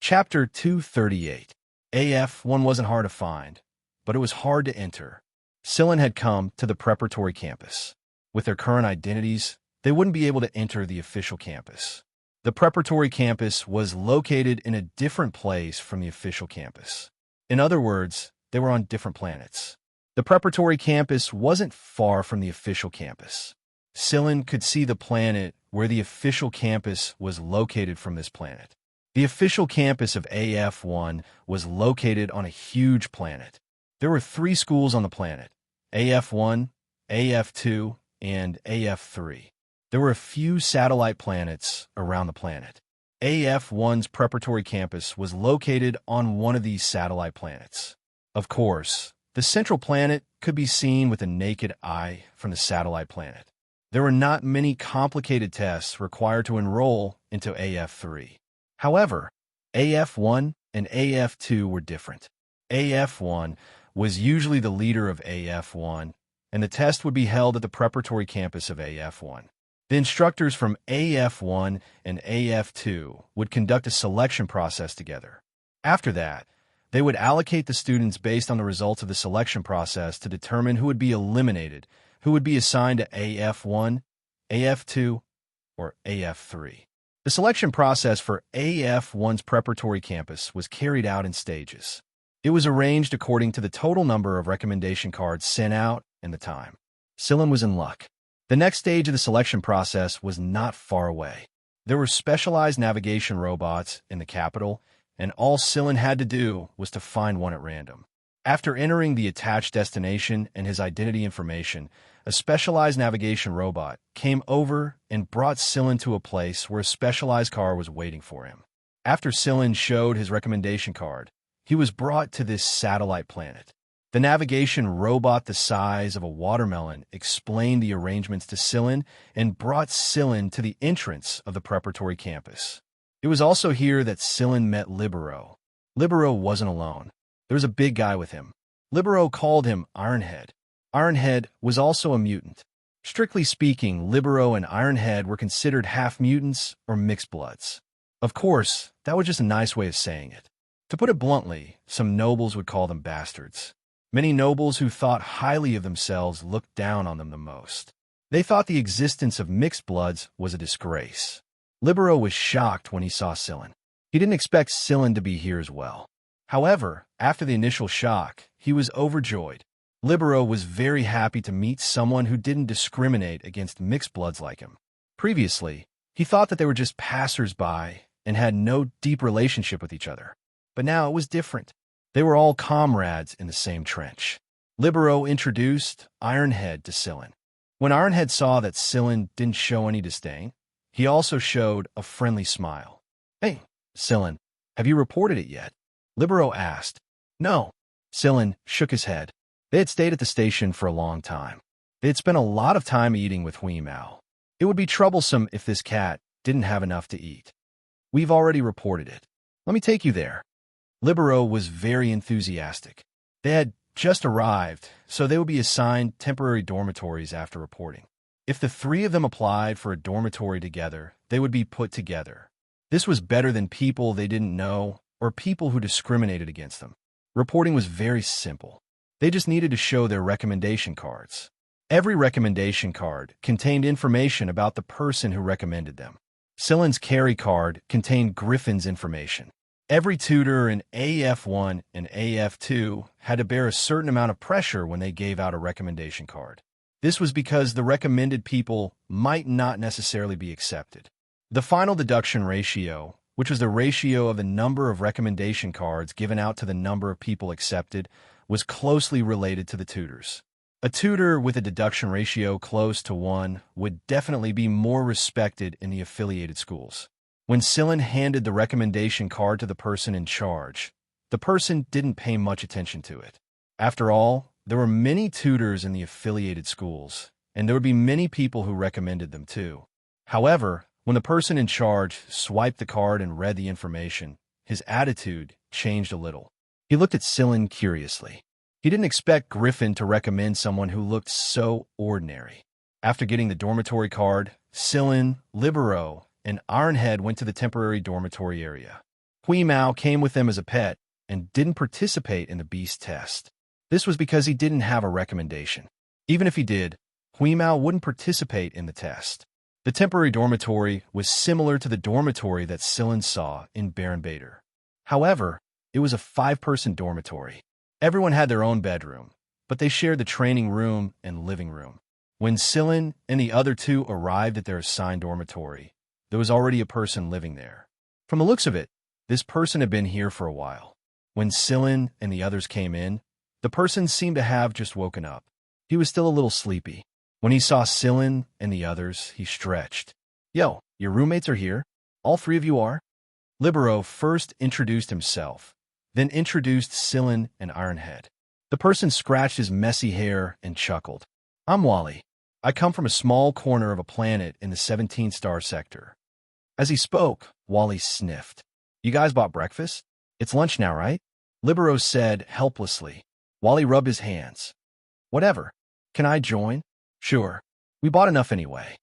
Chapter 238. AF1 wasn't hard to find, but it was hard to enter. Scyllin had come to the preparatory campus. With their current identities, they wouldn't be able to enter the official campus. The preparatory campus was located in a different place from the official campus. In other words, they were on different planets. The preparatory campus wasn't far from the official campus. Scyllin could see the planet where the official campus was located from this planet. The official campus of AF1 was located on a huge planet. There were 3 schools on the planet: AF1, AF2, and AF3. There were a few satellite planets around the planet. AF1's preparatory campus was located on one of these satellite planets. Of course, the central planet could be seen with a naked eye from the satellite planet. There were not many complicated tests required to enroll into AF3. However, AF1 and AF2 were different. AF1 was usually the leader of AF1, and the test would be held at the preparatory campus of AF1. The instructors from AF1 and AF2 would conduct a selection process together. After that, they would allocate the students based on the results of the selection process to determine who would be eliminated, who would be assigned to AF1, AF2, or AF3. The selection process for AF1's preparatory campus was carried out in stages. It was arranged according to the total number of recommendation cards sent out and the time. Scyllin was in luck. The next stage of the selection process was not far away. There were specialized navigation robots in the capital, and all Scyllin had to do was to find one at random. After entering the attached destination and his identity information, a specialized navigation robot came over and brought Scyllin to a place where a specialized car was waiting for him. After Scyllin showed his recommendation card, he was brought to this satellite planet. The navigation robot the size of a watermelon explained the arrangements to Scyllin and brought Scyllin to the entrance of the preparatory campus. It was also here that Scyllin met Libero. Libero wasn't alone. There was a big guy with him. Libero called him Ironhead. Ironhead was also a mutant. Strictly speaking, Libero and Ironhead were considered half-mutants or mixed bloods. Of course, that was just a nice way of saying it. To put it bluntly, some nobles would call them bastards. Many nobles who thought highly of themselves looked down on them the most. They thought the existence of mixed bloods was a disgrace. Libero was shocked when he saw Scyllin. He didn't expect Scyllin to be here as well. However, after the initial shock, he was overjoyed. Libero was very happy to meet someone who didn't discriminate against mixed bloods like him. Previously, he thought that they were just passers-by and had no deep relationship with each other. But now it was different. They were all comrades in the same trench. Libero introduced Ironhead to Scyllin. When Ironhead saw that Scyllin didn't show any disdain, he also showed a friendly smile. "Hey, Scyllin, have you reported it yet?" Libero asked. "No." Scyllin shook his head. They had stayed at the station for a long time. They had spent a lot of time eating with Weemow. It would be troublesome if this cat didn't have enough to eat. "We've already reported it. Let me take you there." Libero was very enthusiastic. They had just arrived, so they would be assigned temporary dormitories after reporting. If the 3 of them applied for a dormitory together, they would be put together. This was better than people they didn't know or people who discriminated against them. Reporting was very simple. They just needed to show their recommendation cards. Every recommendation card contained information about the person who recommended them. Scylin's carry card contained Griffin's information. Every tutor in AF1 and AF2 had to bear a certain amount of pressure when they gave out a recommendation card. This was because the recommended people might not necessarily be accepted. The final deduction ratio, which was the ratio of the number of recommendation cards given out to the number of people accepted, was closely related to the tutors. A tutor with a deduction ratio close to 1 would definitely be more respected in the affiliated schools. When Scyllin handed the recommendation card to the person in charge, the person didn't pay much attention to it. After all, there were many tutors in the affiliated schools, and there would be many people who recommended them too. However, when the person in charge swiped the card and read the information, his attitude changed a little. He looked at Scyllin curiously. He didn't expect Griffin to recommend someone who looked so ordinary. After getting the dormitory card, Scyllin, Libero, and Ironhead went to the temporary dormitory area. Hui Mao came with them as a pet and didn't participate in the beast test. This was because he didn't have a recommendation. Even if he did, Hui Mao wouldn't participate in the test. The temporary dormitory was similar to the dormitory that Silin saw in Baron Bader. However, it was a 5-person dormitory. Everyone had their own bedroom, but they shared the training room and living room. When Silin and the other two arrived at their assigned dormitory, there was already a person living there. From the looks of it, this person had been here for a while. When Silin and the others came in, the person seemed to have just woken up. He was still a little sleepy. When he saw Silin and the others, he stretched. "Yo, your roommates are here? All 3 of you are?" Libero first introduced himself, then introduced Silin and Ironhead. The person scratched his messy hair and chuckled. "I'm Wally. I come from a small corner of a planet in the 17-star sector." As he spoke, Wally sniffed. "You guys bought breakfast? It's lunch now, right?" Libero said helplessly. Wally rubbed his hands. "Whatever. Can I join?" "Sure. We bought enough anyway."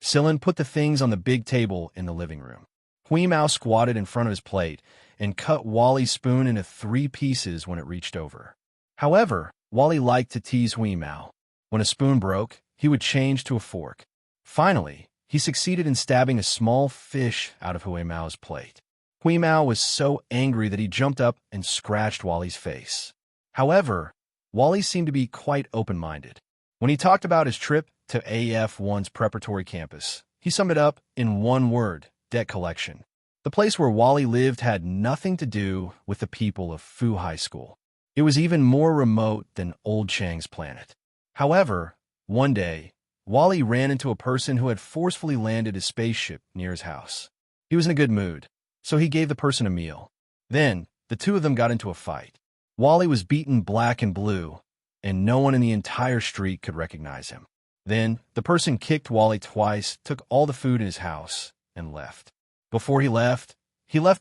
Silin put the things on the big table in the living room. Hui Mao squatted in front of his plate and cut Wally's spoon into 3 pieces when it reached over. However, Wally liked to tease Hui Mao. When a spoon broke, he would change to a fork. Finally, he succeeded in stabbing a small fish out of Hui Mao's plate. Hui Mao was so angry that he jumped up and scratched Wally's face. However, Wally seemed to be quite open-minded. When he talked about his trip to AF1's preparatory campus, he summed it up in one word: debt collection. The place where Wally lived had nothing to do with the people of Fu High School. It was even more remote than Old Chang's planet. However, one day, Wally ran into a person who had forcefully landed his spaceship near his house. He was in a good mood, so he gave the person a meal. Then, the 2 of them got into a fight. Wally was beaten black and blue, and no one in the entire street could recognize him. Then, the person kicked Wally twice, took all the food in his house, and left. Before he left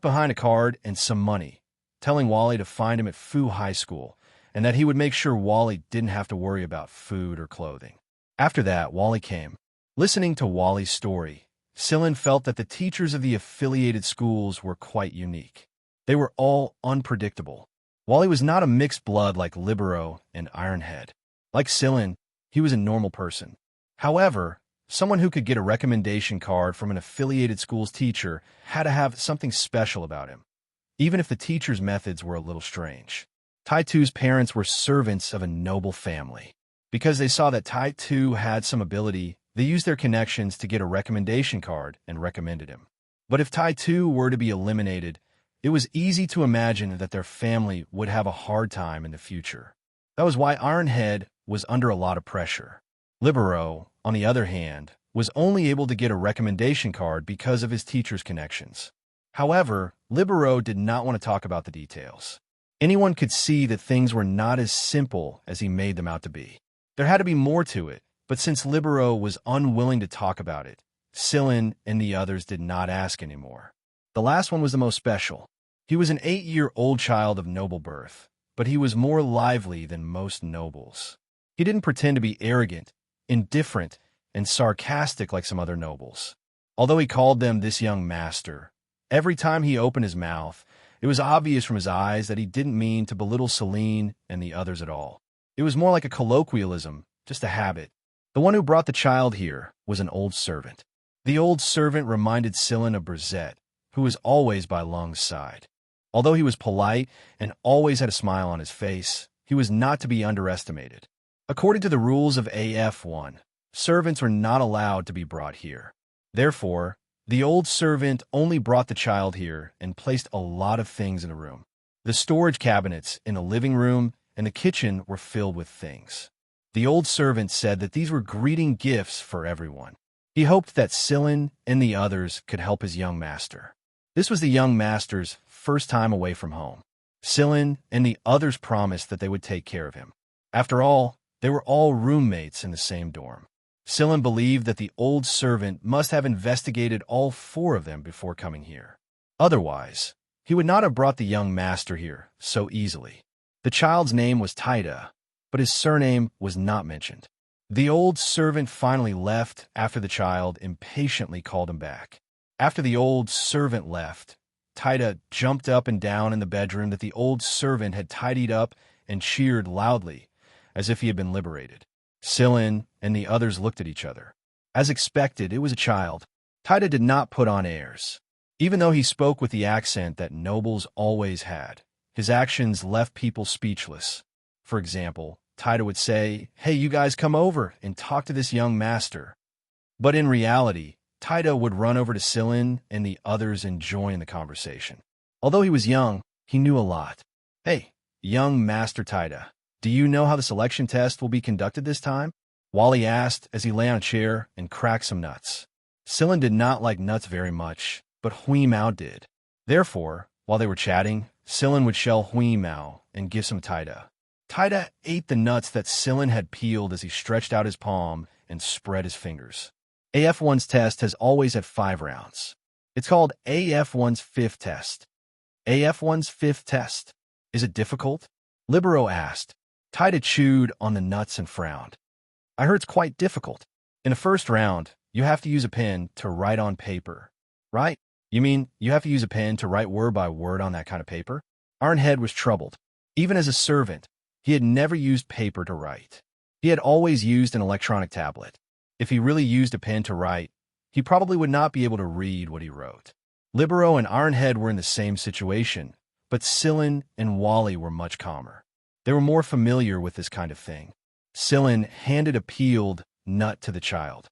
behind a card and some money, telling Wally to find him at Fu High School, and that he would make sure Wally didn't have to worry about food or clothing. After that, Wally came. Listening to Wally's story, Silin felt that the teachers of the affiliated schools were quite unique. They were all unpredictable. Wally was not a mixed blood like Libero and Ironhead. Like Silin, he was a normal person. However, someone who could get a recommendation card from an affiliated school's teacher had to have something special about him, even if the teacher's methods were a little strange. Tai-Tu's parents were servants of a noble family. Because they saw that Tai-Tu had some ability, they used their connections to get a recommendation card and recommended him. But if Tai-Tu were to be eliminated, it was easy to imagine that their family would have a hard time in the future. That was why Ironhead was under a lot of pressure. Libero, on the other hand, was only able to get a recommendation card because of his teacher's connections. However, Libero did not want to talk about the details. Anyone could see that things were not as simple as he made them out to be. There had to be more to it, but since Libero was unwilling to talk about it, Silin and the others did not ask anymore. The last one was the most special. He was an 8-year-old child of noble birth, but he was more lively than most nobles. He didn't pretend to be arrogant, indifferent, and sarcastic like some other nobles. Although he called them this young master, every time he opened his mouth, it was obvious from his eyes that he didn't mean to belittle Celine and the others at all. It was more like a colloquialism, just a habit. The one who brought the child here was an old servant. The old servant reminded Silin of Brizette, who was always by Lung's side. Although he was polite and always had a smile on his face, he was not to be underestimated. According to the rules of AF1, servants were not allowed to be brought here. Therefore, the old servant only brought the child here and placed a lot of things in the room. The storage cabinets in the living room and the kitchen were filled with things. The old servant said that these were greeting gifts for everyone. He hoped that Silin and the others could help his young master. This was the young master's first time away from home. Silin and the others promised that they would take care of him. After all, they were all roommates in the same dorm. Silin believed that the old servant must have investigated all 4 of them before coming here. Otherwise, he would not have brought the young master here so easily. The child's name was Taida, but his surname was not mentioned. The old servant finally left after the child impatiently called him back. After the old servant left, Taida jumped up and down in the bedroom that the old servant had tidied up and cheered loudly, as if he had been liberated. Scylla and the others looked at each other. As expected, it was a child. Taida did not put on airs. Even though he spoke with the accent that nobles always had, his actions left people speechless. For example, Taida would say, "Hey, you guys come over and talk to this young master." But in reality, Taida would run over to Scylla and the others and join the conversation. Although he was young, he knew a lot. "Hey, young Master Taida, do you know how the selection test will be conducted this time?" Wally asked as he lay on a chair and cracked some nuts. Scylla did not like nuts very much, but Hui Mao did. Therefore, while they were chatting, Scylla would shell Hui Mao and give some Taida. Taida ate the nuts that Scylla had peeled as he stretched out his palm and spread his fingers. AF1's test has always had 5 rounds. It's called AF1's fifth test. AF1's fifth test. Is it difficult? Libero asked. Taida chewed on the nuts and frowned. I heard it's quite difficult. In the first round, you have to use a pen to write on paper. Right? You mean you have to use a pen to write word by word on that kind of paper? Ironhead was troubled. Even as a servant, he had never used paper to write. He had always used an electronic tablet. If he really used a pen to write, he probably would not be able to read what he wrote. Libero and Ironhead were in the same situation, but Scylla and Wally were much calmer. They were more familiar with this kind of thing. Scylla handed a peeled nut to the child.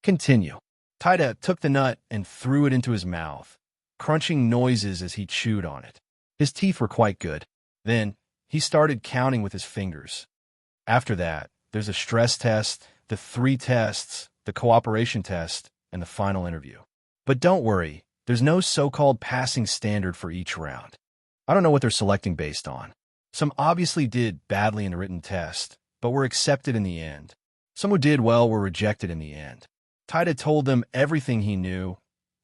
Continue. Taida took the nut and threw it into his mouth, crunching noises as he chewed on it. His teeth were quite good. Then, he started counting with his fingers. After that, there's a stress test, the 3 tests, the cooperation test, and the final interview. But don't worry, there's no so-called passing standard for each round. I don't know what they're selecting based on. Some obviously did badly in the written test, but were accepted in the end. Some who did well were rejected in the end. Taida told them everything he knew,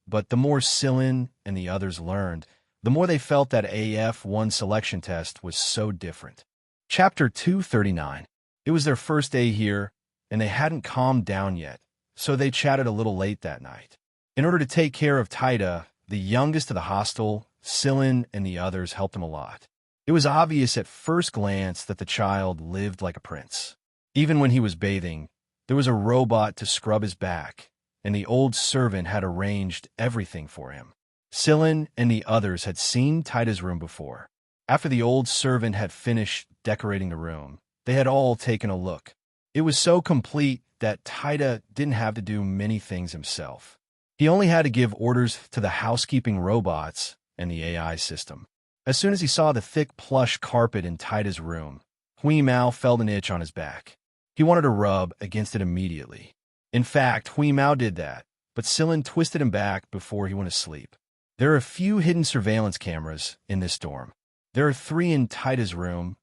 but the more Scylla and the others learned, the more they felt that AF1 selection test was so different. Chapter 239. It was their first day here, and they hadn't calmed down yet, so they chatted a little late that night. In order to take care of Taida, the youngest of the hostel, Scylla and the others helped him a lot. It was obvious at first glance that the child lived like a prince. Even when he was bathing, there was a robot to scrub his back, and the old servant had arranged everything for him. Scylla and the others had seen Taida's room before. After the old servant had finished decorating the room, they had all taken a look. It was so complete that Taida didn't have to do many things himself. He only had to give orders to the housekeeping robots and the AI system. As soon as he saw the thick plush carpet in Taida's room, Hui Mao felt an itch on his back. He wanted to rub against it immediately. In fact, Hui Mao did that, but Scylla twisted him back before he went to sleep. There are a few hidden surveillance cameras in this dorm. There are 3 in Taida's room,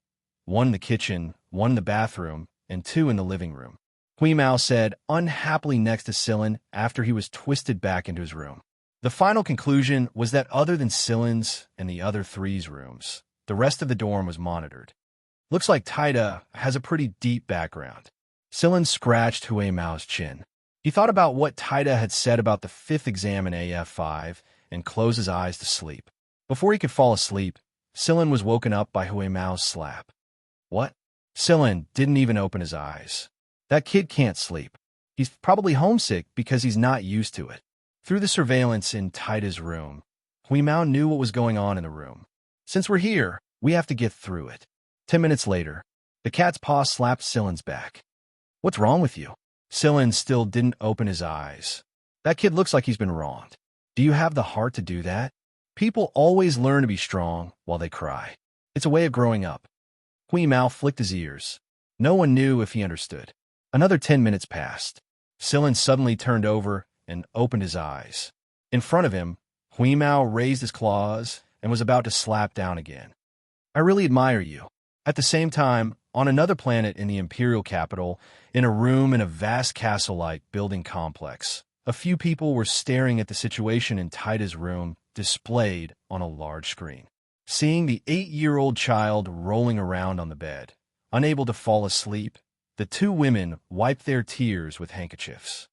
1 in the kitchen, 1 in the bathroom, and 2 in the living room. Hui Mao said, unhappily next to Scylla after he was twisted back into his room. The final conclusion was that other than Scylla's and the other 3's rooms, the rest of the dorm was monitored. Looks like Taida has a pretty deep background. Scylla scratched Hui Mao's chin. He thought about what Taida had said about the 5th exam in AF5 and closed his eyes to sleep. Before he could fall asleep, Scylla was woken up by Hui Mao's slap. What? Scylla didn't even open his eyes. That kid can't sleep. He's probably homesick because he's not used to it. Through the surveillance in Taida's room, Hui Mao knew what was going on in the room. Since we're here, we have to get through it. 10 minutes later, the cat's paw slapped Scylla's back. What's wrong with you? Scylla still didn't open his eyes. That kid looks like he's been wronged. Do you have the heart to do that? People always learn to be strong while they cry. It's a way of growing up. Hui Mao flicked his ears. No one knew if he understood. Another 10 minutes passed. Scylla suddenly turned over and opened his eyes. In front of him, Hui Mao raised his claws and was about to slap down again. I really admire you. At the same time, on another planet in the imperial capital, in a room in a vast castle-like building complex, a few people were staring at the situation in Taida's room displayed on a large screen. Seeing the 8-year-old child rolling around on the bed, unable to fall asleep, the 2 women wiped their tears with handkerchiefs.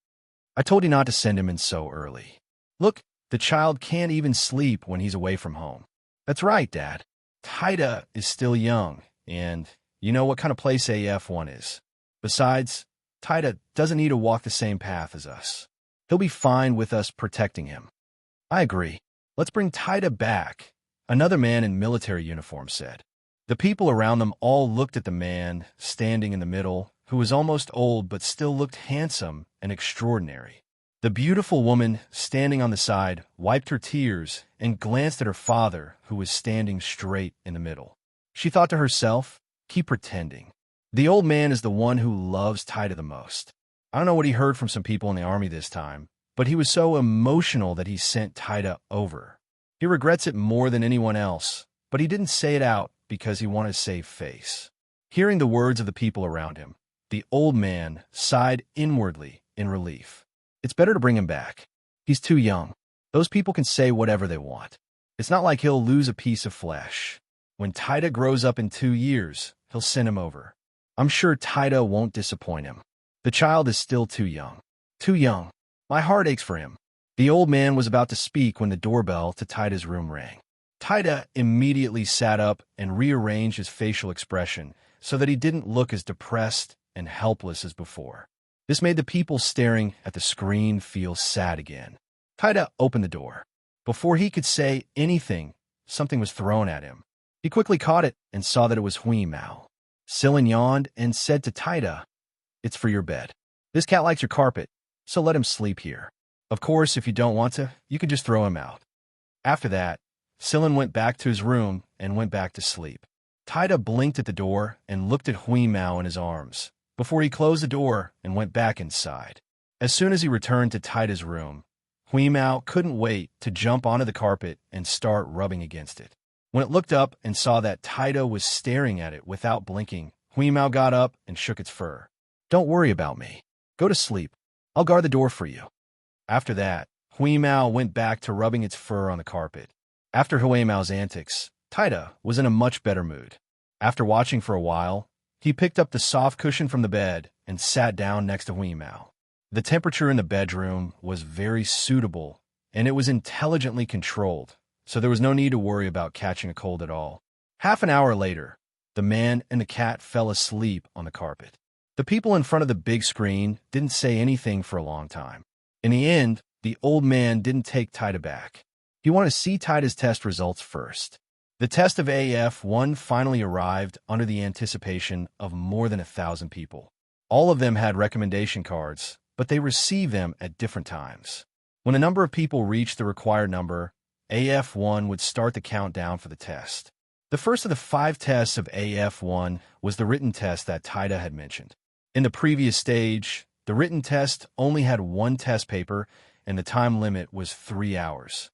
I told you not to send him in so early. Look, The child can't even sleep when he's away from home. That's right, Dad. Taida is still young, and you know what kind of place AF1 is. Besides, Taida doesn't need to walk the same path as us. He'll be fine with us protecting him. I agree. Let's bring Taida back, another man in military uniform said. The people around them all looked at the man standing in the middle, who was almost old but still looked handsome and extraordinary. The beautiful woman standing on the side wiped her tears and glanced at her father, who was standing straight in the middle. She thought to herself, keep pretending. The old man is the one who loves Taida the most. I don't know what he heard from some people in the army this time, but he was so emotional that he sent Taida over. He regrets it more than anyone else, but he didn't say it out because he wanted to save face. Hearing the words of the people around him, the old man sighed inwardly in relief. It's better to bring him back. He's too young. Those people can say whatever they want. It's not like he'll lose a piece of flesh. When Taida grows up in 2 years, he'll send him over. I'm sure Taida won't disappoint him. The child is still too young. Too young. My heart aches for him. The old man was about to speak when the doorbell to Taida's room rang. Taida immediately sat up and rearranged his facial expression so that he didn't look as depressed and helpless as before. This made the people staring at the screen feel sad again. Taida opened the door. Before he could say anything, something was thrown at him. He quickly caught it and saw that it was Hui Mao. Silin yawned and said to Taida, "It's for your bed. This cat likes your carpet, so let him sleep here. Of course, if you don't want to, you can just throw him out." After that, Silin went back to his room and went back to sleep. Taida blinked at the door and looked at Hui Mao in his arms, before he closed the door and went back inside. As soon as he returned to Taida's room, Hui Mao couldn't wait to jump onto the carpet and start rubbing against it. When it looked up and saw that Taida was staring at it without blinking, Hui Mao got up and shook its fur. "Don't worry about me. Go to sleep. I'll guard the door for you." After that, Hui Mao went back to rubbing its fur on the carpet. After Hui Mao's antics, Taida was in a much better mood. After watching for a while, he picked up the soft cushion from the bed and sat down next to Hui Mao. The temperature in the bedroom was very suitable, and it was intelligently controlled, so there was no need to worry about catching a cold at all. Half an hour later, the man and the cat fell asleep on the carpet. The people in front of the big screen didn't say anything for a long time. In the end, the old man didn't take Taida back. He wanted to see Taida's test results first. The test of AF1 finally arrived under the anticipation of more than 1,000 people. All of them had recommendation cards, but they received them at different times. When a number of people reached the required number, AF1 would start the countdown for the test. The first of the 5 tests of AF1 was the written test that Taida had mentioned. In the previous stage, the written test only had 1 test paper, and the time limit was 3 hours.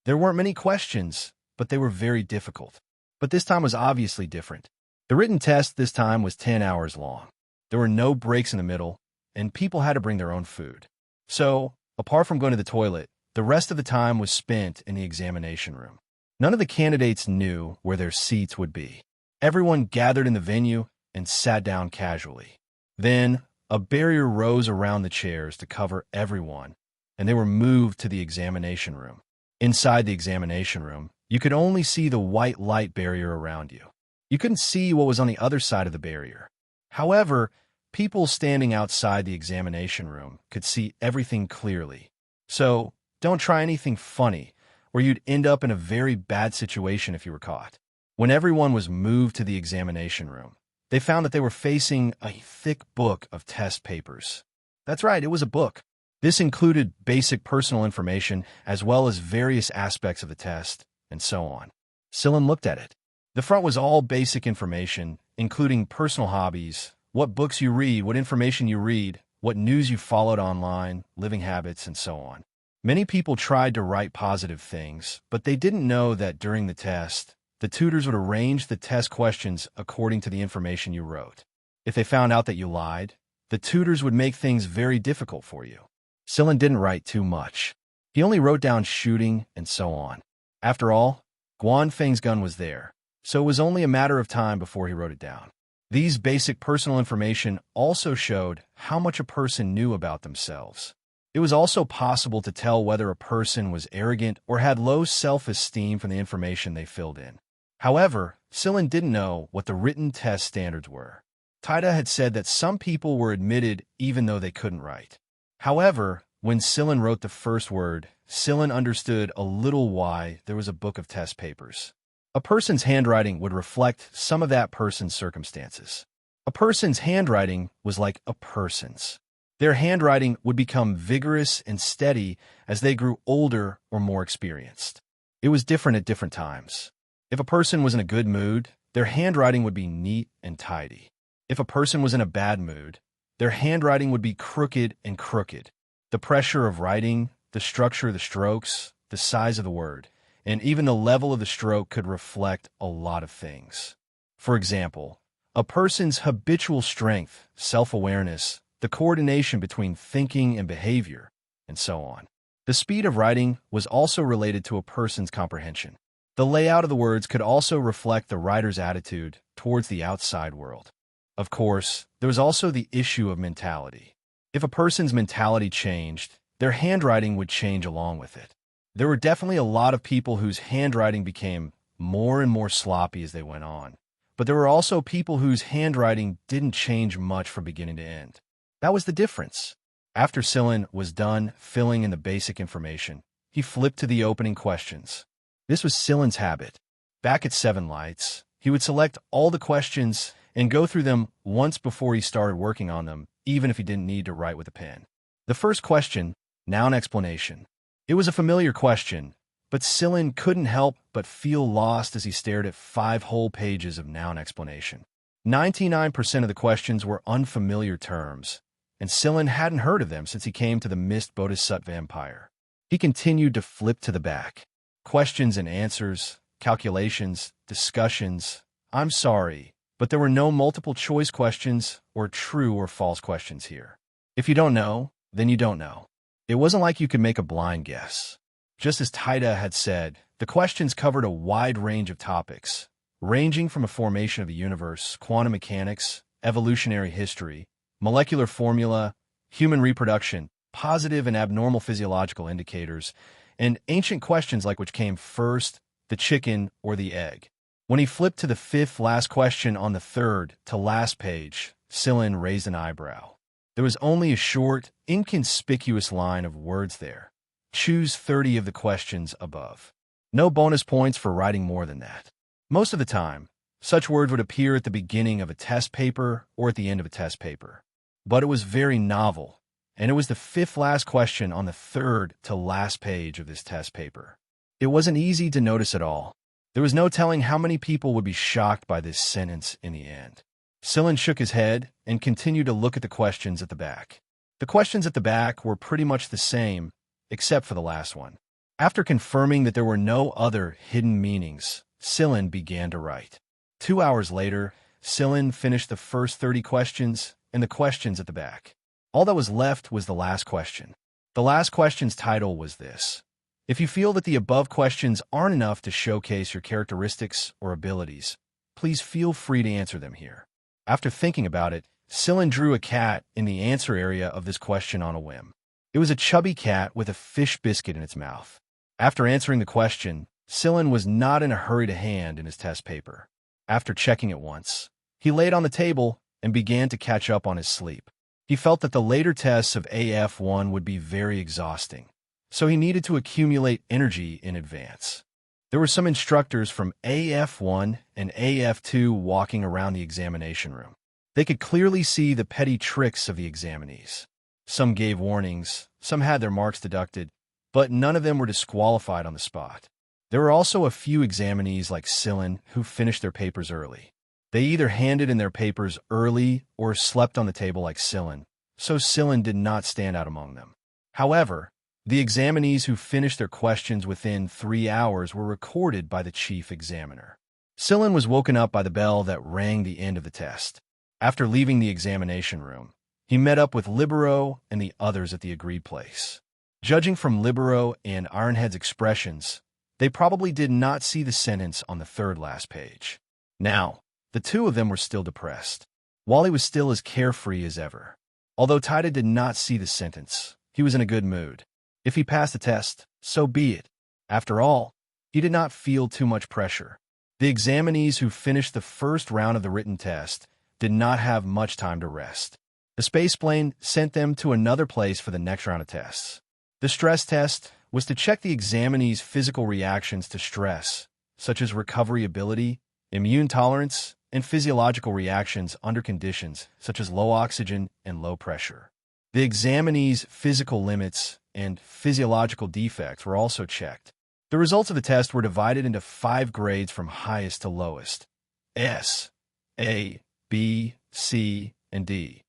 There weren't many questions, but they were very difficult. But this time was obviously different. The written test this time was 10 hours long. There were no breaks in the middle, and people had to bring their own food. So, apart from going to the toilet, the rest of the time was spent in the examination room. None of the candidates knew where their seats would be. Everyone gathered in the venue and sat down casually. Then, a barrier rose around the chairs to cover everyone, and they were moved to the examination room. Inside the examination room, you could only see the white light barrier around you. You couldn't see what was on the other side of the barrier. However, people standing outside the examination room could see everything clearly. So, don't try anything funny, or you'd end up in a very bad situation if you were caught. When everyone was moved to the examination room, they found that they were facing a thick book of test papers. That's right, it was a book. This included basic personal information as well as various aspects of the test, and so on. Silin looked at it. The front was all basic information, including personal hobbies, what books you read, what information you read, what news you followed online, living habits, and so on. Many people tried to write positive things, but they didn't know that during the test, the tutors would arrange the test questions according to the information you wrote. If they found out that you lied, the tutors would make things very difficult for you. Silin didn't write too much. He only wrote down shooting and so on. After all, Guan Feng's gun was there, so it was only a matter of time before he wrote it down. These basic personal information also showed how much a person knew about themselves. It was also possible to tell whether a person was arrogant or had low self-esteem from the information they filled in. However, Celine didn't know what the written test standards were. Tida had said that some people were admitted even though they couldn't write. However, when Celine wrote the first word, Celine understood a little why there was a book of test papers. A person's handwriting would reflect some of that person's circumstances. A person's handwriting was like a person's. Their handwriting would become vigorous and steady as they grew older or more experienced. It was different at different times. If a person was in a good mood, their handwriting would be neat and tidy. If a person was in a bad mood, their handwriting would be crooked and crooked. The pressure of writing, the structure of the strokes, the size of the word, and even the level of the stroke could reflect a lot of things. For example, a person's habitual strength, self-awareness, the coordination between thinking and behavior, and so on. The speed of writing was also related to a person's comprehension. The layout of the words could also reflect the writer's attitude towards the outside world. Of course, there was also the issue of mentality. If a person's mentality changed, their handwriting would change along with it. There were definitely a lot of people whose handwriting became more and more sloppy as they went on. But there were also people whose handwriting didn't change much from beginning to end. That was the difference. After Celine was done filling in the basic information, he flipped to the opening questions. This was Celine's habit. Back at Seven Lights, he would select all the questions and go through them once before he started working on them, even if he didn't need to write with a pen. The first question, noun explanation. It was a familiar question, but Celine couldn't help but feel lost as he stared at 5 whole pages of noun explanation. 99% of the questions were unfamiliar terms, and Celine hadn't heard of them since he came to the Mist Bodhisattva Empire. He continued to flip to the back. Questions and answers, calculations, discussions. I'm sorry, but there were no multiple choice questions or true or false questions here. If you don't know, then you don't know. It wasn't like you could make a blind guess. Just as Tida had said, the questions covered a wide range of topics, ranging from a formation of the universe, quantum mechanics, evolutionary history, molecular formula, human reproduction, positive and abnormal physiological indicators, and ancient questions like which came first, the chicken or the egg. When he flipped to the 5th last question on the 3rd to last page, Celine raised an eyebrow. There was only a short, inconspicuous line of words there. Choose 30 of the questions above. No bonus points for writing more than that. Most of the time, such words would appear at the beginning of a test paper or at the end of a test paper. But it was very novel, and it was the 5th last question on the 3rd to last page of this test paper. It wasn't easy to notice at all. There was no telling how many people would be shocked by this sentence in the end. Celine shook his head and continued to look at the questions at the back. The questions at the back were pretty much the same, except for the last one. After confirming that there were no other hidden meanings, Celine began to write. 2 hours later, Celine finished the first 30 questions and the questions at the back. All that was left was the last question. The last question's title was this: if you feel that the above questions aren't enough to showcase your characteristics or abilities, please feel free to answer them here. After thinking about it, Celine drew a cat in the answer area of this question on a whim. It was a chubby cat with a fish biscuit in its mouth. After answering the question, Celine was not in a hurry to hand in his test paper. After checking it once, he laid on the table and began to catch up on his sleep. He felt that the later tests of AF1 would be very exhausting, so he needed to accumulate energy in advance. There were some instructors from AF1 and AF2 walking around the examination room. They could clearly see the petty tricks of the examinees. Some gave warnings, some had their marks deducted, but none of them were disqualified on the spot. There were also a few examinees like Celine who finished their papers early. They either handed in their papers early or slept on the table like Celine, so Celine did not stand out among them. However, the examinees who finished their questions within 3 hours were recorded by the chief examiner. Celine was woken up by the bell that rang the end of the test. After leaving the examination room, he met up with Libero and the others at the agreed place. Judging from Libero and Ironhead's expressions, they probably did not see the sentence on the 3rd last page. Now, the two of them were still depressed. Wally was still as carefree as ever. Although Tida did not see the sentence, He was in a good mood. If he passed the test, so be it. After all, he did not feel too much pressure. The examinees who finished the first round of the written test did not have much time to rest. The space plane sent them to another place for the next round of tests. The stress test was to check the examinees' physical reactions to stress, such as recovery ability, immune tolerance, and physiological reactions under conditions such as low oxygen and low pressure. The examinees' physical limits and physiological defects were also checked. The results of the test were divided into 5 grades from highest to lowest: S, A, B, C, and D.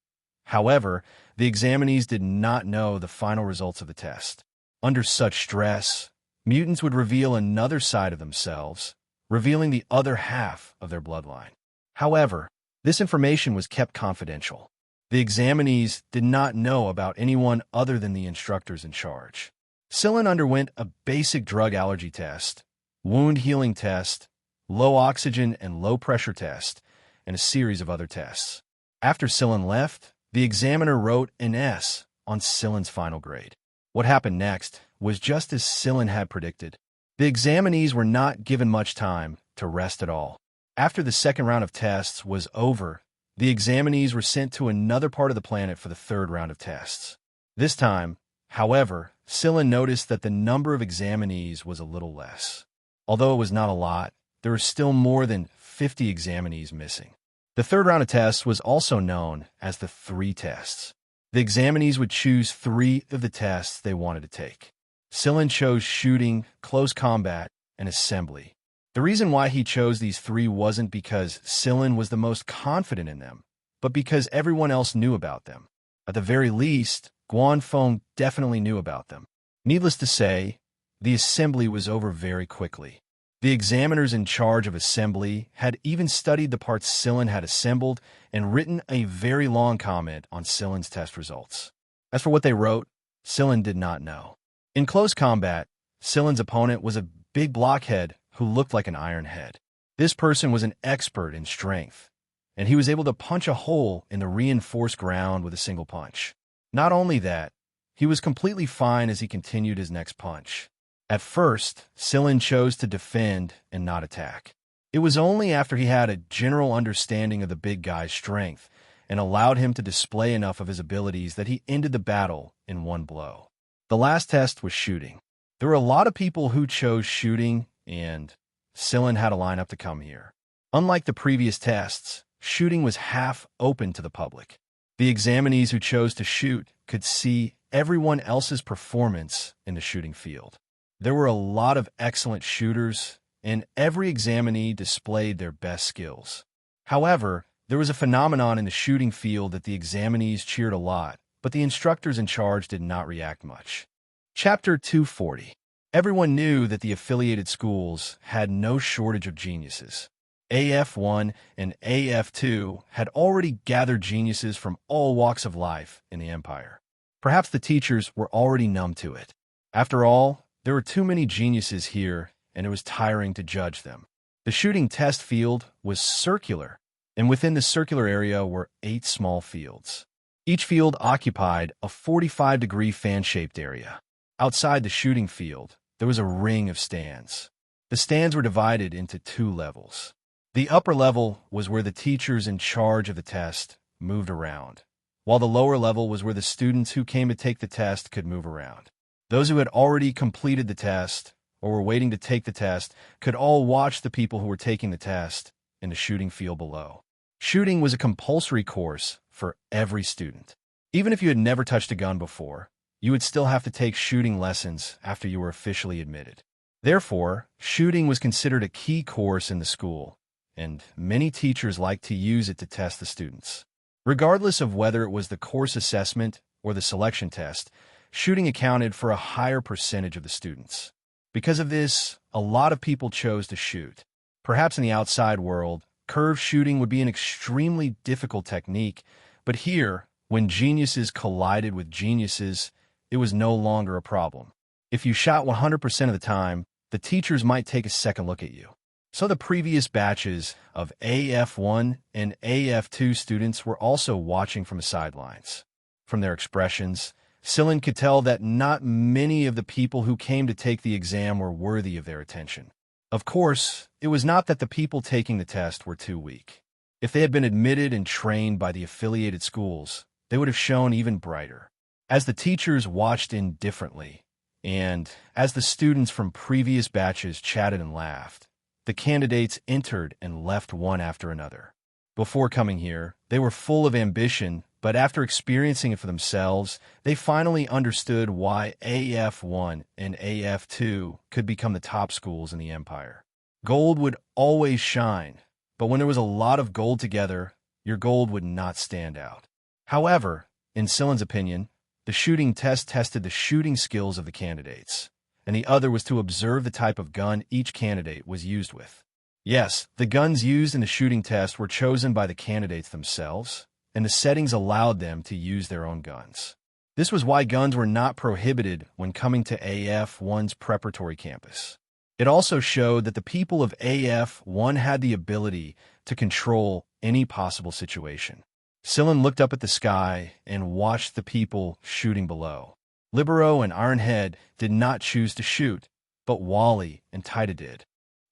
However, the examinees did not know the final results of the test. Under such stress, mutants would reveal another side of themselves, revealing the other half of their bloodline. However, this information was kept confidential. The examinees did not know about anyone other than the instructors in charge. Scylla underwent a basic drug allergy test, wound healing test, low oxygen and low pressure test, and a series of other tests. After Scylla left, the examiner wrote an S on Scylla's final grade. What happened next was just as Scylla had predicted. The examinees were not given much time to rest at all. After the second round of tests was over, the examinees were sent to another part of the planet for the third round of tests. This time, however, Scylla noticed that the number of examinees was a little less. Although it was not a lot, there were still more than 50 examinees missing. The third round of tests was also known as the 3 tests. The examinees would choose 3 of the tests they wanted to take. Scylla chose shooting, close combat, and assembly. The reason why he chose these 3 wasn't because Scylla was the most confident in them, but because everyone else knew about them. At the very least, Guanfeng definitely knew about them. Needless to say, the assembly was over very quickly. The examiners in charge of assembly had even studied the parts Scylla had assembled and written a very long comment on Scylla's test results. As for what they wrote, Scylla did not know. In close combat, Scylla's opponent was a big blockhead who looked like an iron head. This person was an expert in strength, and he was able to punch a hole in the reinforced ground with a single punch. Not only that, he was completely fine as he continued his next punch. At first, Scylla chose to defend and not attack. It was only after he had a general understanding of the big guy's strength and allowed him to display enough of his abilities that he ended the battle in one blow. The last test was shooting. There were a lot of people who chose shooting, and Scylla had a lineup to come here. Unlike the previous tests, shooting was half open to the public. The examinees who chose to shoot could see everyone else's performance in the shooting field. There were a lot of excellent shooters, and every examinee displayed their best skills. However, there was a phenomenon in the shooting field that the examinees cheered a lot, but the instructors in charge did not react much. Chapter 240. Everyone knew that the affiliated schools had no shortage of geniuses. AF1 and AF2 had already gathered geniuses from all walks of life in the Empire. Perhaps the teachers were already numb to it. After all, there were too many geniuses here, and it was tiring to judge them. The shooting test field was circular, and within the circular area were 8 small fields. Each field occupied a 45-degree fan-shaped area. Outside the shooting field, there was a ring of stands. The stands were divided into 2 levels. The upper level was where the teachers in charge of the test moved around, while the lower level was where the students who came to take the test could move around. Those who had already completed the test or were waiting to take the test could all watch the people who were taking the test in the shooting field below. Shooting was a compulsory course for every student. Even if you had never touched a gun before, you would still have to take shooting lessons after you were officially admitted. Therefore, shooting was considered a key course in the school, and many teachers liked to use it to test the students. Regardless of whether it was the course assessment or the selection test, shooting accounted for a higher percentage of the students. Because of this, a lot of people chose to shoot. Perhaps in the outside world, curve shooting would be an extremely difficult technique, but here, when geniuses collided with geniuses, it was no longer a problem. If you shot 100% of the time, the teachers might take a second look at you. So the previous batches of AF1 and AF2 students were also watching from the sidelines. From their expressions, Sillin could tell that not many of the people who came to take the exam were worthy of their attention. Of course, it was not that the people taking the test were too weak. If they had been admitted and trained by the affiliated schools, they would have shown even brighter. As the teachers watched indifferently, and as the students from previous batches chatted and laughed, the candidates entered and left one after another. Before coming here, they were full of ambition, but after experiencing it for themselves, they finally understood why AF1 and AF2 could become the top schools in the Empire. Gold would always shine, but when there was a lot of gold together, your gold would not stand out. However, in Sillin's opinion, the shooting test tested the shooting skills of the candidates, and the other was to observe the type of gun each candidate was used with. Yes, the guns used in the shooting test were chosen by the candidates themselves, and the settings allowed them to use their own guns. This was why guns were not prohibited when coming to AF1's preparatory campus. It also showed that the people of AF1 had the ability to control any possible situation. Sillin looked up at the sky and watched the people shooting below. Libero and Ironhead did not choose to shoot, but Wally and Taida did.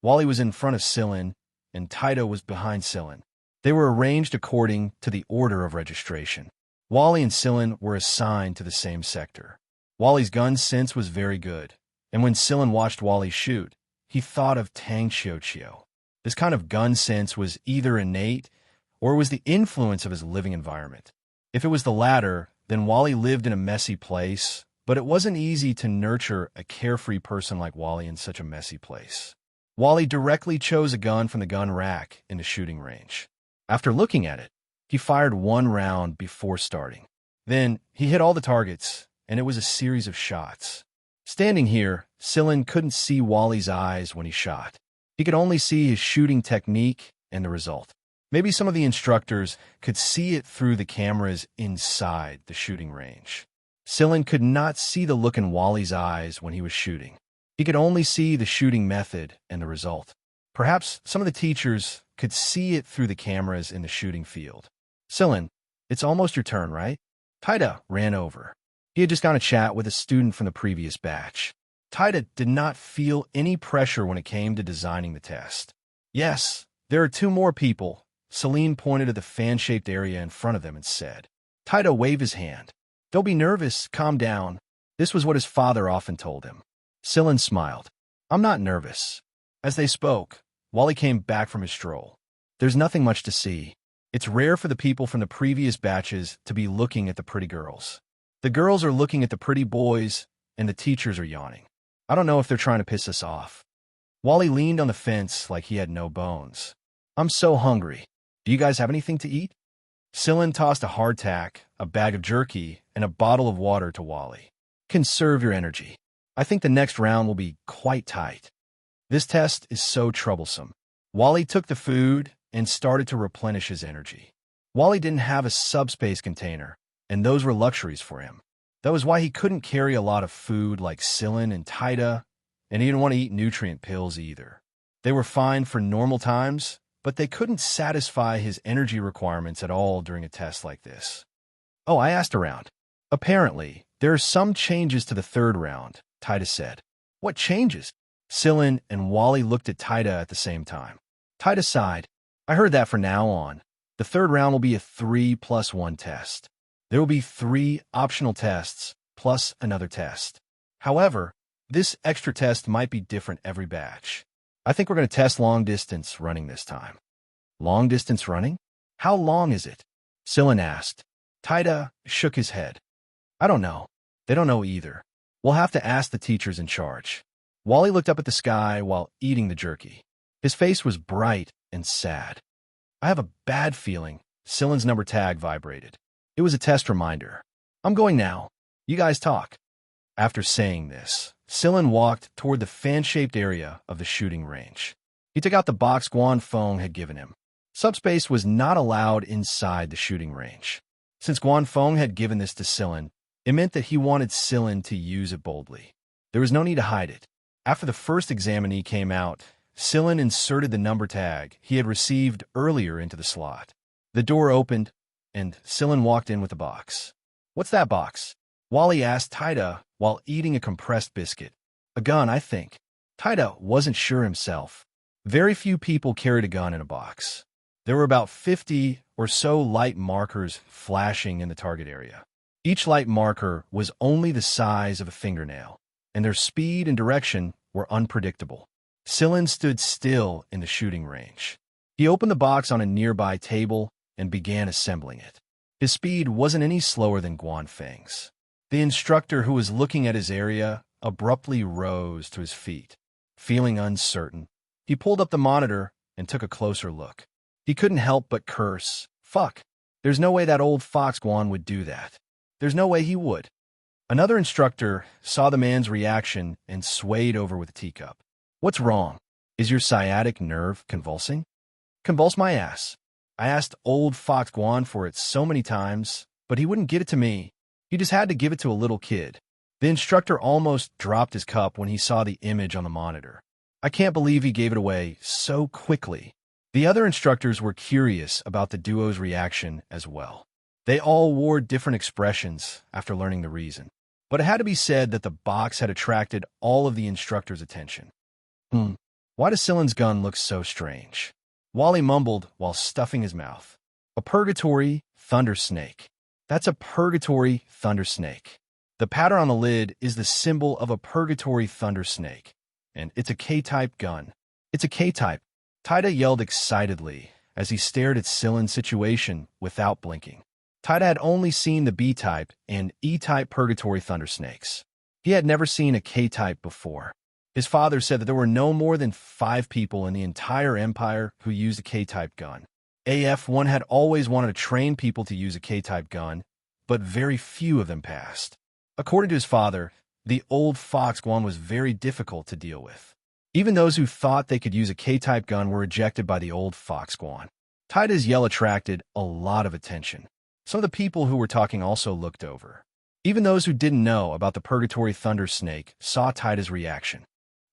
Wally was in front of Sillin, and Taida was behind Sillin. They were arranged according to the order of registration. Wally and Sillin were assigned to the same sector. Wally's gun sense was very good, and when Sillin watched Wally shoot, he thought of Tang Xiao. This kind of gun sense was either innate or was the influence of his living environment. If it was the latter, then Wally lived in a messy place, but it wasn't easy to nurture a carefree person like Wally in such a messy place. Wally directly chose a gun from the gun rack in the shooting range. After looking at it, he fired one round before starting. Then he hit all the targets, and it was a series of shots. Standing here, Sillin couldn't see Wally's eyes when he shot. He could only see his shooting technique and the result. Maybe some of the instructors could see it through the cameras inside the shooting range. Sillin could not see the look in Wally's eyes when he was shooting. He could only see the shooting method and the result. Perhaps some of the teachers could see it through the cameras in the shooting field. Sillin, it's almost your turn, right? Taida ran over. He had just gone to chat with a student from the previous batch. Taida did not feel any pressure when it came to designing the test. Yes, there are two more people. Celine pointed at the fan-shaped area in front of them and said. Taida waved his hand. Don't be nervous, calm down. This was what his father often told him. Sillin smiled. I'm not nervous. As they spoke, Wally came back from his stroll. There's nothing much to see. It's rare for the people from the previous batches to be looking at the pretty girls. The girls are looking at the pretty boys, and the teachers are yawning. I don't know if they're trying to piss us off. Wally leaned on the fence like he had no bones. I'm so hungry. Do you guys have anything to eat? Sillin tossed a hardtack, a bag of jerky, and a bottle of water to Wally. Conserve your energy. I think the next round will be quite tight. This test is so troublesome. Wally took the food and started to replenish his energy. Wally didn't have a subspace container, and those were luxuries for him. That was why he couldn't carry a lot of food like Sillin and Taida, and he didn't want to eat nutrient pills either. They were fine for normal times, but they couldn't satisfy his energy requirements at all during a test like this. Oh, I asked around. Apparently, there are some changes to the third round, Taida said. What changes? Sillin and Wally looked at Taida at the same time. Taida sighed. I heard that from now on. The third round will be a 3+1 test. There will be 3 optional tests, plus another test. However, this extra test might be different every batch. I think we're going to test long-distance running this time. Long-distance running? How long is it? Sillin asked. Taida shook his head. I don't know. They don't know either. We'll have to ask the teachers in charge. Wally looked up at the sky while eating the jerky. His face was bright and sad. I have a bad feeling. Sillin's number tag vibrated. It was a test reminder. I'm going now. You guys talk. After saying this, Sillin walked toward the fan-shaped area of the shooting range. He took out the box Guan Feng had given him. Subspace was not allowed inside the shooting range. Since Guan Feng had given this to Sillin, it meant that he wanted Sillin to use it boldly. There was no need to hide it. After the first examinee came out, Sillin inserted the number tag he had received earlier into the slot. The door opened, and Sillin walked in with the box. What's that box? Wally asked Tida while eating a compressed biscuit. A gun, I think. Tida wasn't sure himself. Very few people carried a gun in a box. There were about 50 or so light markers flashing in the target area. Each light marker was only the size of a fingernail, and their speed and direction were unpredictable. Sillin stood still in the shooting range. He opened the box on a nearby table and began assembling it. His speed wasn't any slower than Guanfeng's. The instructor, who was looking at his area, abruptly rose to his feet. Feeling uncertain, he pulled up the monitor and took a closer look. He couldn't help but curse. Fuck. There's no way that old fox Guan would do that. There's no way he would. Another instructor saw the man's reaction and swayed over with a teacup. What's wrong? Is your sciatic nerve convulsing? Convulse my ass. I asked old fox Guan for it so many times, but he wouldn't give it to me. He just had to give it to a little kid. The instructor almost dropped his cup when he saw the image on the monitor. I can't believe he gave it away so quickly. The other instructors were curious about the duo's reaction as well. They all wore different expressions after learning the reason. But it had to be said that the box had attracted all of the instructors' attention. Why does Sillin's gun look so strange? Wally mumbled while stuffing his mouth. A purgatory thunder snake. That's a purgatory thunder snake. The pattern on the lid is the symbol of a purgatory thunder snake, and it's a K-type gun. It's a K-type. Tida yelled excitedly as he stared at Sillin's situation without blinking. Tida had only seen the B-type and E-type purgatory thunder snakes. He had never seen a K-type before. His father said that there were no more than 5 people in the entire empire who used a K-type gun. AF-1 had always wanted to train people to use a K-type gun, but very few of them passed. According to his father, the old fox Guan was very difficult to deal with. Even those who thought they could use a K-type gun were rejected by the old fox Guan. Tida's yell attracted a lot of attention. Some of the people who were talking also looked over. Even those who didn't know about the purgatory thunder snake saw Tida's reaction.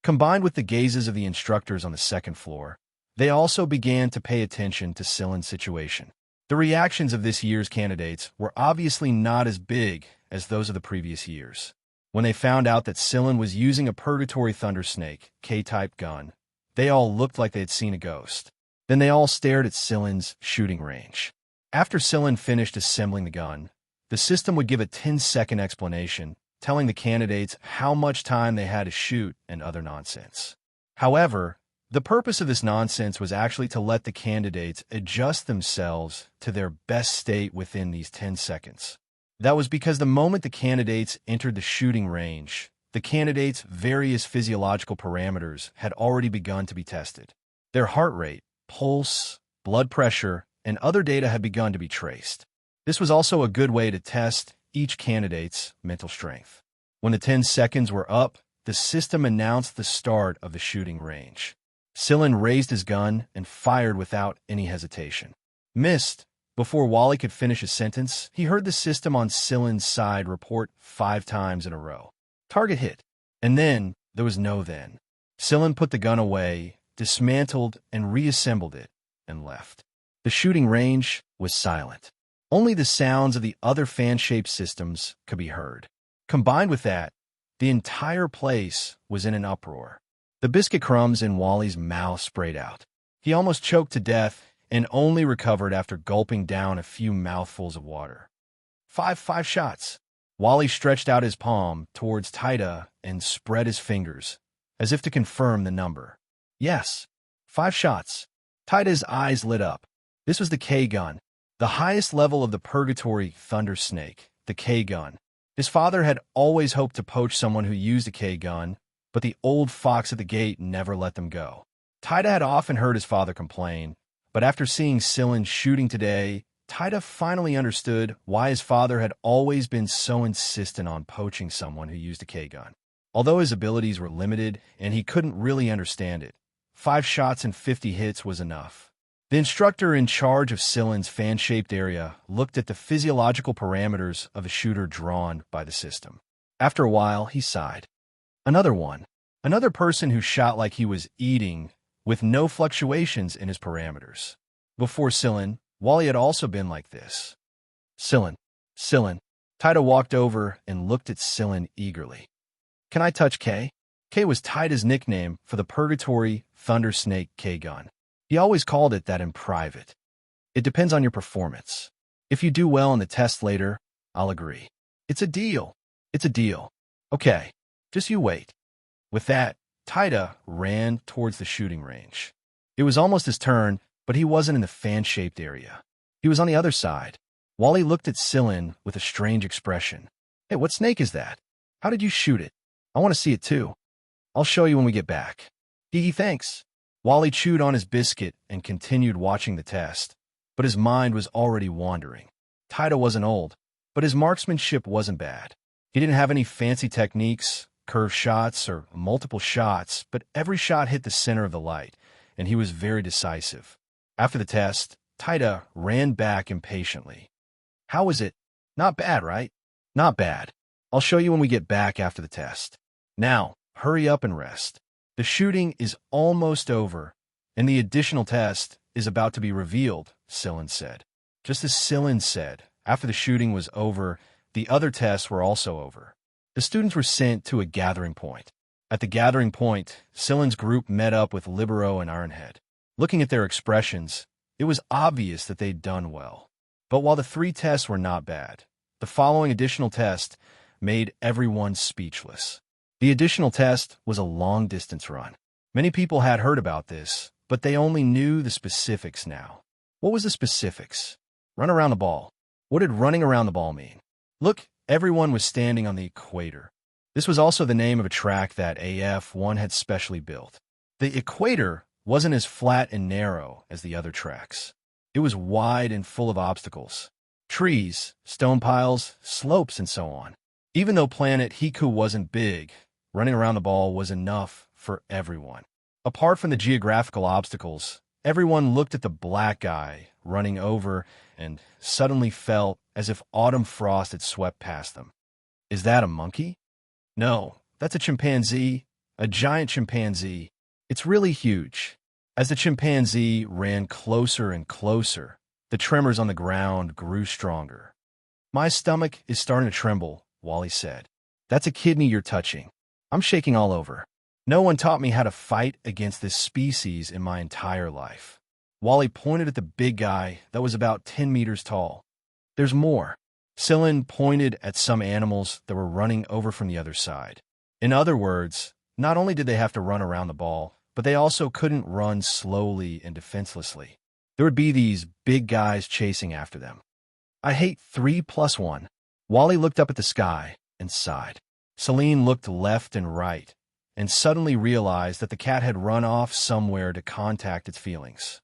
Combined with the gazes of the instructors on the second floor, they also began to pay attention to Sillin's situation. The reactions of this year's candidates were obviously not as big as those of the previous years. When they found out that Sillin was using a purgatory thunder snake K-type gun, they all looked like they had seen a ghost. Then they all stared at Sillin's shooting range. After Sillin finished assembling the gun, the system would give a 10-second explanation, telling the candidates how much time they had to shoot and other nonsense. However, the purpose of this nonsense was actually to let the candidates adjust themselves to their best state within these 10 seconds. That was because the moment the candidates entered the shooting range, the candidates' various physiological parameters had already begun to be tested. Their heart rate, pulse, blood pressure, and other data had begun to be traced. This was also a good way to test each candidate's mental strength. When the 10 seconds were up, the system announced the start of the shooting range. Sillin raised his gun and fired without any hesitation. Missed. Before Wally could finish his sentence, he heard the system on Sillin's side report 5 times in a row. Target hit. And then, there was no then. Sillin put the gun away, dismantled and reassembled it, and left. The shooting range was silent. Only the sounds of the other fan-shaped systems could be heard. Combined with that, the entire place was in an uproar. The biscuit crumbs in Wally's mouth sprayed out. He almost choked to death and only recovered after gulping down a few mouthfuls of water. Five shots. Wally stretched out his palm towards Tida and spread his fingers, as if to confirm the number. Yes, 5 shots. Tida's eyes lit up. This was the K-gun, the highest level of the purgatory thunder snake, the K-gun. His father had always hoped to poach someone who used a K-gun, but the old fox at the gate never let them go. Tida had often heard his father complain, but after seeing Sillin shooting today, Tida finally understood why his father had always been so insistent on poaching someone who used a K-gun. Although his abilities were limited and he couldn't really understand it, 5 shots and 50 hits was enough. The instructor in charge of Sillin's fan-shaped area looked at the physiological parameters of a shooter drawn by the system. After a while, he sighed. Another one. Another person who shot like he was eating, with no fluctuations in his parameters. Before Sillin, Wally had also been like this. Sillin. Taida walked over and looked at Scylla eagerly. Can I touch K? K was Taida's nickname for the Purgatory Thunder Snake K-gun. He always called it that in private. It depends on your performance. If you do well on the test later, I'll agree. It's a deal. It's a deal. Okay, just you wait. With that, Taida ran towards the shooting range. It was almost his turn, but he wasn't in the fan-shaped area. He was on the other side. Wally looked at Scylla with a strange expression. Hey, what snake is that? How did you shoot it? I want to see it too. I'll show you when we get back. Gee, thanks. Wally chewed on his biscuit and continued watching the test, but his mind was already wandering. Taida wasn't old, but his marksmanship wasn't bad. He didn't have any fancy techniques, curved shots, or multiple shots, but every shot hit the center of the light, and he was very decisive. After the test, Taida ran back impatiently. How was it? Not bad, right? Not bad. I'll show you when we get back after the test. Now, hurry up and rest. The shooting is almost over, and the additional test is about to be revealed, Scylla said. Just as Scylla said, after the shooting was over, the other tests were also over. The students were sent to a gathering point. At the gathering point, Scylla's group met up with Libero and Ironhead. Looking at their expressions, it was obvious that they'd done well. But while the 3 tests were not bad, the following additional test made everyone speechless. The additional test was a long-distance run. Many people had heard about this, but they only knew the specifics now. What was the specifics? Run around the ball. What did running around the ball mean? Look, everyone was standing on the equator. This was also the name of a track that AF1 had specially built. The equator wasn't as flat and narrow as the other tracks. It was wide and full of obstacles. Trees, stone piles, slopes, and so on. Even though planet Hiku wasn't big, running around the ball was enough for everyone. Apart from the geographical obstacles, everyone looked at the black guy running over and suddenly felt as if autumn frost had swept past them. Is that a monkey? No, that's a chimpanzee, a giant chimpanzee. It's really huge. As the chimpanzee ran closer and closer, the tremors on the ground grew stronger. My stomach is starting to tremble, Wally said. That's a kidney you're touching. I'm shaking all over. No one taught me how to fight against this species in my entire life. Wally pointed at the big guy that was about 10 meters tall. There's more. Scylla pointed at some animals that were running over from the other side. In other words, not only did they have to run around the ball, but they also couldn't run slowly and defenselessly. There would be these big guys chasing after them. I hate 3+1. Wally looked up at the sky and sighed. Celine looked left and right and suddenly realized that the cat had run off somewhere to contact its feelings.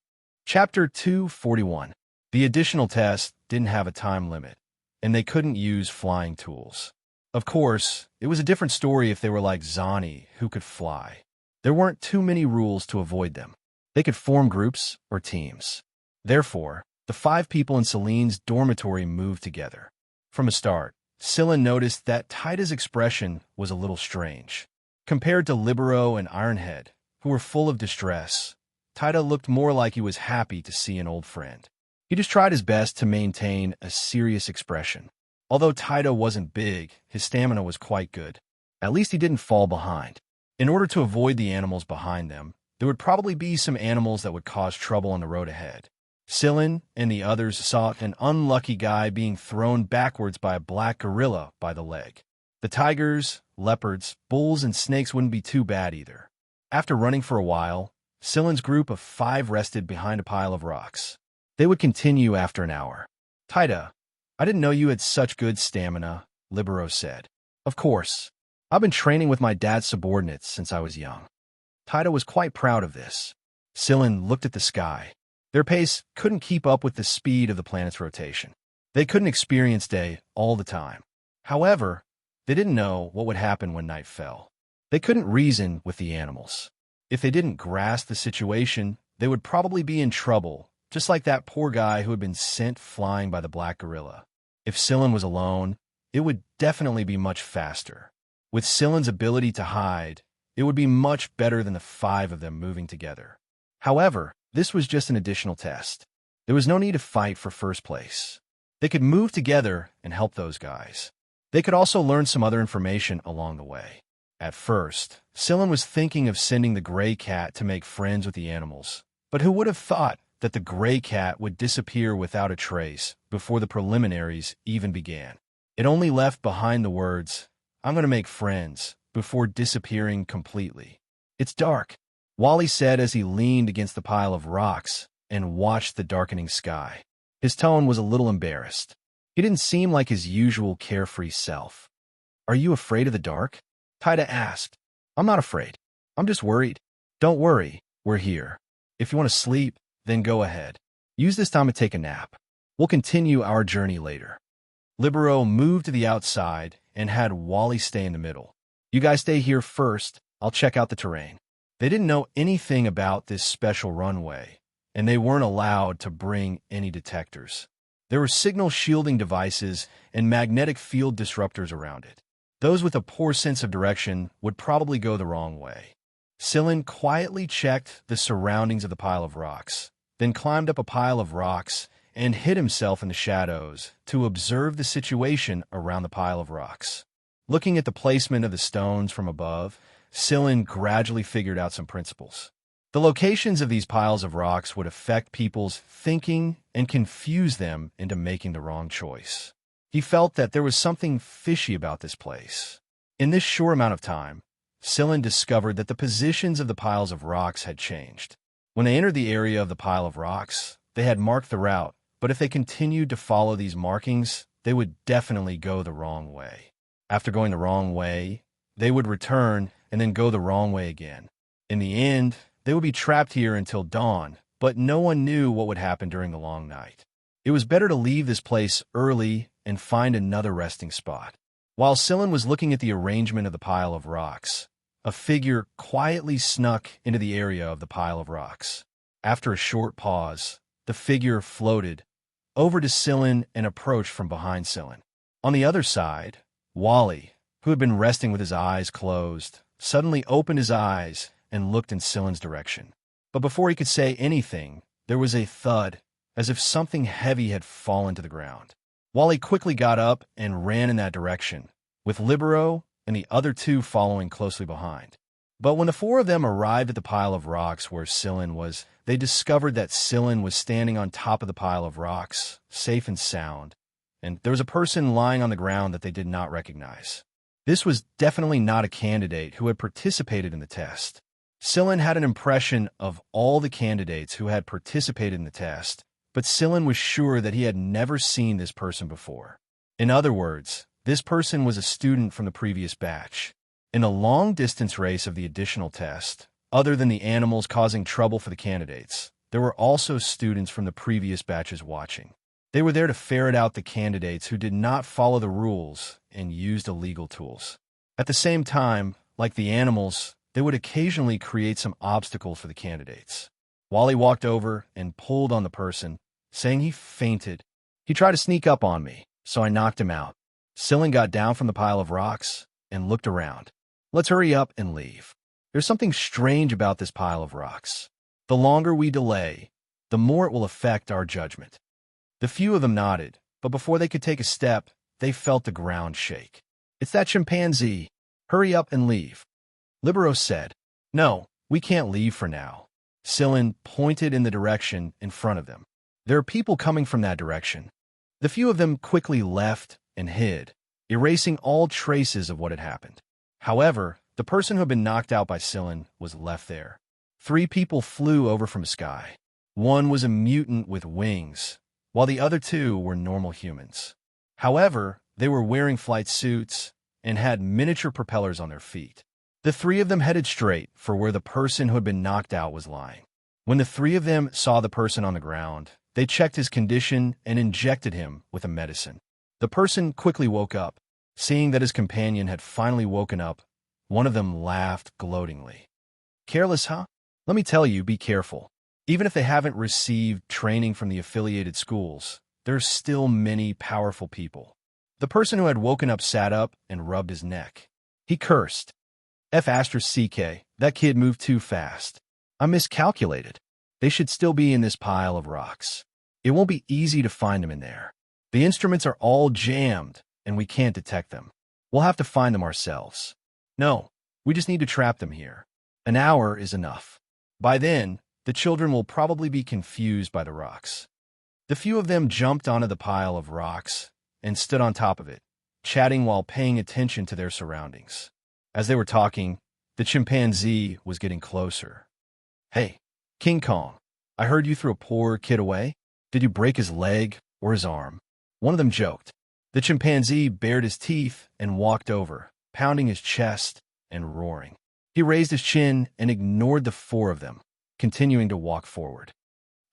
Chapter 241. The additional test didn't have a time limit, and they couldn't use flying tools. Of course, it was a different story if they were like Zani, who could fly. There weren't too many rules to avoid them. They could form groups or teams. Therefore, the 5 people in Celine's dormitory moved together. From the start, Scylla noticed that Taida's expression was a little strange. Compared to Libero and Ironhead, who were full of distress, Taida looked more like he was happy to see an old friend. He just tried his best to maintain a serious expression. Although Taida wasn't big, his stamina was quite good. At least he didn't fall behind. In order to avoid the animals behind them, there would probably be some animals that would cause trouble on the road ahead. Scylla and the others saw an unlucky guy being thrown backwards by a black gorilla by the leg. The tigers, leopards, bulls, and snakes wouldn't be too bad either. After running for a while, Scylla's group of 5 rested behind a pile of rocks. They would continue after an hour. Taida, I didn't know you had such good stamina, Libero said. Of course. I've been training with my dad's subordinates since I was young. Taida was quite proud of this. Scylla looked at the sky. Their pace couldn't keep up with the speed of the planet's rotation. They couldn't experience day all the time. However, they didn't know what would happen when night fell. They couldn't reason with the animals. If they didn't grasp the situation, they would probably be in trouble, just like that poor guy who had been sent flying by the black gorilla. If Scylla was alone, it would definitely be much faster. With Scylla's ability to hide, it would be much better than the 5 of them moving together. However, this was just an additional test. There was no need to fight for first place. They could move together and help those guys. They could also learn some other information along the way. At first, Scylla was thinking of sending the gray cat to make friends with the animals. But who would have thought that the gray cat would disappear without a trace before the preliminaries even began? It only left behind the words, "I'm going to make friends," before disappearing completely. "It's dark," Wally said as he leaned against the pile of rocks and watched the darkening sky. His tone was a little embarrassed. He didn't seem like his usual carefree self. "Are you afraid of the dark?" Tida asked. "I'm not afraid. I'm just worried." "Don't worry, we're here. If you want to sleep, then go ahead. Use this time to take a nap. We'll continue our journey later." Libero moved to the outside and had Wally stay in the middle. "You guys stay here first. I'll check out the terrain." They didn't know anything about this special runway, and they weren't allowed to bring any detectors. There were signal shielding devices and magnetic field disruptors around it. Those with a poor sense of direction would probably go the wrong way. Scylla quietly checked the surroundings of the pile of rocks, then climbed up a pile of rocks and hid himself in the shadows to observe the situation around the pile of rocks. Looking at the placement of the stones from above, Scylla gradually figured out some principles. The locations of these piles of rocks would affect people's thinking and confuse them into making the wrong choice. He felt that there was something fishy about this place. In this short amount of time, Scylla discovered that the positions of the piles of rocks had changed. When they entered the area of the pile of rocks, they had marked the route, but if they continued to follow these markings, they would definitely go the wrong way. After going the wrong way, they would return and then go the wrong way again. In the end, they would be trapped here until dawn, but no one knew what would happen during the long night. It was better to leave this place early and find another resting spot. While Scylla was looking at the arrangement of the pile of rocks, a figure quietly snuck into the area of the pile of rocks. After a short pause, the figure floated over to Scylla and approached from behind Scylla. On the other side, Wally, who had been resting with his eyes closed, suddenly opened his eyes and looked in Scylla's direction. But before he could say anything, there was a thud, as if something heavy had fallen to the ground. Wally quickly got up and ran in that direction, with Libero and the other two following closely behind. But when the four of them arrived at the pile of rocks where Scylla was, they discovered that Scylla was standing on top of the pile of rocks, safe and sound, and there was a person lying on the ground that they did not recognize. This was definitely not a candidate who had participated in the test. Scylla had an impression of all the candidates who had participated in the test, but Scylla was sure that he had never seen this person before. In other words, this person was a student from the previous batch. In a long-distance race of the additional test, other than the animals causing trouble for the candidates, there were also students from the previous batches watching. They were there to ferret out the candidates who did not follow the rules and used illegal tools. At the same time, like the animals, they would occasionally create some obstacles for the candidates. Wally walked over and pulled on the person, saying he fainted. "He tried to sneak up on me, so I knocked him out." Scylla got down from the pile of rocks and looked around. "Let's hurry up and leave. There's something strange about this pile of rocks. The longer we delay, the more it will affect our judgment." The few of them nodded, but before they could take a step, they felt the ground shake. "It's that chimpanzee. Hurry up and leave," Libero said. "No, we can't leave for now." Scylla pointed in the direction in front of them. "There are people coming from that direction." The few of them quickly left and hid, erasing all traces of what had happened. However, the person who had been knocked out by Scylla was left there. 3 people flew over from the sky. One was a mutant with wings, while the other 2 were normal humans. However, they were wearing flight suits and had miniature propellers on their feet. The 3 of them headed straight for where the person who had been knocked out was lying. When the 3 of them saw the person on the ground, they checked his condition and injected him with a medicine. The person quickly woke up. Seeing that his companion had finally woken up, one of them laughed gloatingly. "Careless, huh? Let me tell you, be careful. Even if they haven't received training from the affiliated schools, there are still many powerful people." The person who had woken up sat up and rubbed his neck. He cursed. "F***CK, that kid moved too fast. I miscalculated. They should still be in this pile of rocks. It won't be easy to find them in there." The instruments are all jammed, and we can't detect them. We'll have to find them ourselves. No, we just need to trap them here. An hour is enough. By then, the children will probably be confused by the rocks. The few of them jumped onto the pile of rocks and stood on top of it, chatting while paying attention to their surroundings. As they were talking, the chimpanzee was getting closer. "Hey, King Kong, I heard you threw a poor kid away. Did you break his leg or his arm?" One of them joked. The chimpanzee bared his teeth and walked over, pounding his chest and roaring. He raised his chin and ignored the four of them, continuing to walk forward.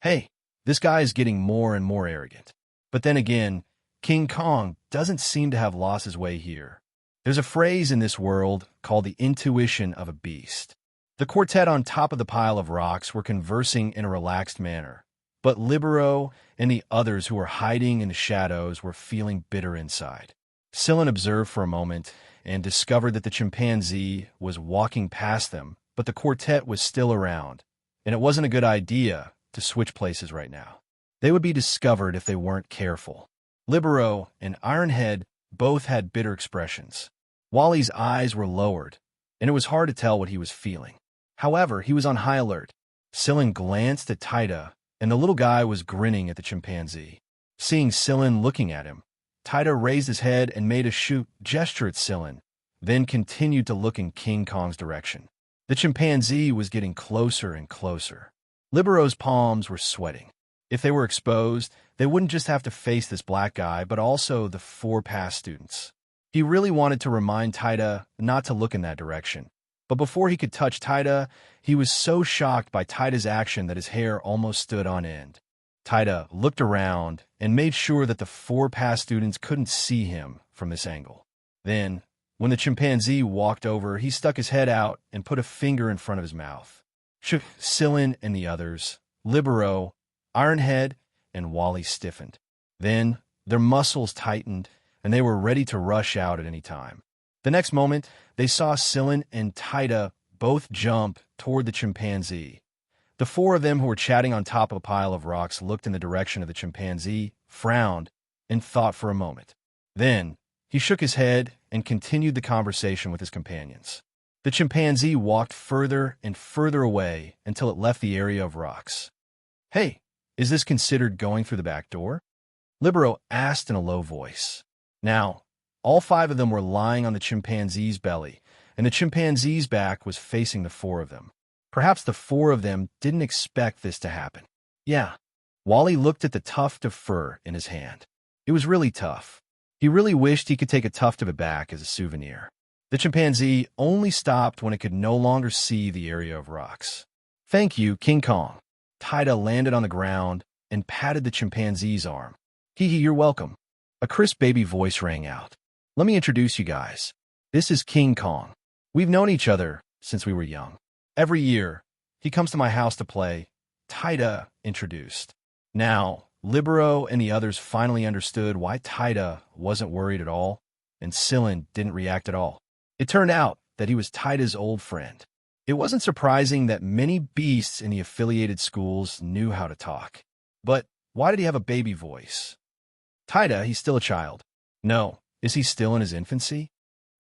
"Hey, this guy is getting more and more arrogant." But then again, King Kong doesn't seem to have lost his way here. There's a phrase in this world called the intuition of a beast. The quartet on top of the pile of rocks were conversing in a relaxed manner, but Libero and the others who were hiding in the shadows were feeling bitter inside. Scylla observed for a moment and discovered that the chimpanzee was walking past them, but the quartet was still around, and it wasn't a good idea to switch places right now. They would be discovered if they weren't careful. Libero and Ironhead both had bitter expressions. Wally's eyes were lowered, and it was hard to tell what he was feeling. However, he was on high alert. Scylla glanced at Taita, and the little guy was grinning at the chimpanzee. Seeing Scylla looking at him, Taita raised his head and made a shoot gesture at Scylla, then continued to look in King Kong's direction. The chimpanzee was getting closer and closer. Libero's palms were sweating. If they were exposed, they wouldn't just have to face this black guy, but also the four past students. He really wanted to remind Taita not to look in that direction. But before he could touch Taita, he was so shocked by Taita's action that his hair almost stood on end. Taita looked around and made sure that the four past students couldn't see him from this angle. Then, when the chimpanzee walked over, he stuck his head out and put a finger in front of his mouth. Scylla and the others, Libero, Ironhead, and Wally stiffened. Then, their muscles tightened, and they were ready to rush out at any time. The next moment, they saw Scylla and Taita both jump toward the chimpanzee. The four of them who were chatting on top of a pile of rocks looked in the direction of the chimpanzee, frowned, and thought for a moment. Then, he shook his head and continued the conversation with his companions. The chimpanzee walked further and further away until it left the area of rocks. "Hey, is this considered going through the back door?" Libero asked in a low voice. Now, all five of them were lying on the chimpanzee's belly, and the chimpanzee's back was facing the four of them. Perhaps the four of them didn't expect this to happen. Yeah. Wally looked at the tuft of fur in his hand. It was really tough. He really wished he could take a tuft of it back as a souvenir. The chimpanzee only stopped when it could no longer see the area of rocks. "Thank you, King Kong." Taita landed on the ground and patted the chimpanzee's arm. "Hee, you're welcome." A crisp baby voice rang out. "Let me introduce you guys. This is King Kong. We've known each other since we were young. Every year, he comes to my house to play." Taita introduced. Now, Libero and the others finally understood why Taita wasn't worried at all, and Scylla didn't react at all. It turned out that he was Taita's old friend. It wasn't surprising that many beasts in the affiliated schools knew how to talk. But why did he have a baby voice? "Taita, he's still a child." "No, is he still in his infancy?"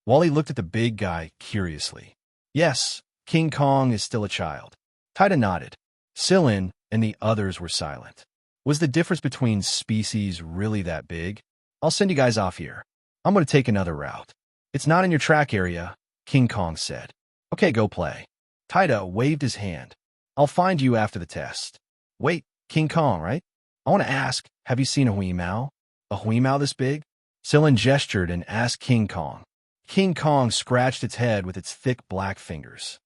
Wally looked at the big guy curiously. "Yes, King Kong is still a child." Taita nodded. Scylla and the others were silent. Was the difference between species really that big? "I'll send you guys off here. I'm going to take another route." "It's not in your track area," King Kong said. "Okay, go play." Taita waved his hand. "I'll find you after the test." "Wait, King Kong, right? I want to ask, have you seen a huimao? A huimao this big?" Scylla gestured and asked King Kong. King Kong scratched its head with its thick black fingers.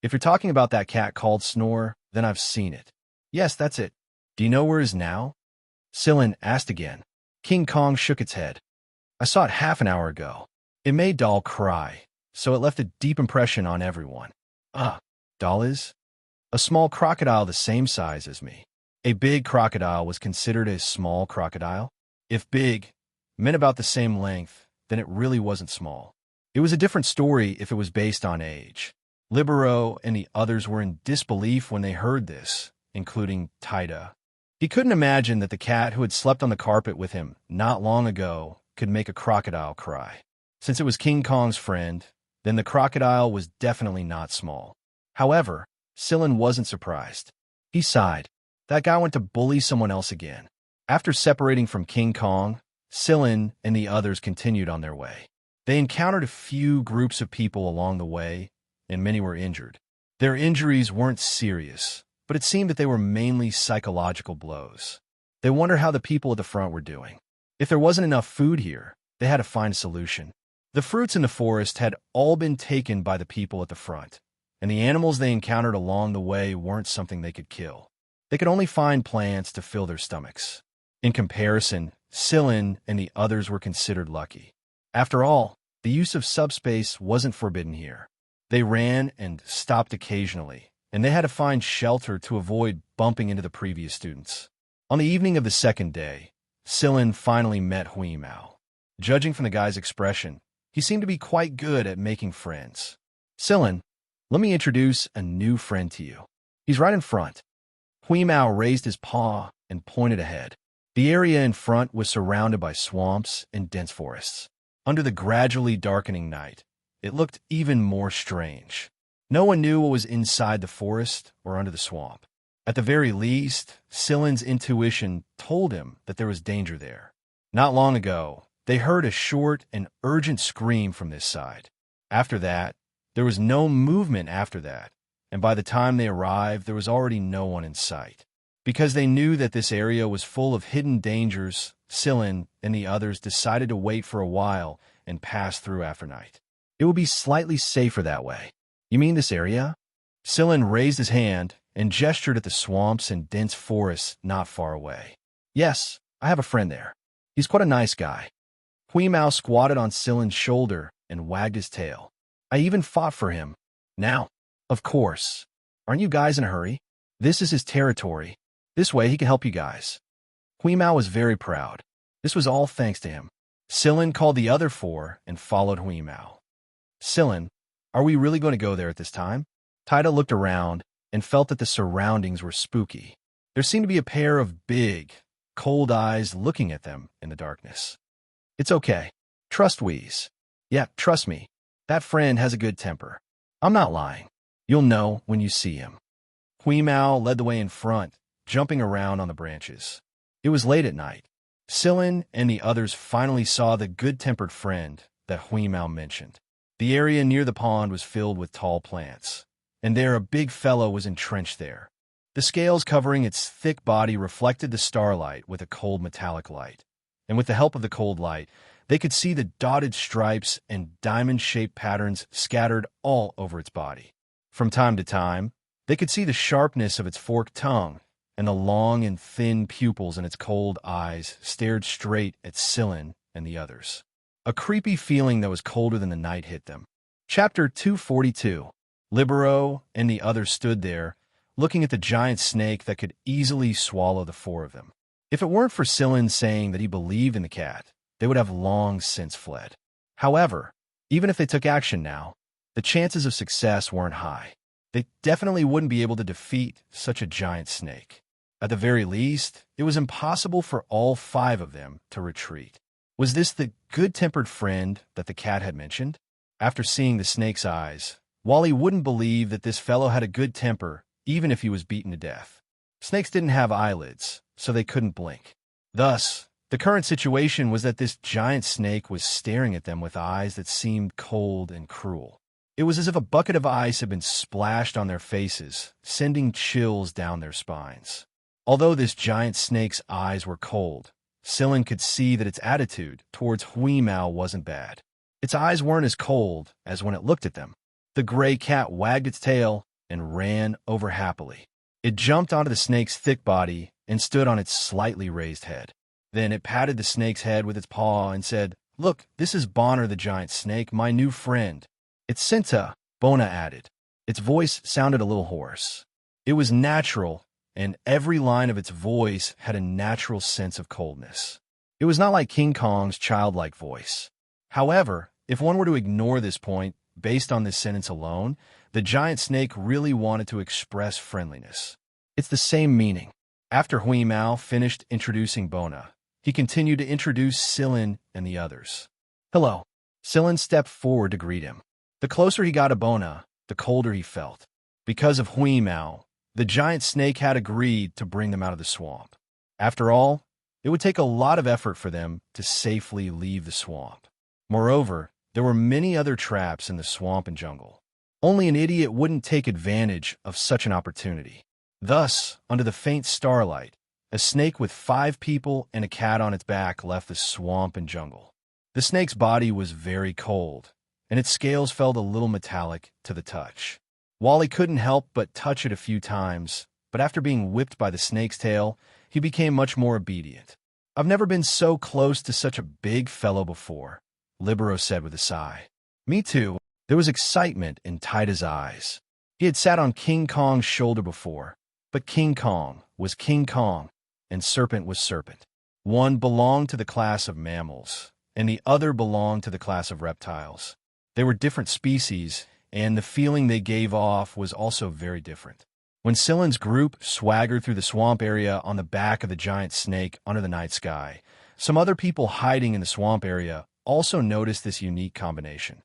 "If you're talking about that cat called Snore, then I've seen it." "Yes, that's it." "Do you know where it is now?" Scylla asked again. King Kong shook its head. "I saw it half an hour ago. It made Doll cry, so it left a deep impression on everyone." Doll is?" "A small crocodile the same size as me." A big crocodile was considered a small crocodile. If big meant about the same length, then it really wasn't small. It was a different story if it was based on age. Libero and the others were in disbelief when they heard this, including Taita. He couldn't imagine that the cat who had slept on the carpet with him not long ago could make a crocodile cry. Since it was King Kong's friend, then the crocodile was definitely not small. However, Sillin wasn't surprised. He sighed. That guy went to bully someone else again. After separating from King Kong, Sillin and the others continued on their way. They encountered a few groups of people along the way, and many were injured. Their injuries weren't serious, but it seemed that they were mainly psychological blows. They wondered how the people at the front were doing. If there wasn't enough food here, they had to find a solution. The fruits in the forest had all been taken by the people at the front, and the animals they encountered along the way weren't something they could kill. They could only find plants to fill their stomachs. In comparison, Sillin and the others were considered lucky. After all, the use of subspace wasn't forbidden here. They ran and stopped occasionally, and they had to find shelter to avoid bumping into the previous students. On the evening of the second day, Sillin finally met Hui Mao. Judging from the guy's expression, he seemed to be quite good at making friends. Sillin, let me introduce a new friend to you. He's right in front. Hui Mao raised his paw and pointed ahead. The area in front was surrounded by swamps and dense forests. Under the gradually darkening night, it looked even more strange. No one knew what was inside the forest or under the swamp. At the very least, Sillin's intuition told him that there was danger there. Not long ago, they heard a short and urgent scream from this side. After that, there was no movement after that, and by the time they arrived, there was already no one in sight. Because they knew that this area was full of hidden dangers, Sillin and the others decided to wait for a while and pass through after night. It would be slightly safer that way. You mean this area? Sillin raised his hand and gestured at the swamps and dense forests not far away. Yes, I have a friend there. He's quite a nice guy. Hui Mao squatted on Sillin's shoulder and wagged his tail. I even fought for him. Now, of course. Aren't you guys in a hurry? This is his territory. This way he can help you guys. Hui Mao was very proud. This was all thanks to him. Sillin called the other four and followed Hui Mao. Sillin, are we really going to go there at this time? Taida looked around and felt that the surroundings were spooky. There seemed to be a pair of big, cold eyes looking at them in the darkness. It's okay. Trust Wheeze. Yeah, trust me. That friend has a good temper. I'm not lying. You'll know when you see him. Hui Mao led the way in front, jumping around on the branches. It was late at night. Sillin and the others finally saw the good-tempered friend that Hui Mao mentioned. The area near the pond was filled with tall plants, and there a big fellow was entrenched there. The scales covering its thick body reflected the starlight with a cold metallic light, and with the help of the cold light, they could see the dotted stripes and diamond-shaped patterns scattered all over its body. From time to time, they could see the sharpness of its forked tongue, and the long and thin pupils in its cold eyes stared straight at Sillin and the others. A creepy feeling that was colder than the night hit them. Chapter 242. Libero and the others stood there, looking at the giant snake that could easily swallow the four of them. If it weren't for Sillin saying that he believed in the cat, they would have long since fled. However, even if they took action now, the chances of success weren't high. They definitely wouldn't be able to defeat such a giant snake. At the very least, it was impossible for all five of them to retreat. Was this the good-tempered friend that the cat had mentioned? After seeing the snake's eyes, Wally wouldn't believe that this fellow had a good temper, even if he was beaten to death. Snakes didn't have eyelids, so they couldn't blink. Thus, the current situation was that this giant snake was staring at them with eyes that seemed cold and cruel. It was as if a bucket of ice had been splashed on their faces, sending chills down their spines. Although this giant snake's eyes were cold, Sillin could see that its attitude towards Hui Mao wasn't bad. Its eyes weren't as cold as when it looked at them. The gray cat wagged its tail and ran over happily. It jumped onto the snake's thick body and stood on its slightly raised head. Then it patted the snake's head with its paw and said, "Look, this is Bonner the giant snake, my new friend." "It's Cinta," Bona added. Its voice sounded a little hoarse. It was natural, and every line of its voice had a natural sense of coldness. It was not like King Kong's childlike voice. However, if one were to ignore this point, based on this sentence alone, the giant snake really wanted to express friendliness. It's the same meaning. After Hui Mao finished introducing Bona, he continued to introduce Silin and the others. Hello. Silin stepped forward to greet him. The closer he got to Bona, the colder he felt. Because of Hui Mao, the giant snake had agreed to bring them out of the swamp. After all, it would take a lot of effort for them to safely leave the swamp. Moreover, there were many other traps in the swamp and jungle. Only an idiot wouldn't take advantage of such an opportunity. Thus, under the faint starlight, a snake with 5 people and a cat on its back left the swamp and jungle. The snake's body was very cold, and its scales felt a little metallic to the touch. Wally couldn't help but touch it a few times, but after being whipped by the snake's tail, he became much more obedient. I've never been so close to such a big fellow before, Libero said with a sigh. Me too. There was excitement in Taida's eyes. He had sat on King Kong's shoulder before, but King Kong was King Kong, and Serpent was Serpent. One belonged to the class of mammals, and the other belonged to the class of reptiles. They were different species, and the feeling they gave off was also very different. When Silin's group swaggered through the swamp area on the back of the giant snake under the night sky, some other people hiding in the swamp area also noticed this unique combination.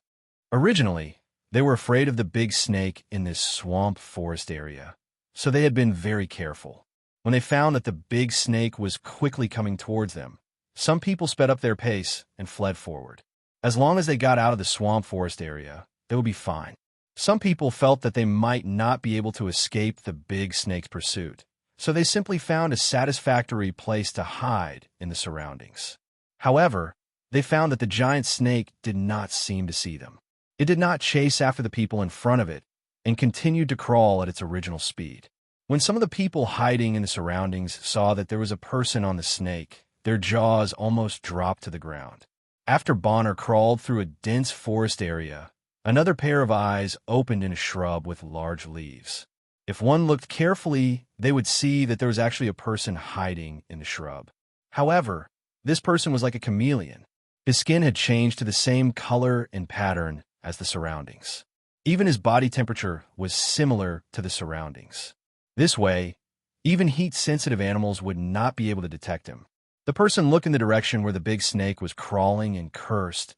Originally, they were afraid of the big snake in this swamp forest area, so they had been very careful. When they found that the big snake was quickly coming towards them, some people sped up their pace and fled forward. As long as they got out of the swamp forest area, they would be fine. Some people felt that they might not be able to escape the big snake's pursuit, so they simply found a satisfactory place to hide in the surroundings. However, they found that the giant snake did not seem to see them. It did not chase after the people in front of it and continued to crawl at its original speed. When some of the people hiding in the surroundings saw that there was a person on the snake, their jaws almost dropped to the ground. After Bonner crawled through a dense forest area, another pair of eyes opened in a shrub with large leaves. If one looked carefully, they would see that there was actually a person hiding in the shrub. However, this person was like a chameleon. His skin had changed to the same color and pattern as the surroundings. Even his body temperature was similar to the surroundings. This way, even heat-sensitive animals would not be able to detect him. The person looked in the direction where the big snake was crawling and cursed,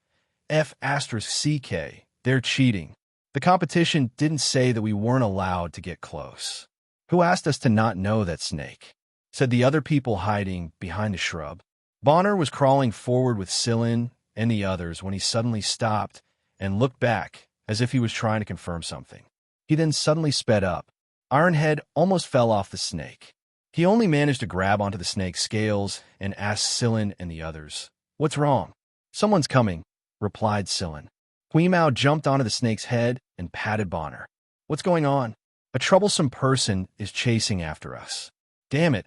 F***CK, they're cheating. The competition didn't say that we weren't allowed to get close. Who asked us to not know that snake? Said the other people hiding behind the shrub. Bonner was crawling forward with Silin and the others when he suddenly stopped and looked back as if he was trying to confirm something. He then suddenly sped up. Ironhead almost fell off the snake. He only managed to grab onto the snake's scales and asked Silin and the others, "What's wrong?" "Someone's coming," replied Silin. Hui Mao jumped onto the snake's head and patted Bonner. "What's going on?" "A troublesome person is chasing after us." "Damn it,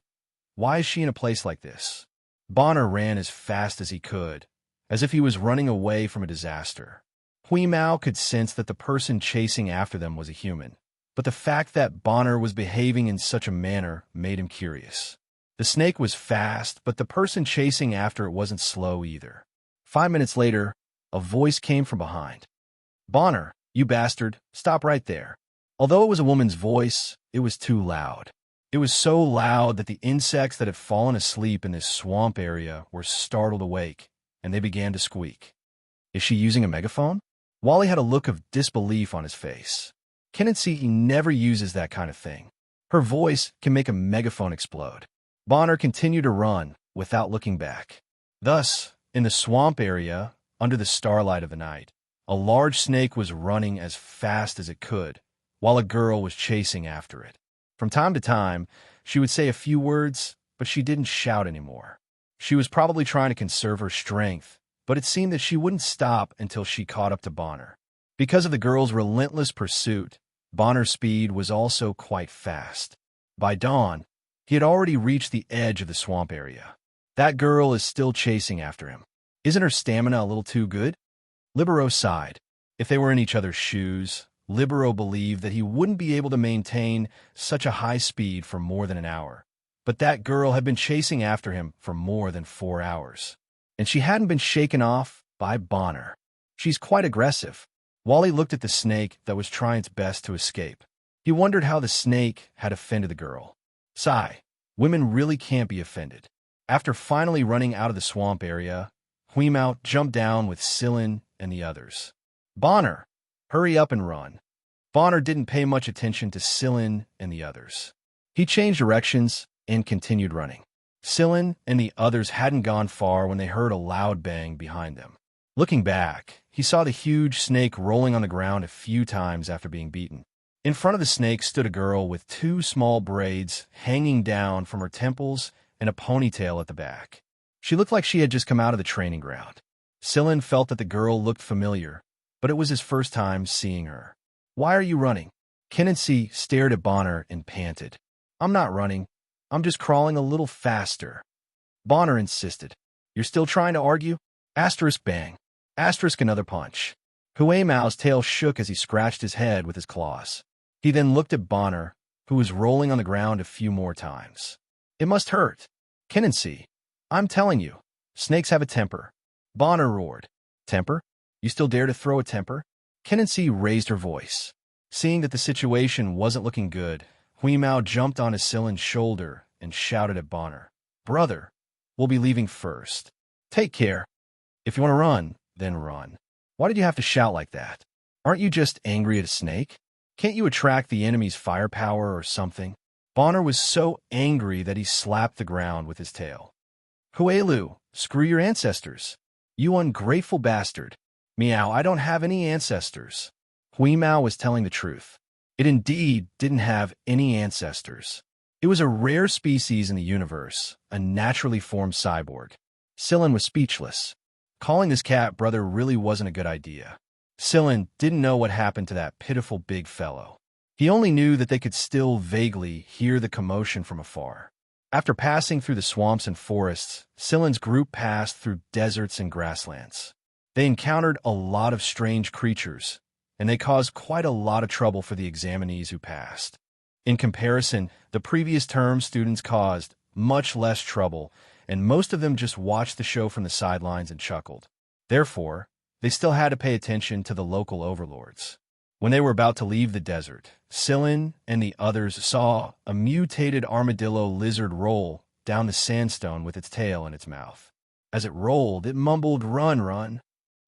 why is she in a place like this?" Bonner ran as fast as he could, as if he was running away from a disaster. Hui Mao could sense that the person chasing after them was a human, but the fact that Bonner was behaving in such a manner made him curious. The snake was fast, but the person chasing after it wasn't slow either. 5 minutes later, a voice came from behind. "Bonner, you bastard, stop right there." Although it was a woman's voice, it was too loud. It was so loud that the insects that had fallen asleep in this swamp area were startled awake, and they began to squeak. Is she using a megaphone? Wally had a look of disbelief on his face. Kenichi never uses that kind of thing. Her voice can make a megaphone explode. Bonner continued to run without looking back. Thus, in the swamp area, under the starlight of the night, a large snake was running as fast as it could, while a girl was chasing after it. From time to time, she would say a few words, but she didn't shout anymore. She was probably trying to conserve her strength, but it seemed that she wouldn't stop until she caught up to Bonner. Because of the girl's relentless pursuit, Bonner's speed was also quite fast. By dawn, he had already reached the edge of the swamp area. That girl is still chasing after him. Isn't her stamina a little too good? Libero sighed. If they were in each other's shoes, Libero believed that he wouldn't be able to maintain such a high speed for more than an hour. But that girl had been chasing after him for more than 4 hours. And she hadn't been shaken off by Bonner. She's quite aggressive. Wally looked at the snake that was trying its best to escape. He wondered how the snake had offended the girl. Sigh. Women really can't be offended. After finally running out of the swamp area, Huimao jumped down with Sillin and the others. Bonner, hurry up and run. Bonner didn't pay much attention to Sillin and the others. He changed directions and continued running. Sillin and the others hadn't gone far when they heard a loud bang behind them. Looking back, he saw the huge snake rolling on the ground a few times after being beaten. In front of the snake stood a girl with two small braids hanging down from her temples and a ponytail at the back. She looked like she had just come out of the training ground. Sillin felt that the girl looked familiar, but it was his first time seeing her. "Why are you running?" Kinancy stared at Bonner and panted. "I'm not running. I'm just crawling a little faster." Bonner insisted. "You're still trying to argue?" Asterisk bang. Asterisk another punch. Huimao's tail shook as he scratched his head with his claws. He then looked at Bonner, who was rolling on the ground a few more times. "It must hurt." "Kinancy, I'm telling you, snakes have a temper." Bonner roared. "Temper? You still dare to throw a temper?" Kinancy raised her voice. Seeing that the situation wasn't looking good, Huimao jumped on his Sillin's shoulder and shouted at Bonner. "Brother, we'll be leaving first. Take care. If you want to run, then run." "Why did you have to shout like that? Aren't you just angry at a snake? Can't you attract the enemy's firepower or something?" Bonner was so angry that he slapped the ground with his tail. "Huelu, screw your ancestors. You ungrateful bastard. Meow, I don't have any ancestors." Huimao was telling the truth. It indeed didn't have any ancestors. It was a rare species in the universe, a naturally formed cyborg. Sillin was speechless. Calling this cat brother really wasn't a good idea. Sillin didn't know what happened to that pitiful big fellow. He only knew that they could still vaguely hear the commotion from afar. After passing through the swamps and forests, Sillin's group passed through deserts and grasslands. They encountered a lot of strange creatures, and they caused quite a lot of trouble for the examinees who passed. In comparison, the previous term students caused much less trouble, and most of them just watched the show from the sidelines and chuckled. Therefore, they still had to pay attention to the local overlords. When they were about to leave the desert, Sillin and the others saw a mutated armadillo lizard roll down the sandstone with its tail in its mouth. As it rolled, it mumbled, "Run, run."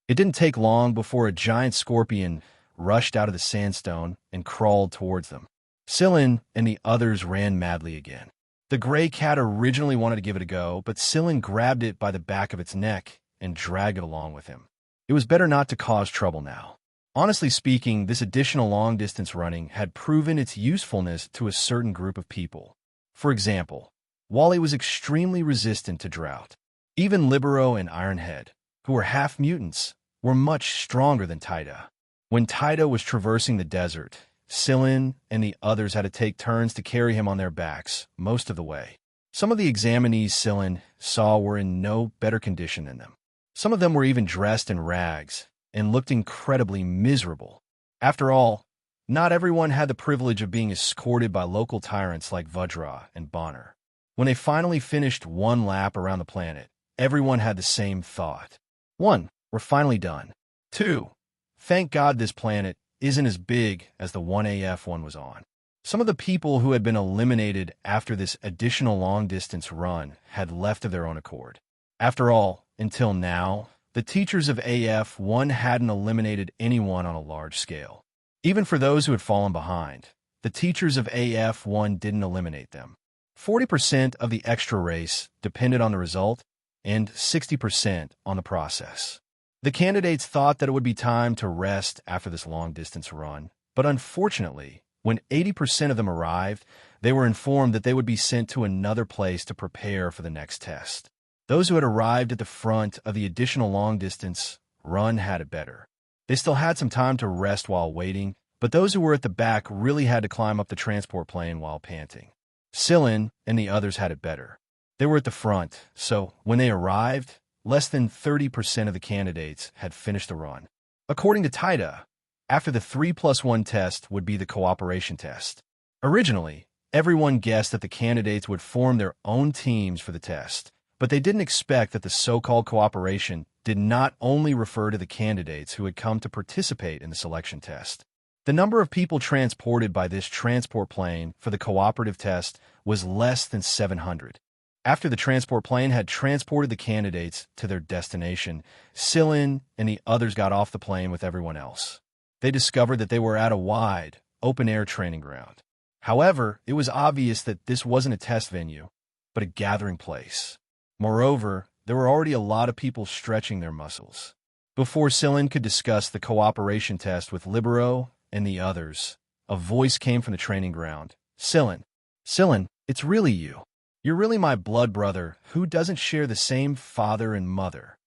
It didn't take long before a giant scorpion rushed out of the sandstone and crawled towards them. Sillin and the others ran madly again. The gray cat originally wanted to give it a go, but Sillin grabbed it by the back of its neck and dragged it along with him. It was better not to cause trouble now. Honestly speaking, this additional long-distance running had proven its usefulness to a certain group of people. For example, Wally was extremely resistant to drought. Even Libero and Ironhead, who were half-mutants, were much stronger than Taida. When Taida was traversing the desert, Sillin and the others had to take turns to carry him on their backs most of the way. Some of the examinees Sillin saw were in no better condition than them. Some of them were even dressed in rags and looked incredibly miserable. After all, not everyone had the privilege of being escorted by local tyrants like Vajra and Bonner. When they finally finished one lap around the planet, everyone had the same thought. 1. We're finally done. 2. Thank God this planet isn't as big as the 1AF one was on. Some of the people who had been eliminated after this additional long-distance run had left of their own accord. After all, until now, the teachers of AF1 hadn't eliminated anyone on a large scale. Even for those who had fallen behind, the teachers of AF1 didn't eliminate them. 40% of the extra race depended on the result, and 60% on the process. The candidates thought that it would be time to rest after this long-distance run, but unfortunately, when 80% of them arrived, they were informed that they would be sent to another place to prepare for the next test. Those who had arrived at the front of the additional long-distance run had it better. They still had some time to rest while waiting, but those who were at the back really had to climb up the transport plane while panting. Sillin and the others had it better. They were at the front, so when they arrived, less than 30% of the candidates had finished the run. According to Taida, after the 3+1 test would be the cooperation test. Originally, everyone guessed that the candidates would form their own teams for the test, but they didn't expect that the so-called cooperation did not only refer to the candidates who had come to participate in the selection test. The number of people transported by this transport plane for the cooperative test was less than 700. After the transport plane had transported the candidates to their destination, Sillin and the others got off the plane with everyone else. They discovered that they were at a wide, open-air training ground. However, it was obvious that this wasn't a test venue, but a gathering place. Moreover, there were already a lot of people stretching their muscles. Before Sillin could discuss the cooperation test with Libero and the others, a voice came from the training ground. Sillin, it's really you. You're really my blood brother who doesn't share the same father and mother.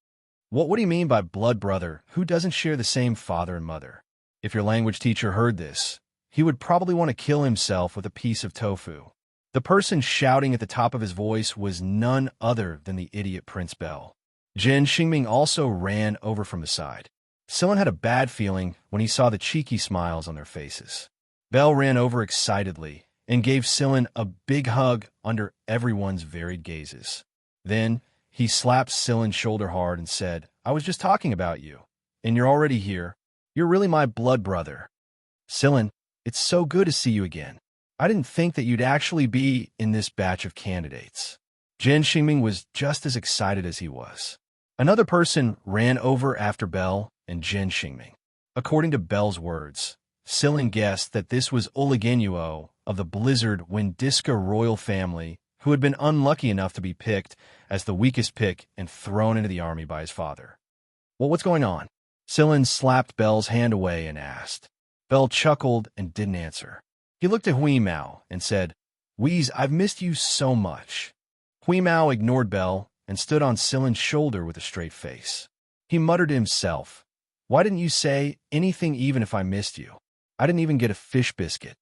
What do you mean by blood brother who doesn't share the same father and mother? If your language teacher heard this, he would probably want to kill himself with a piece of tofu. The person shouting at the top of his voice was none other than the idiot Prince Bell. Jin Xingming also ran over from the side. Sillin had a bad feeling when he saw the cheeky smiles on their faces. Bell ran over excitedly and gave Sillin a big hug under everyone's varied gazes. Then, he slapped Sillin's shoulder hard and said, I was just talking about you, and you're already here. You're really my blood brother. Sillin, it's so good to see you again. I didn't think that you'd actually be in this batch of candidates. Jin Xingming was just as excited as he was. Another person ran over after Bell and Jin Xingming. According to Bell's words, Sillin guessed that this was Oligenuo of the Blizzard Windiska royal family who had been unlucky enough to be picked as the weakest pick and thrown into the army by his father. Well, what's going on? Sillin slapped Bell's hand away and asked. Bell chuckled and didn't answer. He looked at Hui Mao and said, Wheeze, I've missed you so much. Hui Mao ignored Bell and stood on Sillin's shoulder with a straight face. He muttered to himself, Why didn't you say anything even if I missed you? I didn't even get a fish biscuit.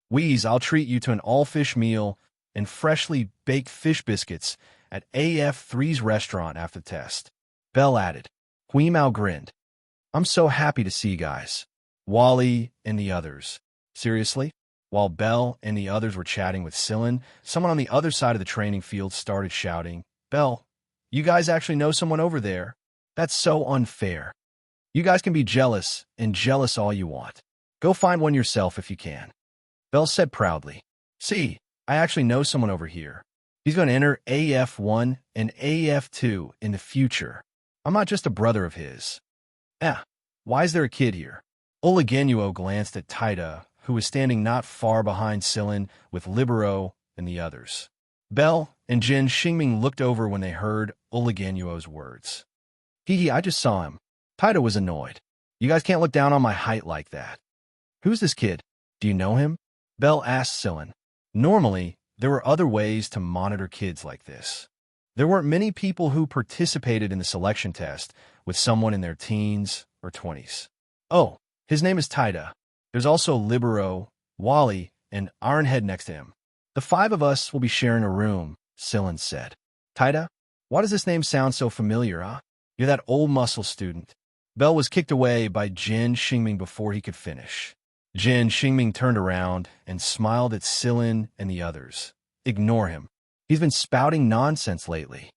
Wheeze, I'll treat you to an all-fish meal and freshly baked fish biscuits at AF3's restaurant after the test. Bell added. Hui Mao grinned. I'm so happy to see you guys. Wally and the others. Seriously? While Bell and the others were chatting with Sillin, someone on the other side of the training field started shouting, Bell, you guys actually know someone over there? That's so unfair. You guys can be jealous and jealous all you want. Go find one yourself if you can. Bell said proudly. See, I actually know someone over here. He's going to enter AF1 and AF2 in the future. I'm not just a brother of his. Why is there a kid here? Oligenuo glanced at Taida, who was standing not far behind Sillin with Libero and the others. Bell and Jin Xingming looked over when they heard Oligenuo's words. I just saw him. Taida was annoyed. You guys can't look down on my height like that. Who's this kid? Do you know him? Bell asked Sillin. Normally, there were other ways to monitor kids like this. There weren't many people who participated in the selection test with someone in their teens or 20s. Oh, his name is Taida. There's also Libero, Wally, and Ironhead next to him. The 5 of us will be sharing a room, Sillin said. Taida, why does this name sound so familiar, huh? You're that old muscle student. Bell was kicked away by Jin Xingming before he could finish. Jin Xingming turned around and smiled at Sillin and the others. Ignore him. He's been spouting nonsense lately.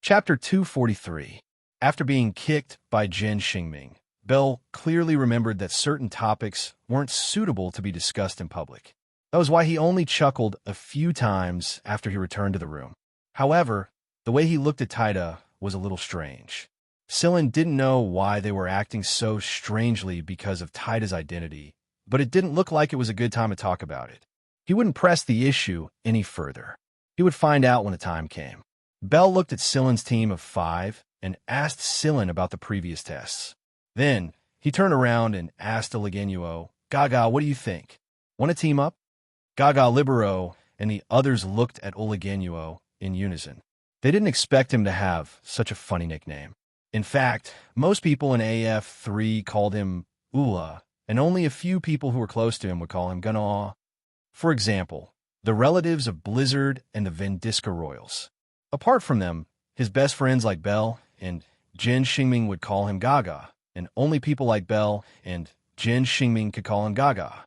Chapter 243. After being kicked by Jin Xingming, Bell clearly remembered that certain topics weren't suitable to be discussed in public. That was why he only chuckled a few times after he returned to the room. However, the way he looked at Taida was a little strange. Sillin didn't know why they were acting so strangely because of Taida's identity, but it didn't look like it was a good time to talk about it. He wouldn't press the issue any further. He would find out when the time came. Bell looked at Sillin's team of 5 and asked Sillin about the previous tests. Then, he turned around and asked Oligenuo, Gaga, what do you think? Want to team up? Gaga, Libero, and the others looked at Oligenuo in unison. They didn't expect him to have such a funny nickname. In fact, most people in AF3 called him Ula, and only a few people who were close to him would call him Ganaw. For example, the relatives of Blizzard and the Vendiska royals. Apart from them, his best friends like Bell and Jin Xingming would call him Gaga, and only people like Bell and Jin Xingming could call him Gaga.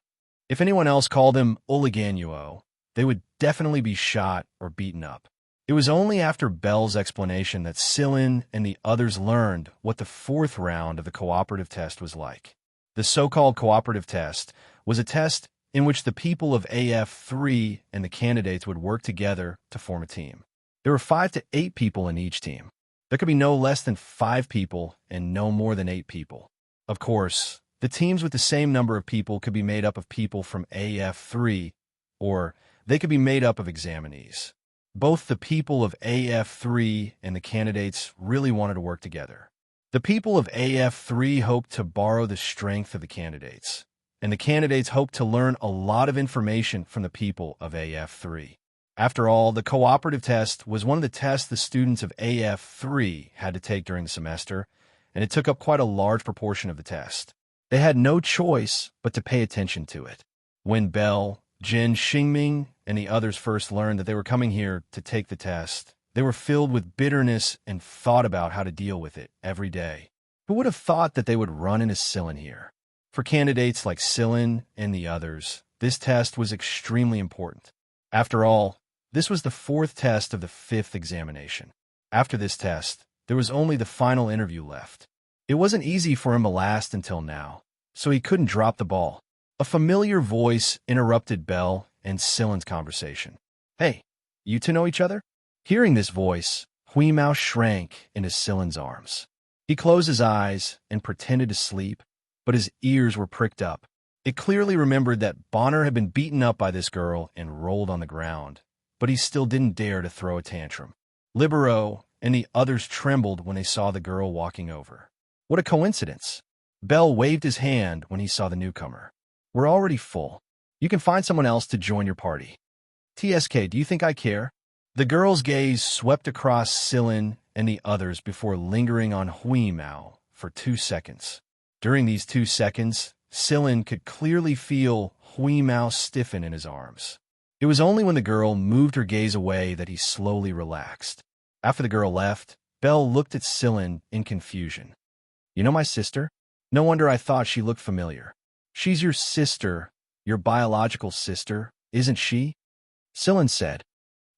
If anyone else called him Oligenuo, they would definitely be shot or beaten up. It was only after Bell's explanation that Sillin and the others learned what the 4th round of the cooperative test was like. The so-called cooperative test was a test in which the people of AF3 and the candidates would work together to form a team. There were 5 to 8 people in each team. There could be no less than 5 people and no more than 8 people. Of course, the teams with the same number of people could be made up of people from AF3, or they could be made up of examinees. Both the people of AF3 and the candidates really wanted to work together. The people of AF3 hoped to borrow the strength of the candidates, and the candidates hoped to learn a lot of information from the people of AF3. After all, the cooperative test was one of the tests the students of AF3 had to take during the semester, and it took up quite a large proportion of the test. They had no choice but to pay attention to it. When Belle, Jin, Xingming, and the others first learned that they were coming here to take the test, they were filled with bitterness and thought about how to deal with it every day. Who would have thought that they would run into Silin here? For candidates like Silin and the others, this test was extremely important. After all, this was the 4th test of the 5th examination. After this test, there was only the final interview left. It wasn't easy for him to last until now, so he couldn't drop the ball. A familiar voice interrupted Belle and Silin's conversation. "Hey, you two know each other?" Hearing this voice, Huimao shrank into Silin's arms. He closed his eyes and pretended to sleep, but his ears were pricked up. It clearly remembered that Bonner had been beaten up by this girl and rolled on the ground, but he still didn't dare to throw a tantrum. Libero and the others trembled when they saw the girl walking over. What a coincidence! Bell waved his hand when he saw the newcomer. "We're already full. You can find someone else to join your party." "TSK, do you think I care?" The girl's gaze swept across Silin and the others before lingering on Huimao for 2 seconds. During these 2 seconds, Silin could clearly feel Huimao stiffen in his arms. It was only when the girl moved her gaze away that he slowly relaxed. After the girl left, Belle looked at Silin in confusion. "You know my sister? No wonder I thought she looked familiar." "She's your sister, your biological sister, isn't she?" Silin said.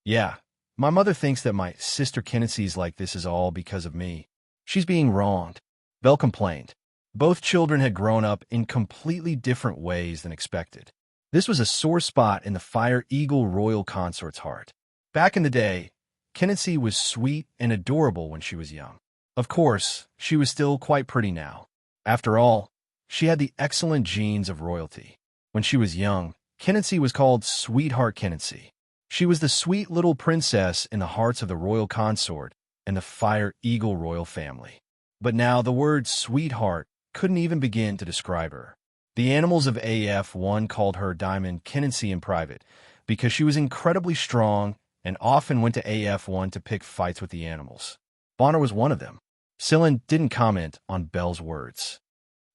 "Yeah, my mother thinks that my sister Kinnetsy's like this is all because of me. She's being wronged," Belle complained. Both children had grown up in completely different ways than expected. This was a sore spot in the Fire Eagle royal consort's heart. Back in the day, Kinnetsy was sweet and adorable when she was young. Of course, she was still quite pretty now. After all, she had the excellent genes of royalty. When she was young, Kinnetsy was called Sweetheart Kinnetsy. She was the sweet little princess in the hearts of the royal consort and the Fire Eagle royal family. But now the word sweetheart couldn't even begin to describe her. The animals of AF1 called her Diamond Kinnetsy in private because she was incredibly strong and often went to AF1 to pick fights with the animals. Bonner was one of them. Silin didn't comment on Belle's words.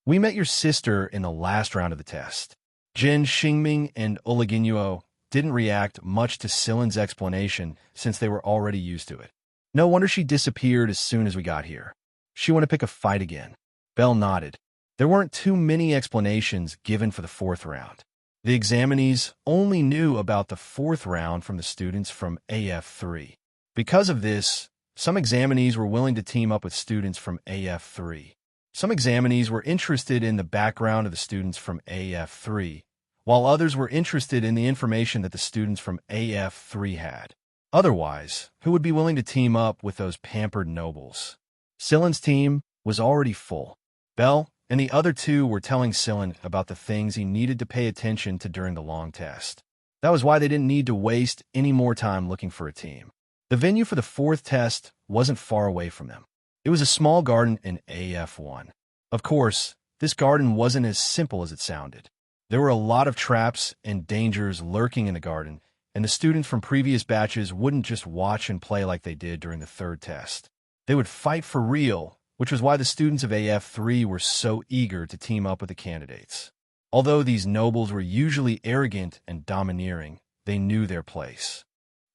"We met your sister in the last round of the test." Jin, Xingming, and Oliginuo didn't react much to Silin's explanation since they were already used to it. "No wonder she disappeared as soon as we got here. She wanted to pick a fight again." Belle nodded. There weren't too many explanations given for the 4th round. The examinees only knew about the 4th round from the students from AF3. Because of this, some examinees were willing to team up with students from AF3. Some examinees were interested in the background of the students from AF3, while others were interested in the information that the students from AF3 had. Otherwise, who would be willing to team up with those pampered nobles? Silin's team was already full. Belle and the other 2 were telling Silin about the things he needed to pay attention to during the long test. That was why they didn't need to waste any more time looking for a team. The venue for the 4th test wasn't far away from them. It was a small garden in AF1. Of course, this garden wasn't as simple as it sounded. There were a lot of traps and dangers lurking in the garden, and the students from previous batches wouldn't just watch and play like they did during the 3rd test. They would fight for real, which was why the students of AF3 were so eager to team up with the candidates. Although these nobles were usually arrogant and domineering, they knew their place.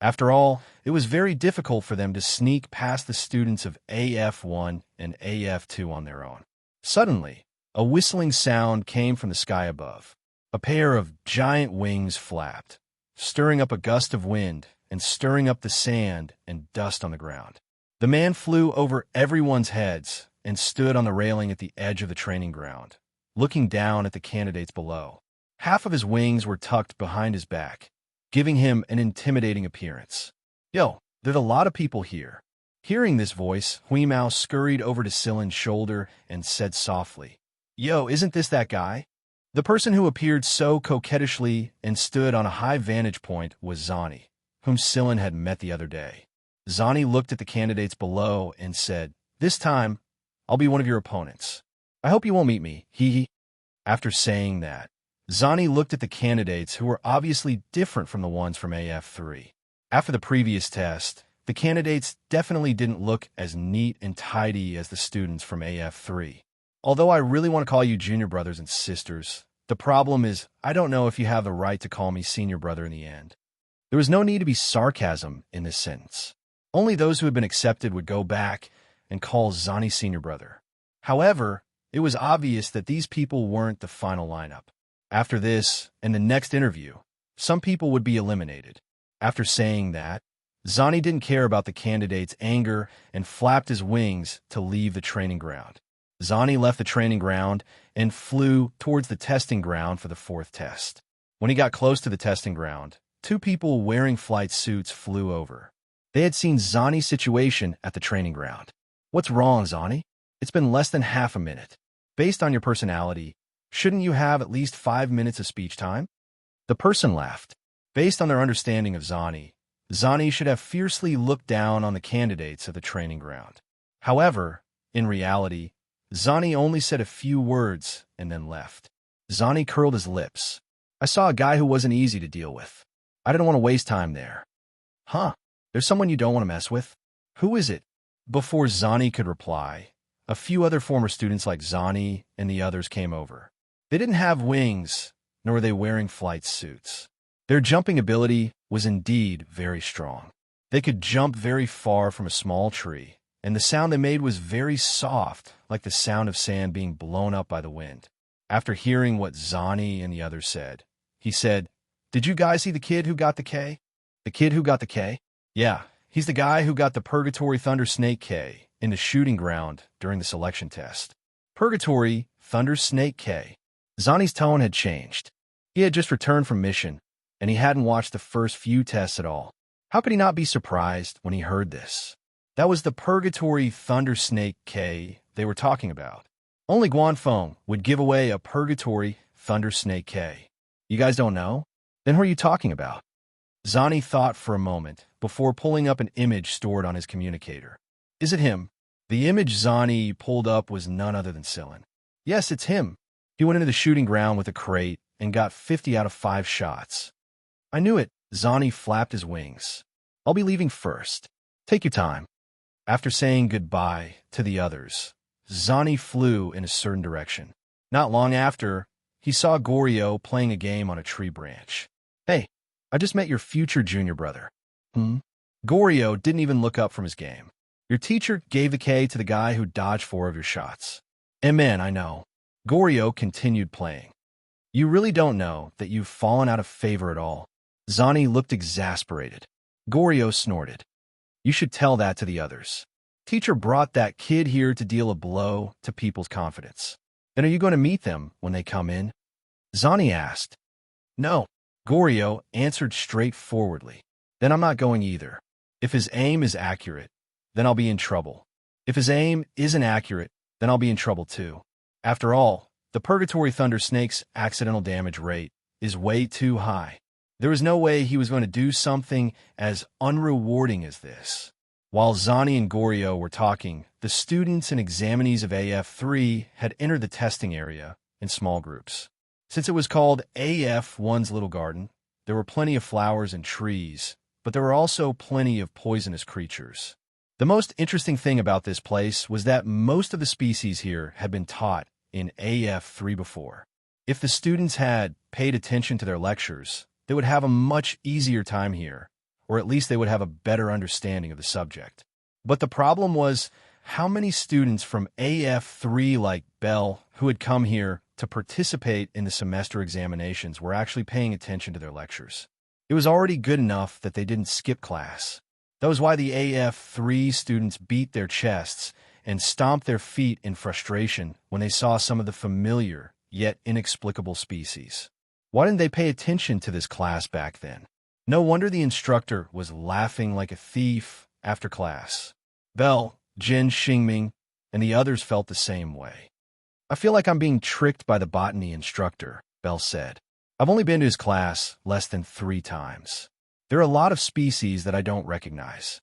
After all, it was very difficult for them to sneak past the students of AF1 and AF2 on their own. Suddenly, a whistling sound came from the sky above. A pair of giant wings flapped, stirring up a gust of wind and stirring up the sand and dust on the ground. The man flew over everyone's heads and stood on the railing at the edge of the training ground, looking down at the candidates below. Half of his wings were tucked behind his back, giving him an intimidating appearance. Yo, there's a lot of people here. Hearing this voice, Huimao scurried over to Silen's shoulder and said softly, Yo, isn't this that guy? The person who appeared so coquettishly and stood on a high vantage point was Zani, whom Silen had met the other day. Zani looked at the candidates below and said, This time, I'll be one of your opponents. I hope you won't meet me, hee. After saying that, Zani looked at the candidates who were obviously different from the ones from AF3. After the previous test, the candidates definitely didn't look as neat and tidy as the students from AF3. Although I really want to call you junior brothers and sisters, the problem is I don't know if you have the right to call me senior brother in the end. There was no need to be sarcasm in this sentence. Only those who had been accepted would go back and call Zani senior brother. However, it was obvious that these people weren't the final lineup. After this, and the next interview, some people would be eliminated. After saying that, Zani didn't care about the candidate's anger and flapped his wings to leave the training ground. Zani left the training ground and flew towards the testing ground for the fourth test. When he got close to the testing ground, two people wearing flight suits flew over. They had seen Zani's situation at the training ground. What's wrong, Zani? It's been less than half a minute. Based on your personality, shouldn't you have at least 5 minutes of speech time? The person laughed. Based on their understanding of Zani, Zani should have fiercely looked down on the candidates at the training ground. However, in reality, Zani only said a few words and then left. Zani curled his lips. I saw a guy who wasn't easy to deal with. I didn't want to waste time there. Huh? There's someone you don't want to mess with? Who is it? Before Zani could reply, a few other former students like Zani and the others came over. They didn't have wings, nor were they wearing flight suits. Their jumping ability was indeed very strong. They could jump very far from a small tree, and the sound they made was very soft, like the sound of sand being blown up by the wind. After hearing what Zani and the others said, he said, Did you guys see the kid who got the K? The kid who got the K? Yeah, he's the guy who got the Purgatory Thunder Snake K in the shooting ground during the selection test. Purgatory Thunder Snake K. Zani's tone had changed. He had just returned from mission, and he hadn't watched the first few tests at all. How could he not be surprised when he heard this? That was the Purgatory Thunder Snake K they were talking about. Only Guanfeng would give away a Purgatory Thunder Snake K. You guys don't know? Then who are you talking about? Zani thought for a moment before pulling up an image stored on his communicator. Is it him? The image Zani pulled up was none other than Silen. Yes, it's him. He went into the shooting ground with a crate and got 50 out of 5 shots. I knew it. Zani flapped his wings. I'll be leaving first. Take your time. After saying goodbye to the others, Zani flew in a certain direction. Not long after, he saw Goryo playing a game on a tree branch. Hey, I just met your future junior brother. Goryo didn't even look up from his game. Your teacher gave the K to the guy who dodged 4 of your shots. Amen, I know. Goryo continued playing. You really don't know that you've fallen out of favor at all. Zani looked exasperated. Goryo snorted. You should tell that to the others. Teacher brought that kid here to deal a blow to people's confidence. Then are you going to meet them when they come in? Zani asked. No. Goryo answered straightforwardly. Then I'm not going either. If his aim is accurate, then I'll be in trouble. If his aim isn't accurate, then I'll be in trouble too. After all, the Purgatory Thunder Snake's accidental damage rate is way too high. There was no way he was going to do something as unrewarding as this. While Zani and Goryo were talking, the students and examinees of AF3 had entered the testing area in small groups. Since it was called AF1's Little Garden, there were plenty of flowers and trees, but there were also plenty of poisonous creatures. The most interesting thing about this place was that most of the species here had been taught in AF3 before. If the students had paid attention to their lectures, they would have a much easier time here, or at least they would have a better understanding of the subject. But the problem was how many students from AF3 like Bell, who had come here to participate in the semester examinations, were actually paying attention to their lectures. It was already good enough that they didn't skip class. That was why the AF3 students beat their chests and stomped their feet in frustration when they saw some of the familiar yet inexplicable species. Why didn't they pay attention to this class back then? No wonder the instructor was laughing like a thief after class. Belle, Jin, Xingming, and the others felt the same way. I feel like I'm being tricked by the botany instructor, Belle said. I've only been to his class less than 3 times. There are a lot of species that I don't recognize.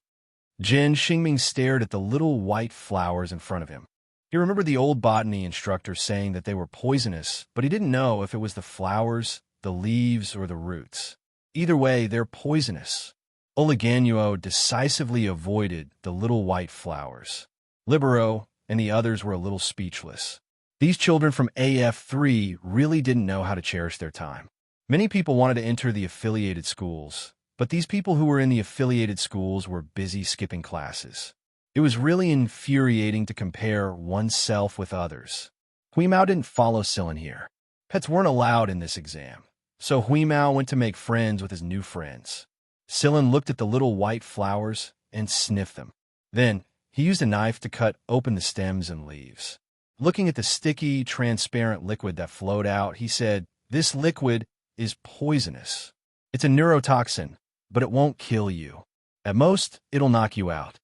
Jin Xingming stared at the little white flowers in front of him. He remembered the old botany instructor saying that they were poisonous, but he didn't know if it was the flowers, the leaves, or the roots. Either way, they're poisonous. Oliganuo decisively avoided the little white flowers. Libero and the others were a little speechless. These children from AF3 really didn't know how to cherish their time. Many people wanted to enter the affiliated schools, but these people who were in the affiliated schools were busy skipping classes. It was really infuriating to compare oneself with others. Huimao didn't follow Silin here. Pets weren't allowed in this exam, so Huimao went to make friends with his new friends. Silin looked at the little white flowers and sniffed them. Then, he used a knife to cut open the stems and leaves. Looking at the sticky, transparent liquid that flowed out, he said, "This liquid is poisonous. It's a neurotoxin, but it won't kill you. At most, it'll knock you out."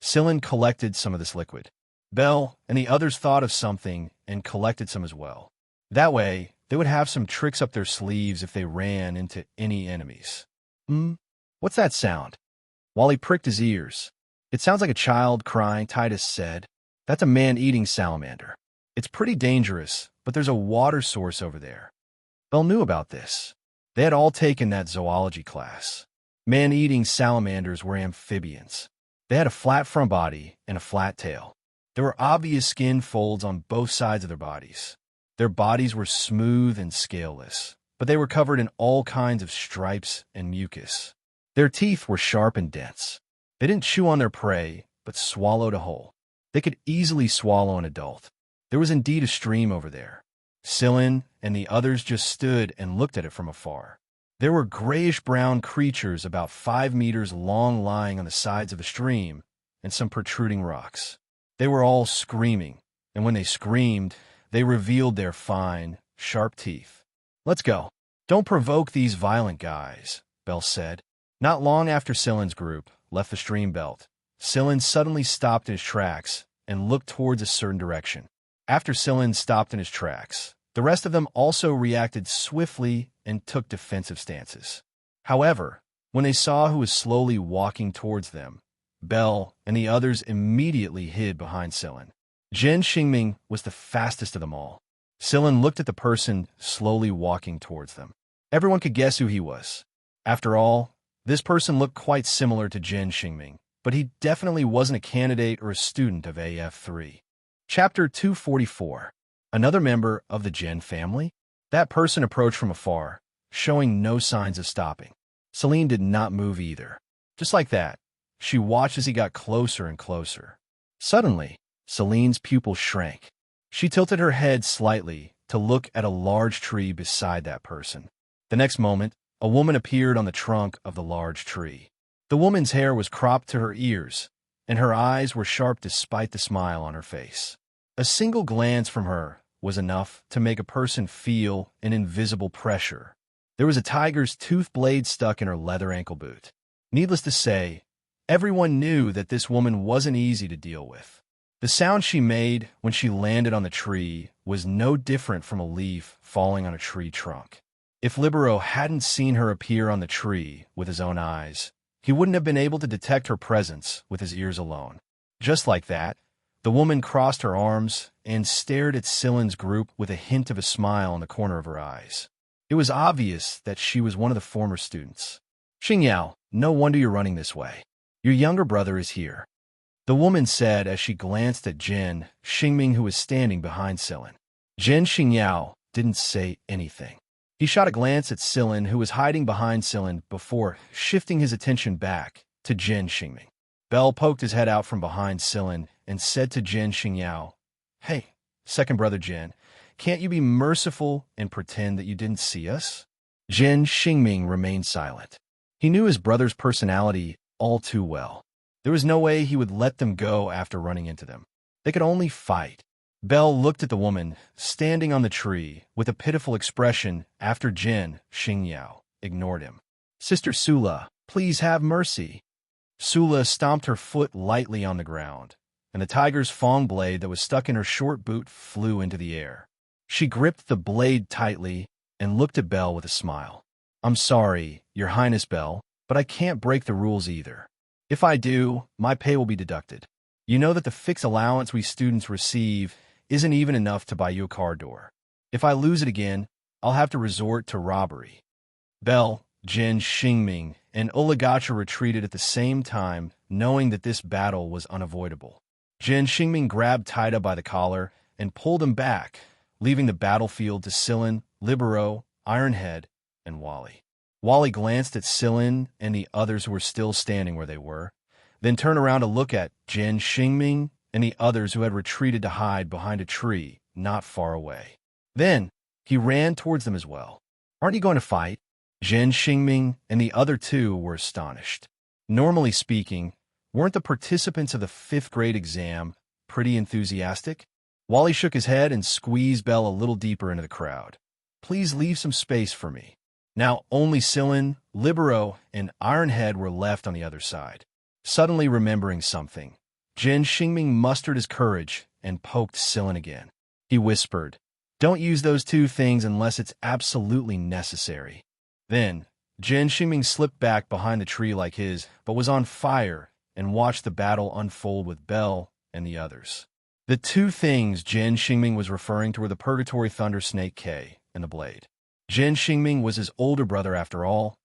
Silin collected some of this liquid. Belle and the others thought of something and collected some as well. That way, they would have some tricks up their sleeves if they ran into any enemies. What's that sound? Wally pricked his ears. It sounds like a child crying, Titus said. That's a man-eating salamander. It's pretty dangerous, but there's a water source over there. Belle knew about this. They had all taken that zoology class. Man-eating salamanders were amphibians. They had a flat front body and a flat tail. There were obvious skin folds on both sides of their bodies. Their bodies were smooth and scaleless, but they were covered in all kinds of stripes and mucus. Their teeth were sharp and dense. They didn't chew on their prey, but swallowed a whole. They could easily swallow an adult. There was indeed a stream over there. Silin and the others just stood and looked at it from afar. There were grayish-brown creatures about 5 meters long lying on the sides of the stream and some protruding rocks. They were all screaming, and when they screamed, they revealed their fine, sharp teeth. "Let's go. Don't provoke these violent guys," Belle said. Not long after Silin's group left the stream belt, Silin suddenly stopped in his tracks and looked towards a certain direction. After Silin stopped in his tracks, the rest of them also reacted swiftly and took defensive stances. However, when they saw who was slowly walking towards them, Belle and the others immediately hid behind Silin. Jin Xingming was the fastest of them all. Silin looked at the person slowly walking towards them. Everyone could guess who he was. After all, this person looked quite similar to Jin Xingming, but he definitely wasn't a candidate or a student of AF3. Chapter 244. Another member of the Jin family? That person approached from afar, showing no signs of stopping. Celine did not move either. Just like that, she watched as he got closer and closer. Suddenly, Celine's pupil shrank. She tilted her head slightly to look at a large tree beside that person. The next moment, a woman appeared on the trunk of the large tree. The woman's hair was cropped to her ears, and her eyes were sharp despite the smile on her face. A single glance from her was enough to make a person feel an invisible pressure. There was a tiger's tooth blade stuck in her leather ankle boot. Needless to say, everyone knew that this woman wasn't easy to deal with. The sound she made when she landed on the tree was no different from a leaf falling on a tree trunk. If Libero hadn't seen her appear on the tree with his own eyes, he wouldn't have been able to detect her presence with his ears alone. Just like that, the woman crossed her arms and stared at Silin's group with a hint of a smile in the corner of her eyes. It was obvious that she was one of the former students. "Xingyao, no wonder you're running this way. Your younger brother is here," the woman said as she glanced at Jin Xingming, who was standing behind Silin. Jin Xingyao didn't say anything. He shot a glance at Silin, who was hiding behind Silin, before shifting his attention back to Jin Xingming. Belle poked his head out from behind Silin and said to Jin Xingyao, "Hey, second brother Jin, can't you be merciful and pretend that you didn't see us?" Jin Xingming remained silent. He knew his brother's personality all too well. There was no way he would let them go after running into them. They could only fight. Belle looked at the woman standing on the tree with a pitiful expression after Jin Xingyao ignored him. "Sister Sula, please have mercy." Sula stomped her foot lightly on the ground, and the tiger's fong blade that was stuck in her short boot flew into the air. She gripped the blade tightly and looked at Belle with a smile. "I'm sorry, Your Highness Belle, but I can't break the rules either. If I do, my pay will be deducted. You know that the fixed allowance we students receive isn't even enough to buy you a car door. If I lose it again, I'll have to resort to robbery." Belle, Jin Xingming, and Ulagacha retreated at the same time, knowing that this battle was unavoidable. Jin Xingming grabbed Taida by the collar and pulled him back, leaving the battlefield to Sillin, Libero, Ironhead, and Wally. Wally glanced at Sillin and the others who were still standing where they were, then turned around to look at Jin Xingming and the others who had retreated to hide behind a tree not far away. Then he ran towards them as well. "Aren't you going to fight?" Jin Xingming and the other two were astonished. Normally speaking, weren't the participants of the 5th grade exam pretty enthusiastic? Wally shook his head and squeezed Belle a little deeper into the crowd. "Please leave some space for me." Now only Sillin, Libero, and Ironhead were left on the other side. Suddenly remembering something, Jin Xingming mustered his courage and poked Sillin again. He whispered, "Don't use those two things unless it's absolutely necessary." Then, Jin Xingming slipped back behind the tree like his, but was on fire, and watched the battle unfold with Belle and the others. The two things Jin Xingming was referring to were the Purgatory Thunder Snake K and the blade. Jin Xingming was his older brother after all,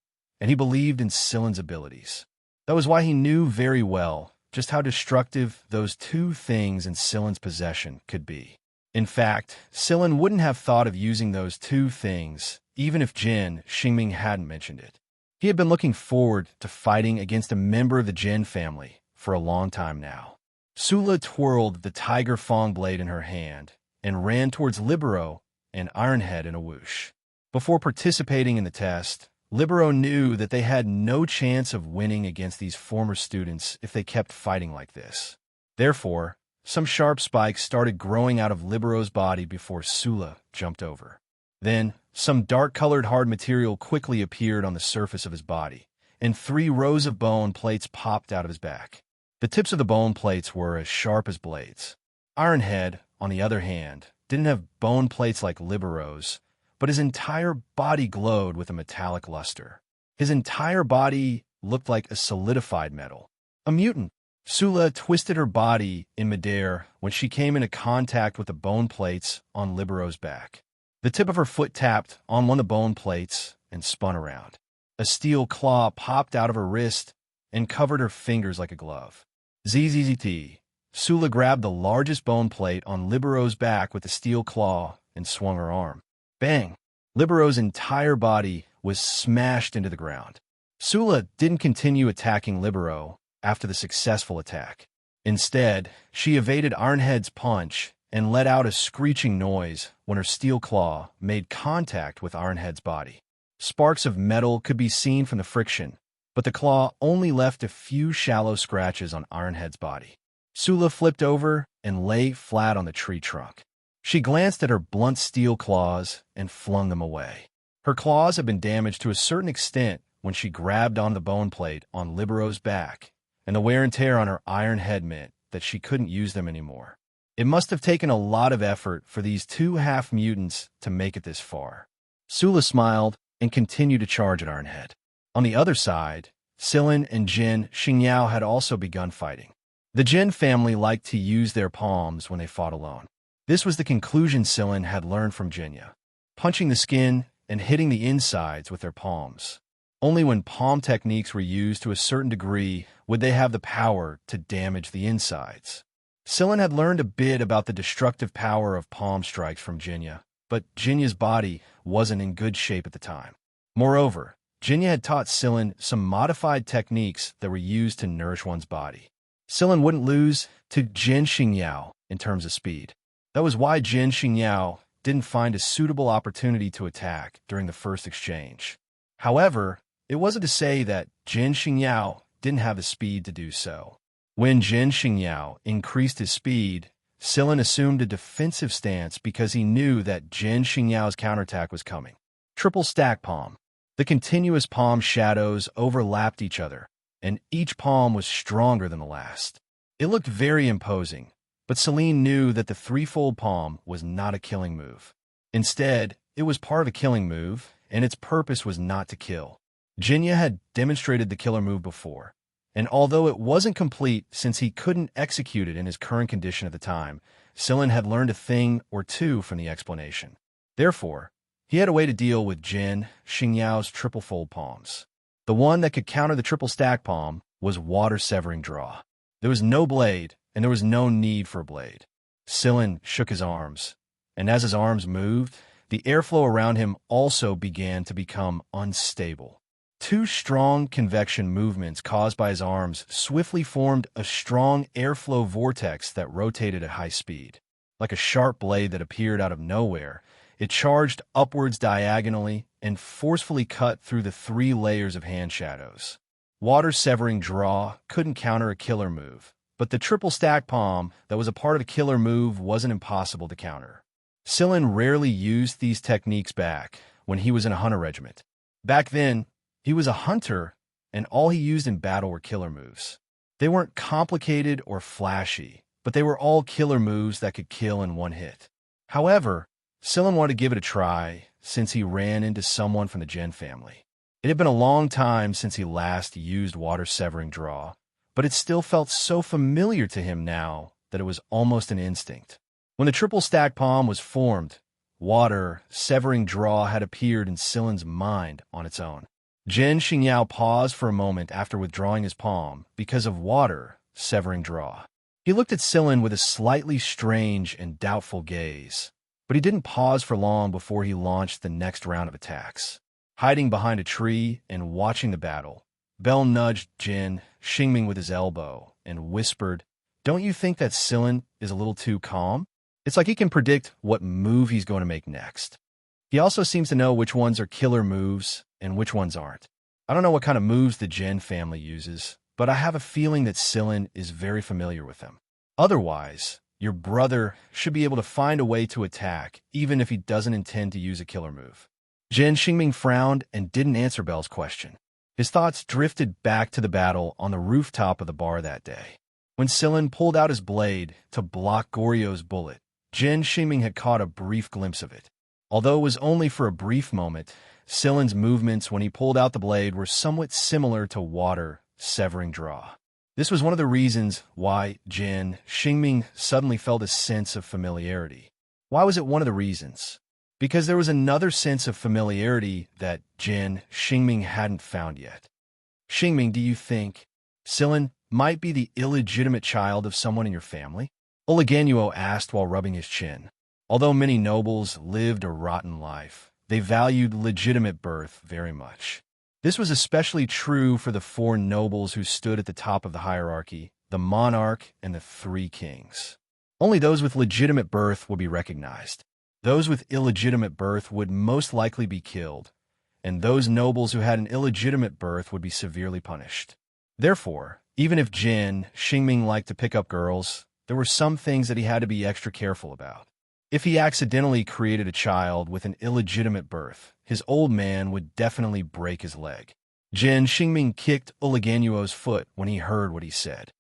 and he believed in Sillin's abilities. That was why he knew very well just how destructive those two things in Sillin's possession could be. In fact, Sillin wouldn't have thought of using those two things even if Jin Xingming hadn't mentioned it. He had been looking forward to fighting against a member of the Jin family for a long time now. Sula twirled the tiger fong blade in her hand and ran towards Libero and Ironhead in a whoosh. Before participating in the test, Libero knew that they had no chance of winning against these former students if they kept fighting like this. Therefore, some sharp spikes started growing out of Libero's body before Sula jumped over. Then, some dark-colored hard material quickly appeared on the surface of his body, and 3 rows of bone plates popped out of his back. The tips of the bone plates were as sharp as blades. Ironhead, on the other hand, didn't have bone plates like Libero's, but his entire body glowed with a metallic luster. His entire body looked like a solidified metal. A mutant. Sula twisted her body in midair when she came into contact with the bone plates on Libero's back. The tip of her foot tapped on one of the bone plates and spun around. A steel claw popped out of her wrist and covered her fingers like a glove. ZZZT. Sula grabbed the largest bone plate on Libero's back with the steel claw and swung her arm. Bang! Libero's entire body was smashed into the ground. Sula didn't continue attacking Libero after the successful attack. Instead, she evaded Ironhead's punch and let out a screeching noise when her steel claw made contact with Ironhead's body. Sparks of metal could be seen from the friction, but the claw only left a few shallow scratches on Ironhead's body. Sula flipped over and lay flat on the tree trunk. She glanced at her blunt steel claws and flung them away. Her claws had been damaged to a certain extent when she grabbed on the bone plate on Libero's back, and the wear and tear on her iron head meant that she couldn't use them anymore. It must have taken a lot of effort for these 2 half-mutants to make it this far. Sula smiled and continued to charge at Ironhead. On the other side, Sillin and Jin Xingyao had also begun fighting. The Jin family liked to use their palms when they fought alone. This was the conclusion Sillin had learned from Jinya, punching the skin and hitting the insides with their palms. Only when palm techniques were used to a certain degree would they have the power to damage the insides. Sillin had learned a bit about the destructive power of palm strikes from Jinya, but Jinya's body wasn't in good shape at the time. Moreover, Jinya had taught Sillin some modified techniques that were used to nourish one's body. Sillin wouldn't lose to Jin Xingyao in terms of speed. That was why Jin Xingyao didn't find a suitable opportunity to attack during the first exchange. However, it wasn't to say that Jin Xingyao didn't have the speed to do so. When Jin Xingyao increased his speed, Silin assumed a defensive stance because he knew that Jin Xingyao's counterattack was coming. Triple stack palm. The continuous palm shadows overlapped each other, and each palm was stronger than the last. It looked very imposing, but Celine knew that the threefold palm was not a killing move. Instead, it was part of a killing move, and its purpose was not to kill. Jinya had demonstrated the killer move before, and although it wasn't complete since he couldn't execute it in his current condition at the time, Silin had learned a thing or two from the explanation. Therefore, he had a way to deal with Jin Xingyao's triple fold palms. The one that could counter the triple stack palm was water-severing draw. There was no blade, and there was no need for a blade. Silin shook his arms, and as his arms moved, the airflow around him also began to become unstable. Two strong convection movements caused by his arms swiftly formed a strong airflow vortex that rotated at high speed. Like a sharp blade that appeared out of nowhere, it charged upwards diagonally and forcefully cut through the 3 layers of hand shadows. Water-severing draw couldn't counter a killer move, but the triple stack palm that was a part of a killer move wasn't impossible to counter. Silin rarely used these techniques back when he was in a hunter regiment. Back then, he was a hunter, and all he used in battle were killer moves. They weren't complicated or flashy, but they were all killer moves that could kill in one hit. However, Silin wanted to give it a try since he ran into someone from the Jin family. It had been a long time since he last used water-severing draw, but it still felt so familiar to him now that it was almost an instinct. When the triple stack palm was formed, water-severing draw had appeared in Silin's mind on its own. Jin Xingyao paused for a moment after withdrawing his palm because of water-severing draw. He looked at Silin with a slightly strange and doubtful gaze, but he didn't pause for long before he launched the next round of attacks. Hiding behind a tree and watching the battle, Bell nudged Jin Xingming with his elbow and whispered, "Don't you think that Silin is a little too calm? It's like he can predict what move he's going to make next. He also seems to know which ones are killer moves and which ones aren't. I don't know what kind of moves the Jin family uses, but I have a feeling that Silin is very familiar with them. Otherwise, your brother should be able to find a way to attack, even if he doesn't intend to use a killer move." Jin Xingming frowned and didn't answer Bell's question. His thoughts drifted back to the battle on the rooftop of the bar that day. When Silin pulled out his blade to block Goryo's bullet, Jin Xingming had caught a brief glimpse of it. Although it was only for a brief moment, Silin's movements when he pulled out the blade were somewhat similar to water-severing draw. This was one of the reasons why Jin Xingming suddenly felt a sense of familiarity. Why was it one of the reasons? Because there was another sense of familiarity that Jin Xingming hadn't found yet. "Xingming, do you think Silin might be the illegitimate child of someone in your family?" Oleganuo asked while rubbing his chin. Although many nobles lived a rotten life, they valued legitimate birth very much. This was especially true for the 4 nobles who stood at the top of the hierarchy, the monarch and the 3 kings. Only those with legitimate birth would be recognized. Those with illegitimate birth would most likely be killed, and those nobles who had an illegitimate birth would be severely punished. Therefore, even if Jin Xingming liked to pick up girls, there were some things that he had to be extra careful about. If he accidentally created a child with an illegitimate birth, his old man would definitely break his leg. Jin Xingming kicked Oleganuo's foot when he heard what he said.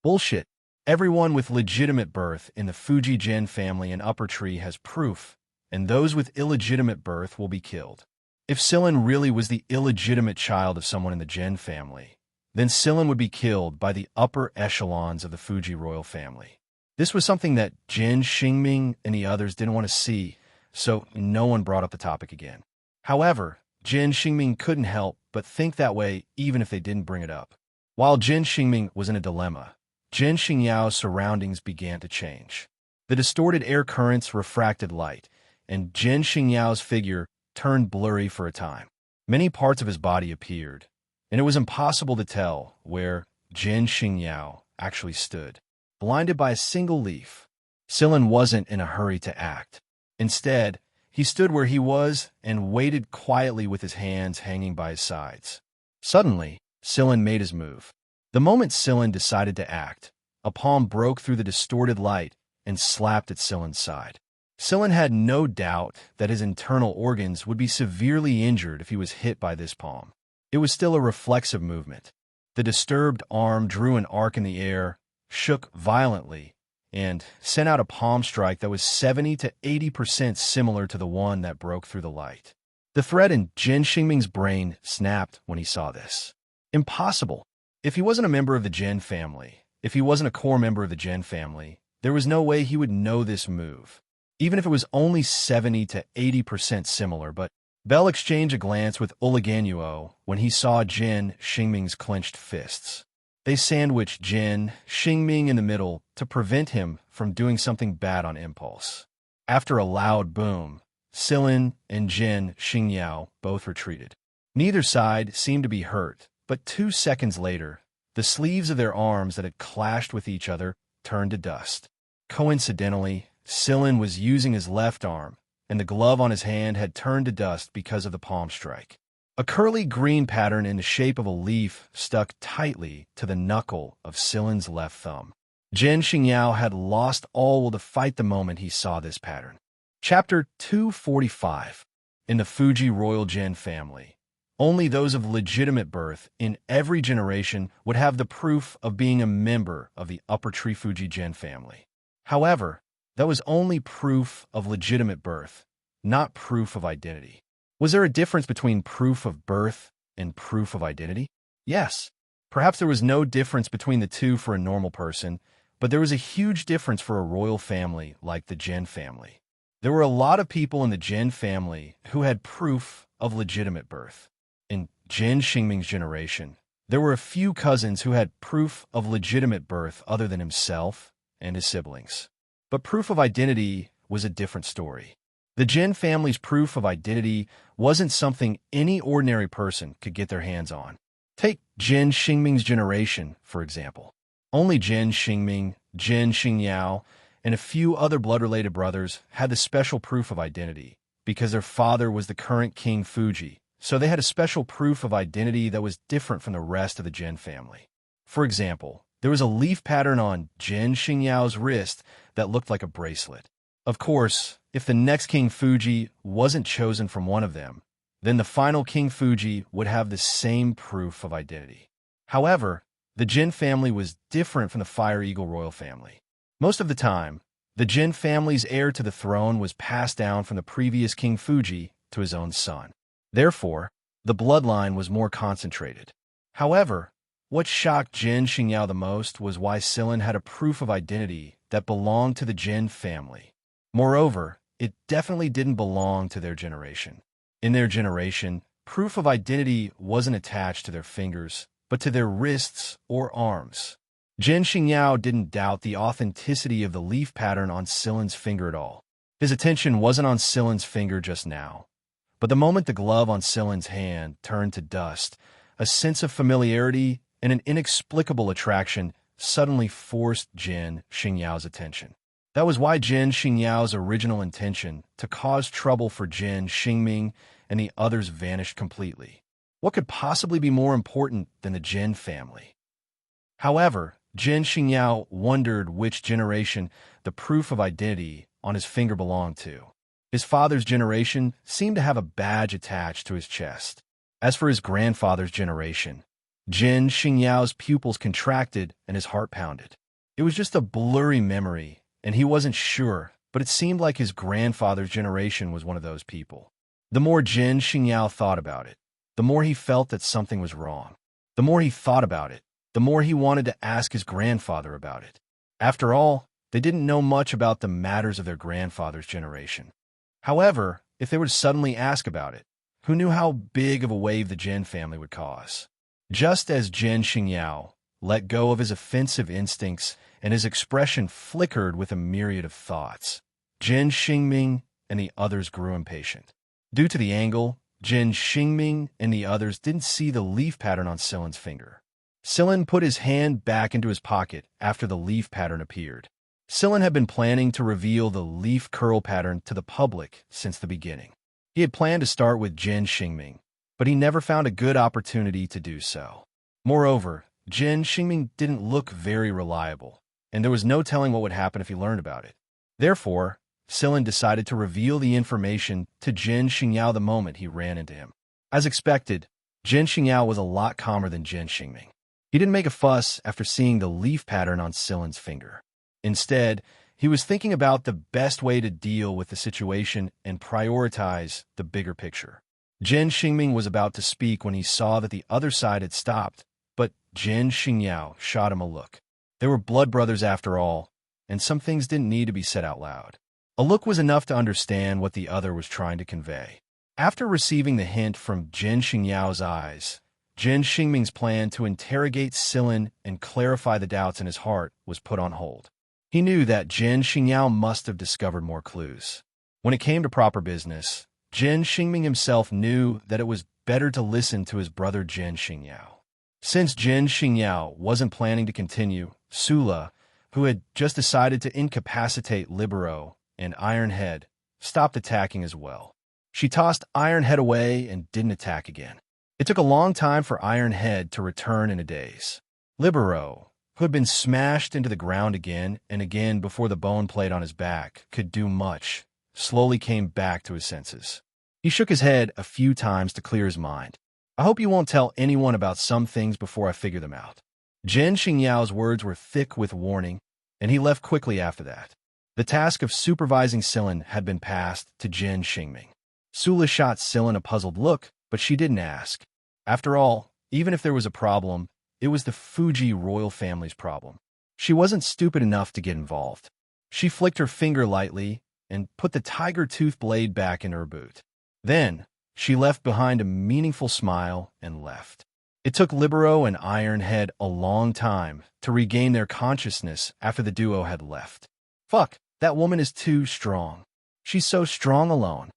"Bullshit. Everyone with legitimate birth in the Fuji Jin family and Upper Tree has proof, and those with illegitimate birth will be killed. If Silin really was the illegitimate child of someone in the Jin family, then Silin would be killed by the upper echelons of the Fuji royal family." This was something that Jin Xingming and the others didn't want to see, so no one brought up the topic again. However, Jin Xingming couldn't help but think that way even if they didn't bring it up. While Jin Xingming was in a dilemma, Jin Xingyao's surroundings began to change. The distorted air currents refracted light, and Jin Xingyao's figure turned blurry for a time. Many parts of his body appeared, and it was impossible to tell where Jin Xingyao actually stood. Blinded by a single leaf, Silin wasn't in a hurry to act. Instead, he stood where he was and waited quietly with his hands hanging by his sides. Suddenly, Silin made his move. The moment Silin decided to act, a palm broke through the distorted light and slapped at Silen's side. Silin had no doubt that his internal organs would be severely injured if he was hit by this palm. It was still a reflexive movement. The disturbed arm drew an arc in the air, shook violently, and sent out a palm strike that was 70 to 80% similar to the one that broke through the light. The thread in Jin Xingming's brain snapped when he saw this. Impossible. If he wasn't a member of the Jin family, if he wasn't a core member of the Jin family, there was no way he would know this move. Even if it was only 70 to 80% similar, but Bell exchanged a glance with Uliganuo when he saw Jin Xingming's clenched fists. They sandwiched Jin Xingming in the middle to prevent him from doing something bad on impulse. After a loud boom, Silin and Jin Xingyao both retreated. Neither side seemed to be hurt, but 2 seconds later, the sleeves of their arms that had clashed with each other turned to dust. Coincidentally, Silin was using his left arm, and the glove on his hand had turned to dust because of the palm strike. A curly green pattern in the shape of a leaf stuck tightly to the knuckle of Silin's left thumb. Jin Xingyao had lost all will to fight the moment he saw this pattern. Chapter 245. In the Fuji royal Jin family, only those of legitimate birth in every generation would have the proof of being a member of the Upper Tree Fuji Jin family. However, that was only proof of legitimate birth, not proof of identity. Was there a difference between proof of birth and proof of identity? Yes. Perhaps there was no difference between the two for a normal person, but there was a huge difference for a royal family like the Jin family. There were a lot of people in the Jin family who had proof of legitimate birth. In Jin Xingming's generation, there were a few cousins who had proof of legitimate birth other than himself and his siblings. But proof of identity was a different story. The Jin family's proof of identity wasn't something any ordinary person could get their hands on. Take Jin Xingming's generation, for example. Only Jin Xingming, Jin Xingyao, and a few other blood-related brothers had the special proof of identity because their father was the current King Fuji, so they had a special proof of identity that was different from the rest of the Jin family. For example, there was a leaf pattern on Jin Xingyao's wrist that looked like a bracelet. Of course, if the next King Fuji wasn't chosen from one of them, then the final King Fuji would have the same proof of identity. However, the Jin family was different from the Fire Eagle royal family. Most of the time, the Jin family's heir to the throne was passed down from the previous King Fuji to his own son. Therefore, the bloodline was more concentrated. However, what shocked Jin Xingyao the most was why Silin had a proof of identity that belonged to the Jin family. Moreover, it definitely didn't belong to their generation. In their generation, proof of identity wasn't attached to their fingers, but to their wrists or arms. Jin Xingyao didn't doubt the authenticity of the leaf pattern on Silin's finger at all. His attention wasn't on Silin's finger just now. But the moment the glove on Silin's hand turned to dust, a sense of familiarity and an inexplicable attraction suddenly forced Jin Xingyao's attention. That was why Jin Xingyao's original intention to cause trouble for Jin Xingming and the others vanished completely. What could possibly be more important than the Jin family? However, Jin Xingyao wondered which generation the proof of identity on his finger belonged to. His father's generation seemed to have a badge attached to his chest. As for his grandfather's generation, Jin Xingyao's pupils contracted and his heart pounded. It was just a blurry memory, and he wasn't sure, but it seemed like his grandfather's generation was one of those people. The more Jin Xingyao thought about it, the more he felt that something was wrong. The more he thought about it, the more he wanted to ask his grandfather about it. After all, they didn't know much about the matters of their grandfather's generation. However, if they were to suddenly ask about it, who knew how big of a wave the Jin family would cause? Just as Jin Xingyao let go of his offensive instincts and his expression flickered with a myriad of thoughts, Jin Xingming and the others grew impatient. Due to the angle, Jin Xingming and the others didn't see the leaf pattern on Silin's finger. Silin put his hand back into his pocket after the leaf pattern appeared. Silin had been planning to reveal the leaf curl pattern to the public since the beginning. He had planned to start with Jin Xingming, but he never found a good opportunity to do so. Moreover, Jin Xingming didn't look very reliable, and there was no telling what would happen if he learned about it. Therefore, Silin decided to reveal the information to Jin Xingyao the moment he ran into him. As expected, Jin Xingyao was a lot calmer than Jin Xingming. He didn't make a fuss after seeing the leaf pattern on Silin's finger. Instead, he was thinking about the best way to deal with the situation and prioritize the bigger picture. Jin Xingming was about to speak when he saw that the other side had stopped, but Jin Xingyao shot him a look. They were blood brothers after all, and some things didn't need to be said out loud. A look was enough to understand what the other was trying to convey. After receiving the hint from Jin Xingyao's eyes, Jin Xingming's plan to interrogate Silin and clarify the doubts in his heart was put on hold. He knew that Jin Xingyao must have discovered more clues. When it came to proper business, Jin Xingming himself knew that it was better to listen to his brother Jin Xingyao. Since Jin Xingyao wasn't planning to continue, Sula, who had just decided to incapacitate Libero and Ironhead, stopped attacking as well. She tossed Ironhead away and didn't attack again. It took a long time for Ironhead to return in a daze. Libero, who had been smashed into the ground again and again before the bone plate on his back could do much, slowly came back to his senses. He shook his head a few times to clear his mind. I hope you won't tell anyone about some things before I figure them out. Jin Xingyao's words were thick with warning, and he left quickly after that. The task of supervising Silin had been passed to Jin Xingming. Sula shot Silin a puzzled look, but she didn't ask. After all, even if there was a problem, it was the Fuji royal family's problem. She wasn't stupid enough to get involved. She flicked her finger lightly and put the tiger tooth blade back in her boot. Then, she left behind a meaningful smile and left. It took Libero and Ironhead a long time to regain their consciousness after the duo had left. Fuck, that woman is too strong. She's so strong alone,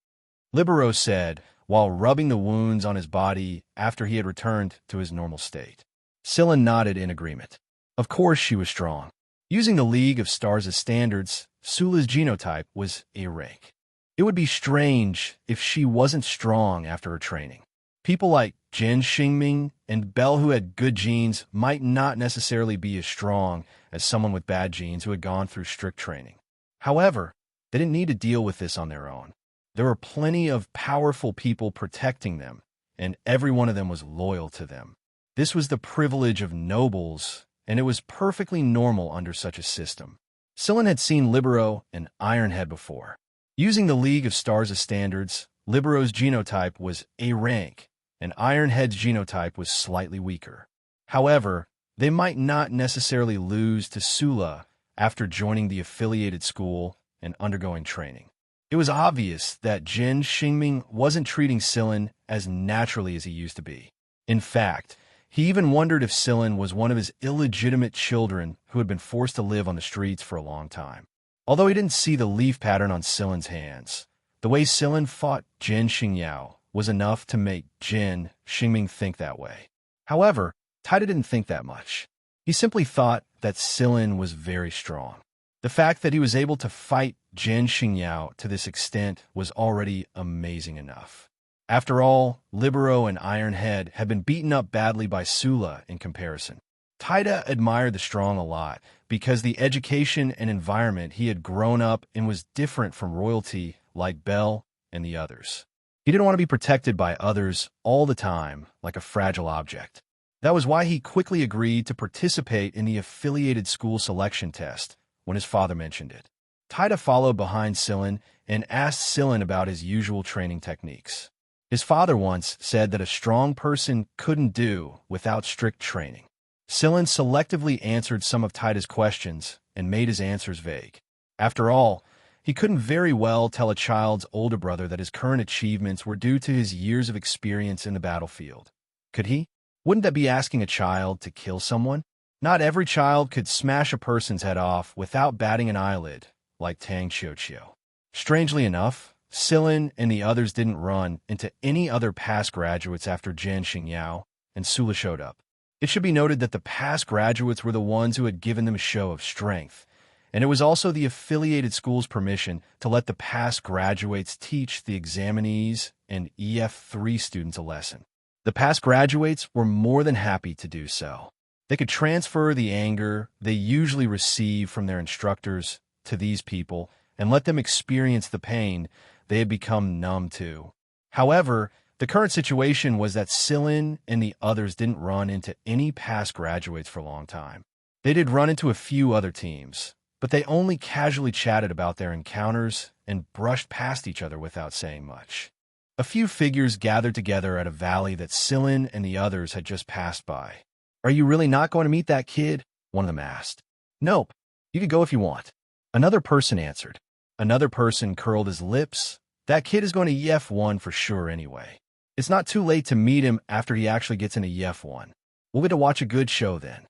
Libero said, while rubbing the wounds on his body after he had returned to his normal state. Silin nodded in agreement. Of course she was strong. Using the League of Stars' standards, Sula's genotype was A rank. It would be strange if she wasn't strong after her training. People like Jin Xingming and Bell who had good genes might not necessarily be as strong as someone with bad genes who had gone through strict training. However, they didn't need to deal with this on their own. There were plenty of powerful people protecting them, and every one of them was loyal to them. This was the privilege of nobles, and it was perfectly normal under such a system. Silin had seen Libero and Ironhead before. Using the League of Stars' standards, Libero's genotype was A rank, and Ironhead's genotype was slightly weaker. However, they might not necessarily lose to Sula after joining the affiliated school and undergoing training. It was obvious that Jin Xingming wasn't treating Silin as naturally as he used to be. In fact, he even wondered if Silin was one of his illegitimate children who had been forced to live on the streets for a long time. Although he didn't see the leaf pattern on Silin's hands, the way Silin fought Jin Xingyao was enough to make Jin Xingming think that way. However, Taida didn't think that much. He simply thought that Silin was very strong. The fact that he was able to fight Jin Xingyao to this extent was already amazing enough. After all, Libero and Ironhead had been beaten up badly by Sula in comparison. Taida admired the strong a lot because the education and environment he had grown up in was different from royalty like Bell and the others. He didn't want to be protected by others all the time like a fragile object. That was why he quickly agreed to participate in the affiliated school selection test when his father mentioned it. Taida followed behind Silin and asked Silin about his usual training techniques. His father once said that a strong person couldn't do without strict training. Silin selectively answered some of Taida's questions and made his answers vague. After all, he couldn't very well tell a child's older brother that his current achievements were due to his years of experience in the battlefield. Could he? Wouldn't that be asking a child to kill someone? Not every child could smash a person's head off without batting an eyelid, like Tang Qiuqiu. Strangely enough, Silin and the others didn't run into any other past graduates after Jin Xingyao and Sula showed up. It should be noted that the past graduates were the ones who had given them a show of strength, and it was also the affiliated school's permission to let the past graduates teach the examinees and EF3 students a lesson. The past graduates were more than happy to do so. They could transfer the anger they usually receive from their instructors to these people and let them experience the pain they had become numb to. However, the current situation was that Scylla and the others didn't run into any past graduates for a long time. They did run into a few other teams, but they only casually chatted about their encounters and brushed past each other without saying much. A few figures gathered together at a valley that Scylla and the others had just passed by. "Are you really not going to meet that kid?" one of them asked. "Nope. You could go if you want." Another person answered. Another person curled his lips. "That kid is going to EF1 for sure anyway. It's not too late to meet him after he actually gets into EF1. We'll get to watch a good show then."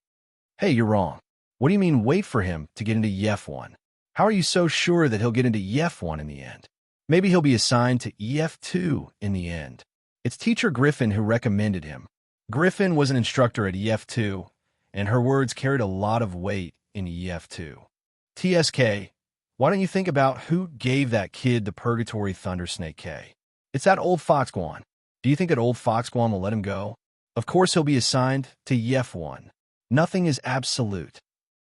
"Hey, you're wrong. What do you mean wait for him to get into EF1? How are you so sure that he'll get into EF1 in the end? Maybe he'll be assigned to EF2 in the end. It's teacher Griffin who recommended him." Griffin was an instructor at EF2, and her words carried a lot of weight in EF2. "TSK, why don't you think about who gave that kid the Purgatory Thundersnake K? It's that old Foxguan. Do you think that old Foxguan will let him go? Of course he'll be assigned to EF1. Nothing is absolute."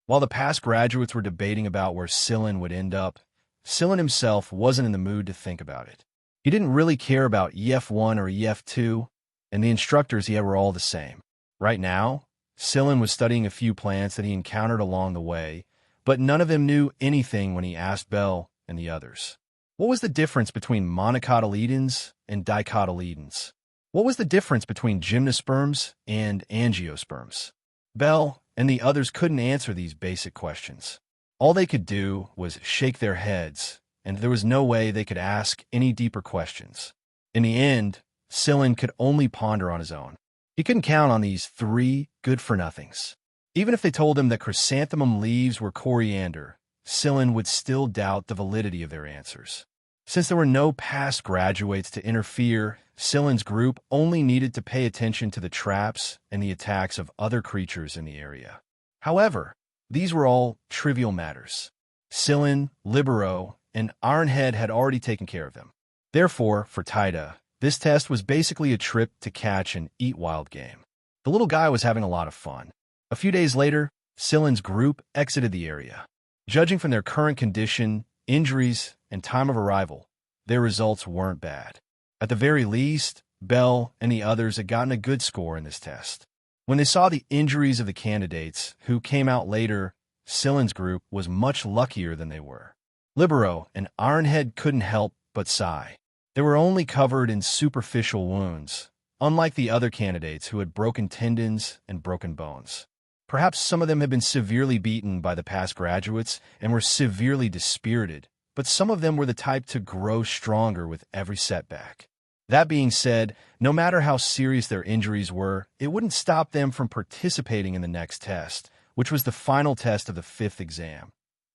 While the past graduates were debating about where Scylla would end up, Scylla himself wasn't in the mood to think about it. He didn't really care about EF1 or EF2, and the instructors he had were all the same. Right now, Scylla was studying a few plants that he encountered along the way, but none of them knew anything when he asked Belle and the others. What was the difference between monocotyledons and dicotyledons? What was the difference between gymnosperms and angiosperms? Belle and the others couldn't answer these basic questions. All they could do was shake their heads, and there was no way they could ask any deeper questions. In the end, Scylla could only ponder on his own. He couldn't count on these three good-for-nothings. Even if they told him that chrysanthemum leaves were coriander, Scylla would still doubt the validity of their answers. Since there were no past graduates to interfere, Scylla's group only needed to pay attention to the traps and the attacks of other creatures in the area. However, these were all trivial matters. Scylla, Libero, and Ironhead had already taken care of them. Therefore, for Taida, this test was basically a trip to catch and eat wild game. The little guy was having a lot of fun. A few days later, Scylla's group exited the area. Judging from their current condition, injuries, and time of arrival, their results weren't bad. At the very least, Belle and the others had gotten a good score in this test. When they saw the injuries of the candidates, who came out later, Scylla's group was much luckier than they were. Libero and Ironhead couldn't help but sigh. They were only covered in superficial wounds, unlike the other candidates who had broken tendons and broken bones. Perhaps some of them had been severely beaten by the past graduates and were severely dispirited, but some of them were the type to grow stronger with every setback. That being said, no matter how serious their injuries were, it wouldn't stop them from participating in the next test, which was the final test of the 5th exam,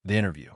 the interview.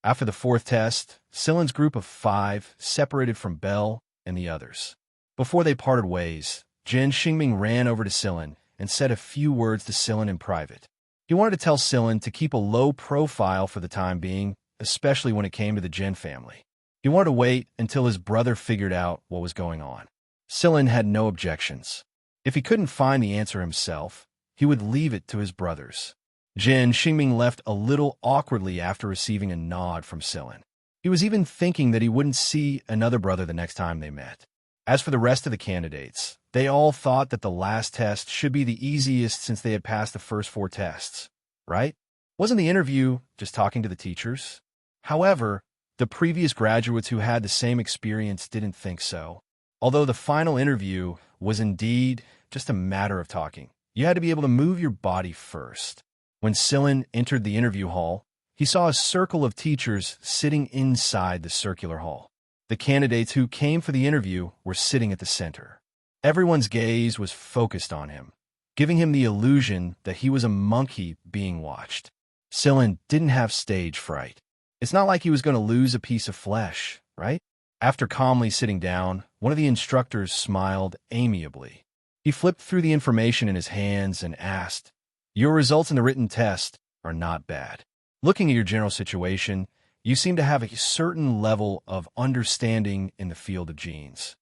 After the 4th test, Scylla's group of 5 separated from Belle and the others. Before they parted ways, Jin Xingming ran over to Scylla and said a few words to Scylla in private. He wanted to tell Scylla to keep a low profile for the time being, especially when it came to the Jin family. He wanted to wait until his brother figured out what was going on. Scylla had no objections. If he couldn't find the answer himself, he would leave it to his brothers. Jin Xingming left a little awkwardly after receiving a nod from Scylla. He was even thinking that he wouldn't see another brother the next time they met. As for the rest of the candidates, they all thought that the last test should be the easiest since they had passed the first 4 tests, right? Wasn't the interview just talking to the teachers? However, the previous graduates who had the same experience didn't think so. Although the final interview was indeed just a matter of talking, you had to be able to move your body first. When Scylla entered the interview hall, he saw a circle of teachers sitting inside the circular hall. The candidates who came for the interview were sitting at the center. Everyone's gaze was focused on him, giving him the illusion that he was a monkey being watched. Scylla didn't have stage fright. It's not like he was going to lose a piece of flesh, right? After calmly sitting down, one of the instructors smiled amiably. He flipped through the information in his hands and asked, "Your results in the written test are not bad. Looking at your general situation, you seem to have a certain level of understanding in the field of genes."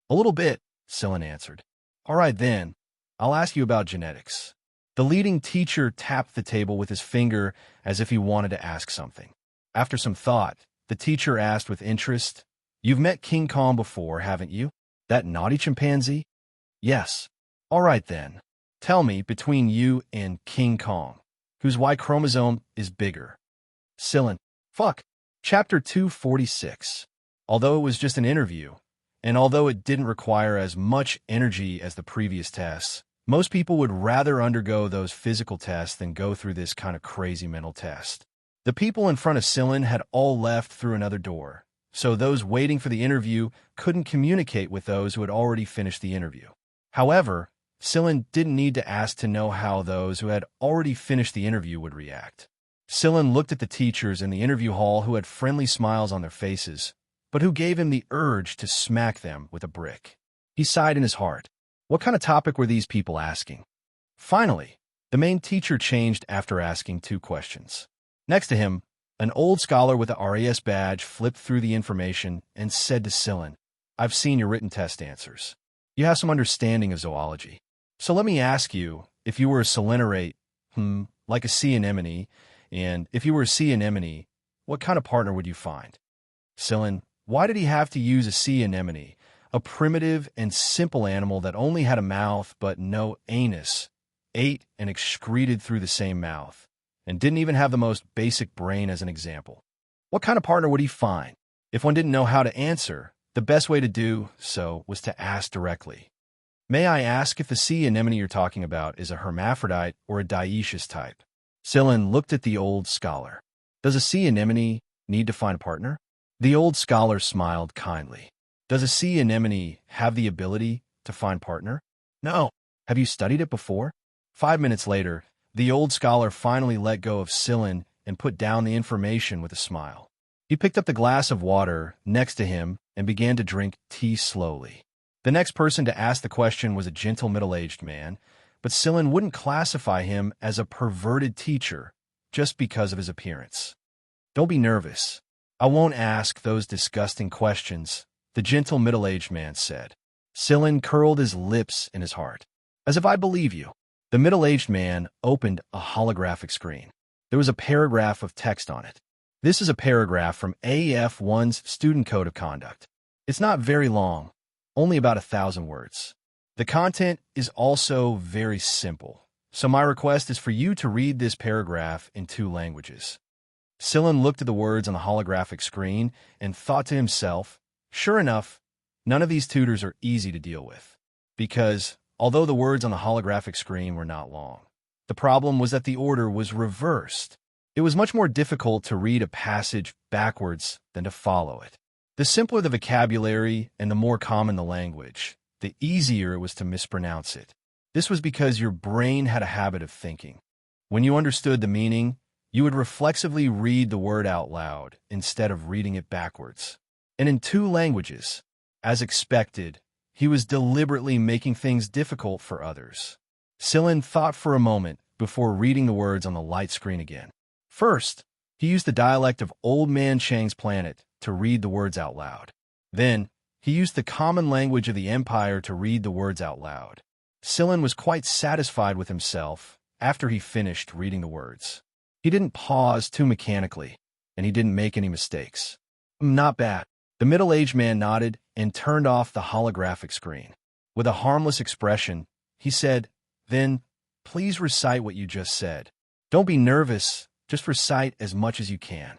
"A little bit," Scylla answered. "All right then, I'll ask you about genetics. The leading teacher tapped the table with his finger as if he wanted to ask something. After some thought, the teacher asked with interest, "You've met King Kong before, haven't you? That naughty chimpanzee?" "Yes." "All right then. Tell me, between you and King Kong, whose Y chromosome is bigger?" Silent. Fuck. Chapter 246. Although it was just an interview, and although it didn't require as much energy as the previous tests, most people would rather undergo those physical tests than go through this kind of crazy mental test. The people in front of Silent had all left through another door, so those waiting for the interview couldn't communicate with those who had already finished the interview. However, Silent didn't need to ask to know how those who had already finished the interview would react. Silent looked at the teachers in the interview hall who had friendly smiles on their faces, but who gave him the urge to smack them with a brick. He sighed in his heart. What kind of topic were these people asking? Finally, the main teacher changed after asking 2 questions. Next to him, an old scholar with a RAS badge flipped through the information and said to Silent, "I've seen your written test answers. You have some understanding of zoology. So let me ask you, if you were a selenarate, like a sea anemone, and if you were a sea anemone, what kind of partner would you find?" Silent, why did he have to use a sea anemone, a primitive and simple animal that only had a mouth but no anus, ate and excreted through the same mouth, and didn't even have the most basic brain as an example? What kind of partner would he find? If one didn't know how to answer, the best way to do so was to ask directly. "May I ask if the sea anemone you're talking about is a hermaphrodite or a dioecious type?" Silent looked at the old scholar. "Does a sea anemone need to find a partner?" The old scholar smiled kindly. "Does a sea anemone have the ability to find partner?" "No." "Have you studied it before?" 5 minutes later, the old scholar finally let go of Silent and put down the information with a smile. He picked up the glass of water next to him and began to drink tea slowly. The next person to ask the question was a gentle middle-aged man, but Silent wouldn't classify him as a perverted teacher just because of his appearance. "Don't be nervous. I won't ask those disgusting questions," the gentle middle-aged man said. Silent curled his lips in his heart. "As if I believe you." The middle-aged man opened a holographic screen. There was a paragraph of text on it. This is a paragraph from AF1's Student Code of Conduct. It's not very long, only about 1,000 words. The content is also very simple, so my request is for you to read this paragraph in 2 languages. Silent looked at the words on the holographic screen and thought to himself, sure enough, none of these tutors are easy to deal with, because although the words on the holographic screen were not long, the problem was that the order was reversed. It was much more difficult to read a passage backwards than to follow it. The simpler the vocabulary and the more common the language, the easier it was to mispronounce it. This was because your brain had a habit of thinking. When you understood the meaning, you would reflexively read the word out loud instead of reading it backwards. And in 2 languages, as expected, he was deliberately making things difficult for others. Silent thought for a moment before reading the words on the light screen again. First, he used the dialect of Old Man Chang's planet to read the words out loud. Then, he used the common language of the Empire to read the words out loud. Silent was quite satisfied with himself after he finished reading the words. He didn't pause too mechanically, and he didn't make any mistakes. Not bad. The middle-aged man nodded and turned off the holographic screen. With a harmless expression, he said, "Then, please recite what you just said. Don't be nervous, just recite as much as you can."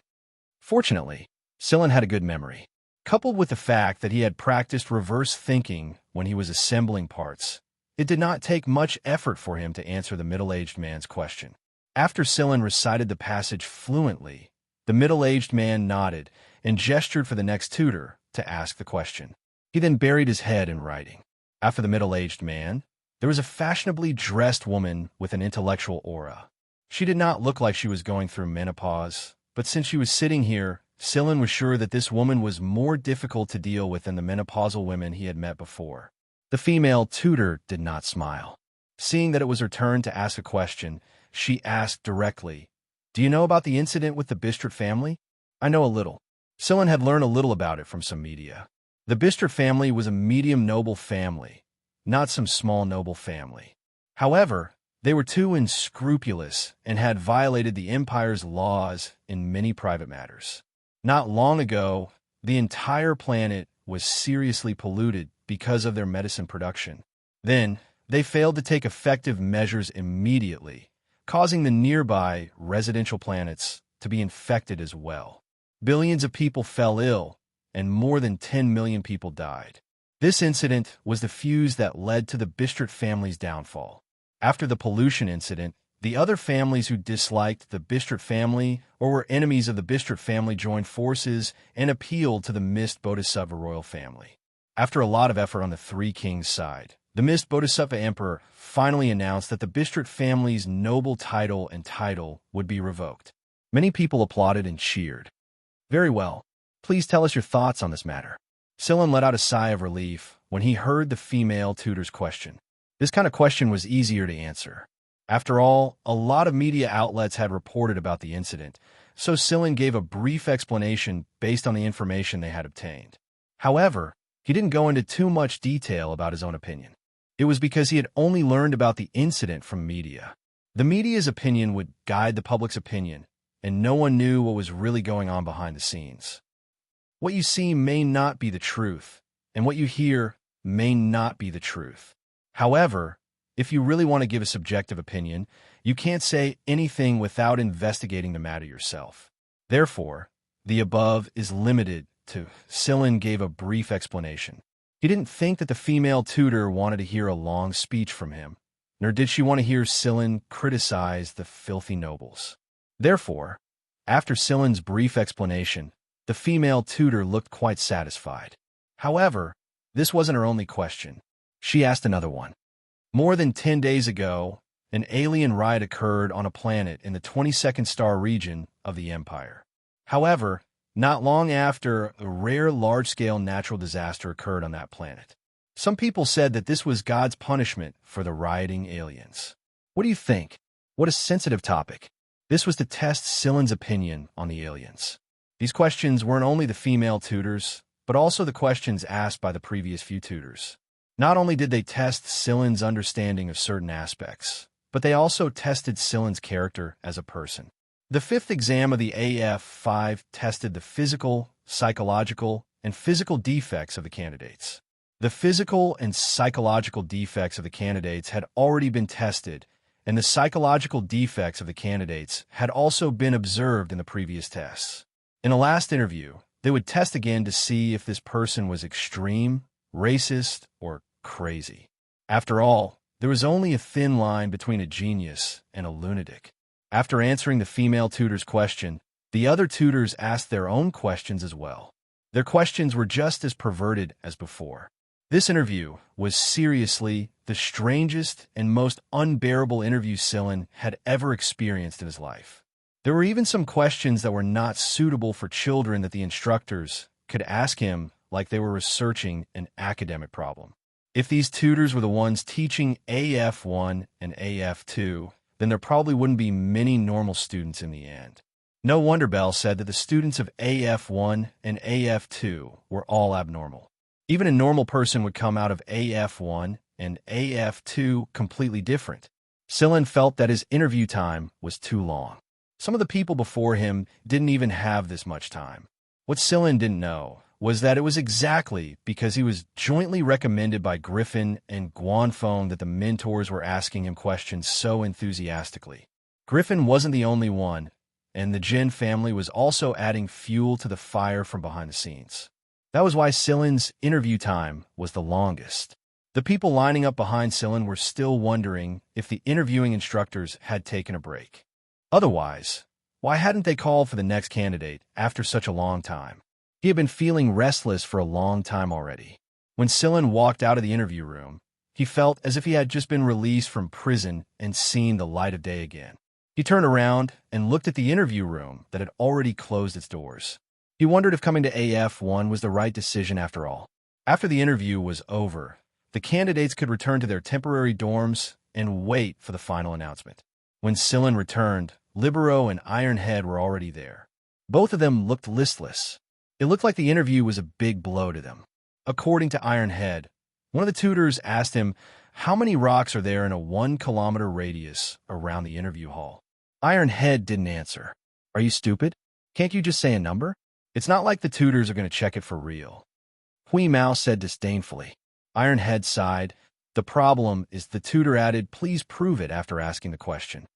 Fortunately, Silent had a good memory. Coupled with the fact that he had practiced reverse thinking when he was assembling parts, it did not take much effort for him to answer the middle-aged man's question. After Silent recited the passage fluently, the middle-aged man nodded and gestured for the next tutor to ask the question. He then buried his head in writing. After the middle-aged man, there was a fashionably dressed woman with an intellectual aura. She did not look like she was going through menopause, but since she was sitting here, Silent was sure that this woman was more difficult to deal with than the menopausal women he had met before. The female tutor did not smile. Seeing that it was her turn to ask a question, she asked directly, "Do you know about the incident with the Bistrit family?" "I know a little." Silent had learned a little about it from some media. The Bistrit family was a medium noble family, not some small noble family. However, They were too unscrupulous and had violated the Empire's laws in many private matters. Not long ago, the entire planet was seriously polluted because of their medicine production. Then, they failed to take effective measures immediately, causing the nearby residential planets to be infected as well. Billions of people fell ill, and more than 10 million people died. This incident was the fuse that led to the Bistrit family's downfall. After the pollution incident, the other families who disliked the Bistrit family or were enemies of the Bistrit family joined forces and appealed to the Mist Bodhisattva royal family. After a lot of effort on the Three Kings' side, the Mist Bodhisattva Emperor finally announced that the Bistrit family's noble title would be revoked. Many people applauded and cheered. Very well. Please tell us your thoughts on this matter. Sillen let out a sigh of relief when he heard the female tutor's question. This kind of question was easier to answer. After all, a lot of media outlets had reported about the incident, so Sillen gave a brief explanation based on the information they had obtained. However, he didn't go into too much detail about his own opinion. It was because he had only learned about the incident from media. The media's opinion would guide the public's opinion, and no one knew what was really going on behind the scenes. What you see may not be the truth, and what you hear may not be the truth. However, if you really want to give a subjective opinion, you can't say anything without investigating the matter yourself. Therefore, the above is limited to. Sillen gave a brief explanation. He didn't think that the female tutor wanted to hear a long speech from him, nor did she want to hear Sillen criticize the filthy nobles. Therefore, after Sillen's brief explanation, the female tutor looked quite satisfied. However, this wasn't her only question. She asked another one. More than 10 days ago, an alien riot occurred on a planet in the 22nd star region of the Empire. However, not long after, a rare large-scale natural disaster occurred on that planet. Some people said that this was God's punishment for the rioting aliens. What do you think? What a sensitive topic. This was to test Sillen's opinion on the aliens. These questions weren't only the female tutors, but also the questions asked by the previous few tutors. Not only did they test Sillen's understanding of certain aspects, but they also tested Sillen's character as a person. The fifth exam of the AF5 tested the physical, psychological, and physical defects of the candidates. The physical and psychological defects of the candidates had already been tested, and the psychological defects of the candidates had also been observed in the previous tests. In the last interview, they would test again to see if this person was extreme, racist, or crazy. After all, there was only a thin line between a genius and a lunatic. After answering the female tutor's question, the other tutors asked their own questions as well. Their questions were just as perverted as before. This interview was seriously the strangest and most unbearable interview Sillen had ever experienced in his life. There were even some questions that were not suitable for children that the instructors could ask him like they were researching an academic problem. If these tutors were the ones teaching AF1 and AF2, then there probably wouldn't be many normal students in the end. No wonder Bell said that the students of AF1 and AF2 were all abnormal. Even a normal person would come out of AF1 and AF2 completely different. Sillen felt that his interview time was too long. Some of the people before him didn't even have this much time. What Sillen didn't know was that it was exactly because he was jointly recommended by Griffin and Guanfone that the mentors were asking him questions so enthusiastically. Griffin wasn't the only one, and the Jin family was also adding fuel to the fire from behind the scenes. That was why Sillen's interview time was the longest. The people lining up behind Sillen were still wondering if the interviewing instructors had taken a break. Otherwise, why hadn't they called for the next candidate after such a long time? He had been feeling restless for a long time already. When Sillen walked out of the interview room, he felt as if he had just been released from prison and seen the light of day again. He turned around and looked at the interview room that had already closed its doors. He wondered if coming to AF1 was the right decision after all. After the interview was over, the candidates could return to their temporary dorms and wait for the final announcement. When Sillen returned, Libero and Ironhead were already there. Both of them looked listless. It looked like the interview was a big blow to them. According to Ironhead, One of the tutors asked him, how many rocks are there in a 1 kilometer radius around the interview hall? Ironhead didn't answer. Are you stupid? Can't you just say a number? It's not like the tutors are going to check it for real. Hui Mao said disdainfully. Ironhead sighed. The problem is, the tutor added, please prove it after asking the question.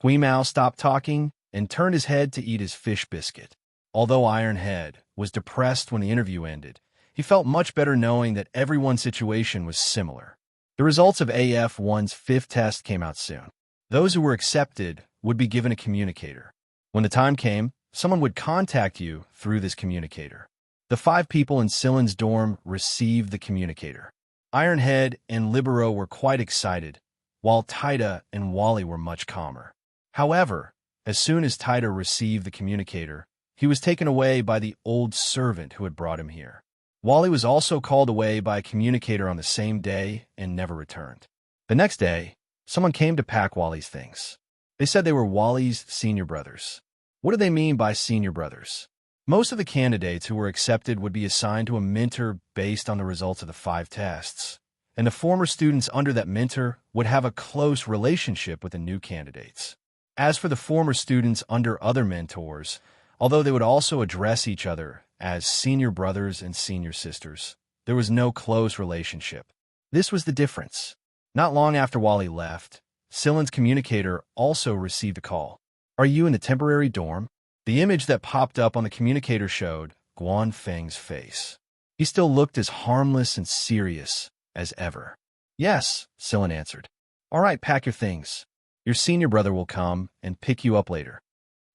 Hui Mao stopped talking and turned his head to eat his fish biscuit. Although Ironhead was depressed when the interview ended, he felt much better knowing that everyone's situation was similar. The results of AF1's 5th test came out soon. Those who were accepted would be given a communicator. When the time came, someone would contact you through this communicator. The 5 people in Silen's dorm received the communicator. Ironhead and Libero were quite excited, while Taida and Wally were much calmer. However, as soon as Taida received the communicator, he was taken away by the old servant who had brought him here. Wally was also called away by a communicator on the same day and never returned. The next day, someone came to pack Wally's things. They said they were Wally's senior brothers. What do they mean by senior brothers? Most of the candidates who were accepted would be assigned to a mentor based on the results of the 5 tests, and the former students under that mentor would have a close relationship with the new candidates. As for the former students under other mentors, although they would also address each other as senior brothers and senior sisters, there was no close relationship. This was the difference. Not long after Wally left, Silen's communicator also received a call. Are you in the temporary dorm? The image that popped up on the communicator showed Guan Feng's face. He still looked as harmless and serious as ever. Yes, Silen answered. All right, pack your things. Your senior brother will come and pick you up later.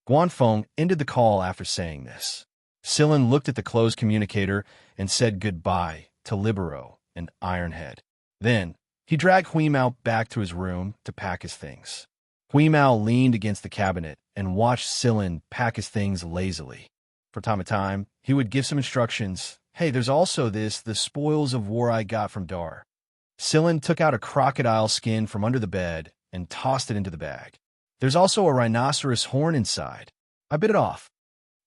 Guanfeng ended the call after saying this. Silen looked at the closed communicator and said goodbye to Libero and Ironhead. Then, he dragged Hui Mao back to his room to pack his things. Hui Mao leaned against the cabinet and watched Silen pack his things lazily. From time to time, he would give some instructions. Hey, there's also the spoils of war I got from Dar. Silen took out a crocodile skin from under the bed and tossed it into the bag. There's also a rhinoceros horn inside. I bit it off,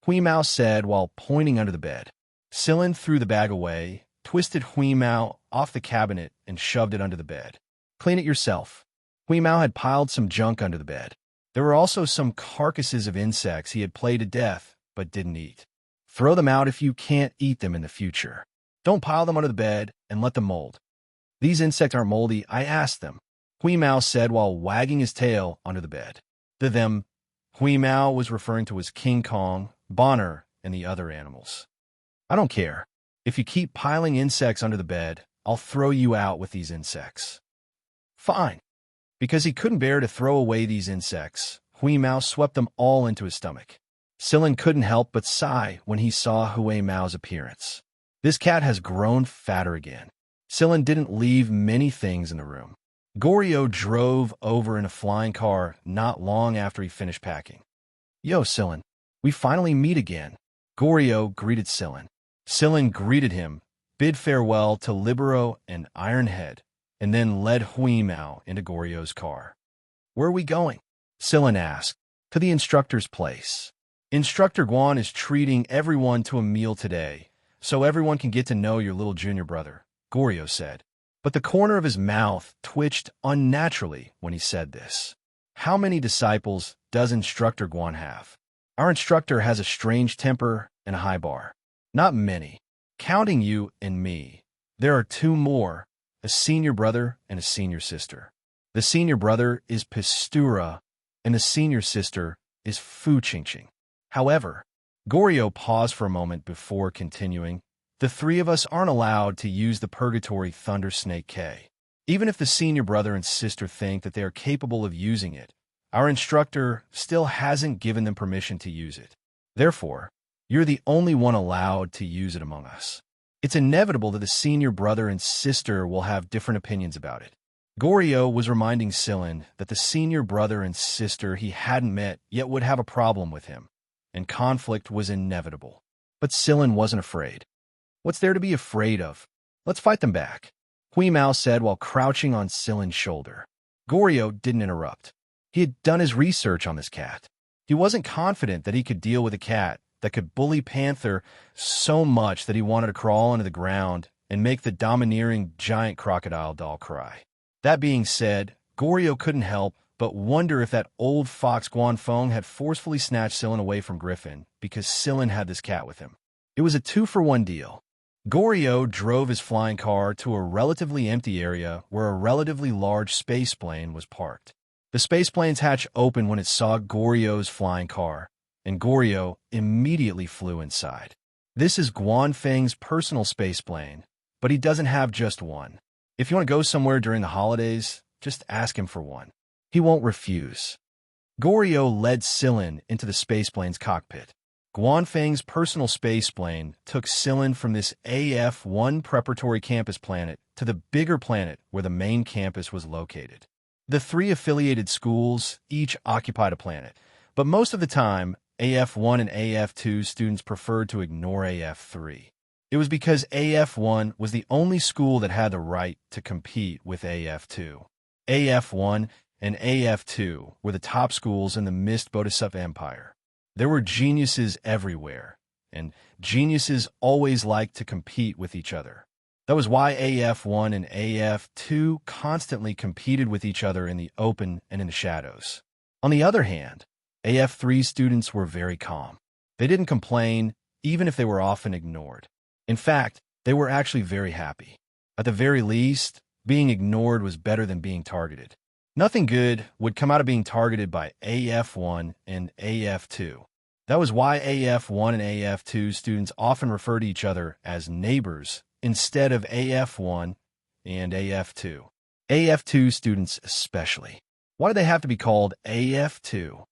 Hui Mao said while pointing under the bed. Silen threw the bag away, twisted Hui Mao off the cabinet, and shoved it under the bed. Clean it yourself. Hui Mao had piled some junk under the bed. There were also some carcasses of insects he had played to death but didn't eat. Throw them out if you can't eat them in the future. Don't pile them under the bed and let them mold. These insects aren't moldy, I asked them, Hui Mao said while wagging his tail under the bed. The them Hui Mao was referring to as King Kong, Bonner, and the other animals. I don't care. If you keep piling insects under the bed, I'll throw you out with these insects. Fine. Because he couldn't bear to throw away these insects, Hui Mao swept them all into his stomach. Silen couldn't help but sigh when he saw Hui Mao's appearance. This cat has grown fatter again. Silen didn't leave many things in the room. Goryo drove over in a flying car not long after he finished packing. Yo, Silen, we finally meet again. Goryo greeted Silen. Silen greeted him, bid farewell to Libero and Ironhead, and then led Hui Mao into Goryo's car. Where are we going? Silen asked. To the instructor's place. Instructor Guan is treating everyone to a meal today, so everyone can get to know your little junior brother, Goryo said. But the corner of his mouth twitched unnaturally when he said this. How many disciples does Instructor Guan have? Our instructor has a strange temper and a high bar. Not many. Counting you and me, there are 2 more, a senior brother and a senior sister. The senior brother is Pistura, and the senior sister is Fu Qingqing. However, Goryo paused for a moment before continuing. The 3 of us aren't allowed to use the Purgatory Thunder Snake K. Even if the senior brother and sister think that they are capable of using it, our instructor still hasn't given them permission to use it. Therefore, you're the only one allowed to use it among us. It's inevitable that the senior brother and sister will have different opinions about it. Goryo was reminding Silen that the senior brother and sister he hadn't met yet would have a problem with him, and conflict was inevitable. But Silen wasn't afraid. What's there to be afraid of? Let's fight them back, Hui Mao said while crouching on Silen's shoulder. Goryo didn't interrupt. He had done his research on this cat. He wasn't confident that he could deal with a cat that could bully Panther so much that he wanted to crawl into the ground and make the domineering giant crocodile doll cry. That being said, Goryo couldn't help but wonder if that old fox Guanfeng had forcefully snatched Silin away from Griffin because Silin had this cat with him. It was a 2-for-1 deal. Goryo drove his flying car to a relatively empty area where a relatively large space plane was parked. The space plane's hatch opened when it saw Goryo's flying car, and Goryo immediately flew inside. This is Guanfeng's personal space plane, but he doesn't have just one. If you want to go somewhere during the holidays, just ask him for one. He won't refuse. Goryo led Silin into the space plane's cockpit. Guanfeng's personal space plane took Silin from this AF-1 preparatory campus planet to the bigger planet where the main campus was located. The 3 affiliated schools each occupied a planet, but most of the time, AF-1 and AF-2 students preferred to ignore AF-3. It was because AF-1 was the only school that had the right to compete with AF-2. AF-1 and AF-2 were the top schools in the Mist Bodhisattva Empire. There were geniuses everywhere, and geniuses always liked to compete with each other. That was why AF-1 and AF-2 constantly competed with each other in the open and in the shadows. On the other hand, AF-3 students were very calm. They didn't complain, even if they were often ignored. In fact, they were actually very happy. At the very least, being ignored was better than being targeted. Nothing good would come out of being targeted by AF-1 and AF-2. That was why AF-1 and AF-2 students often refer to each other as neighbors instead of AF-1 and AF-2. AF-2 students especially. Why did they have to be called AF-2?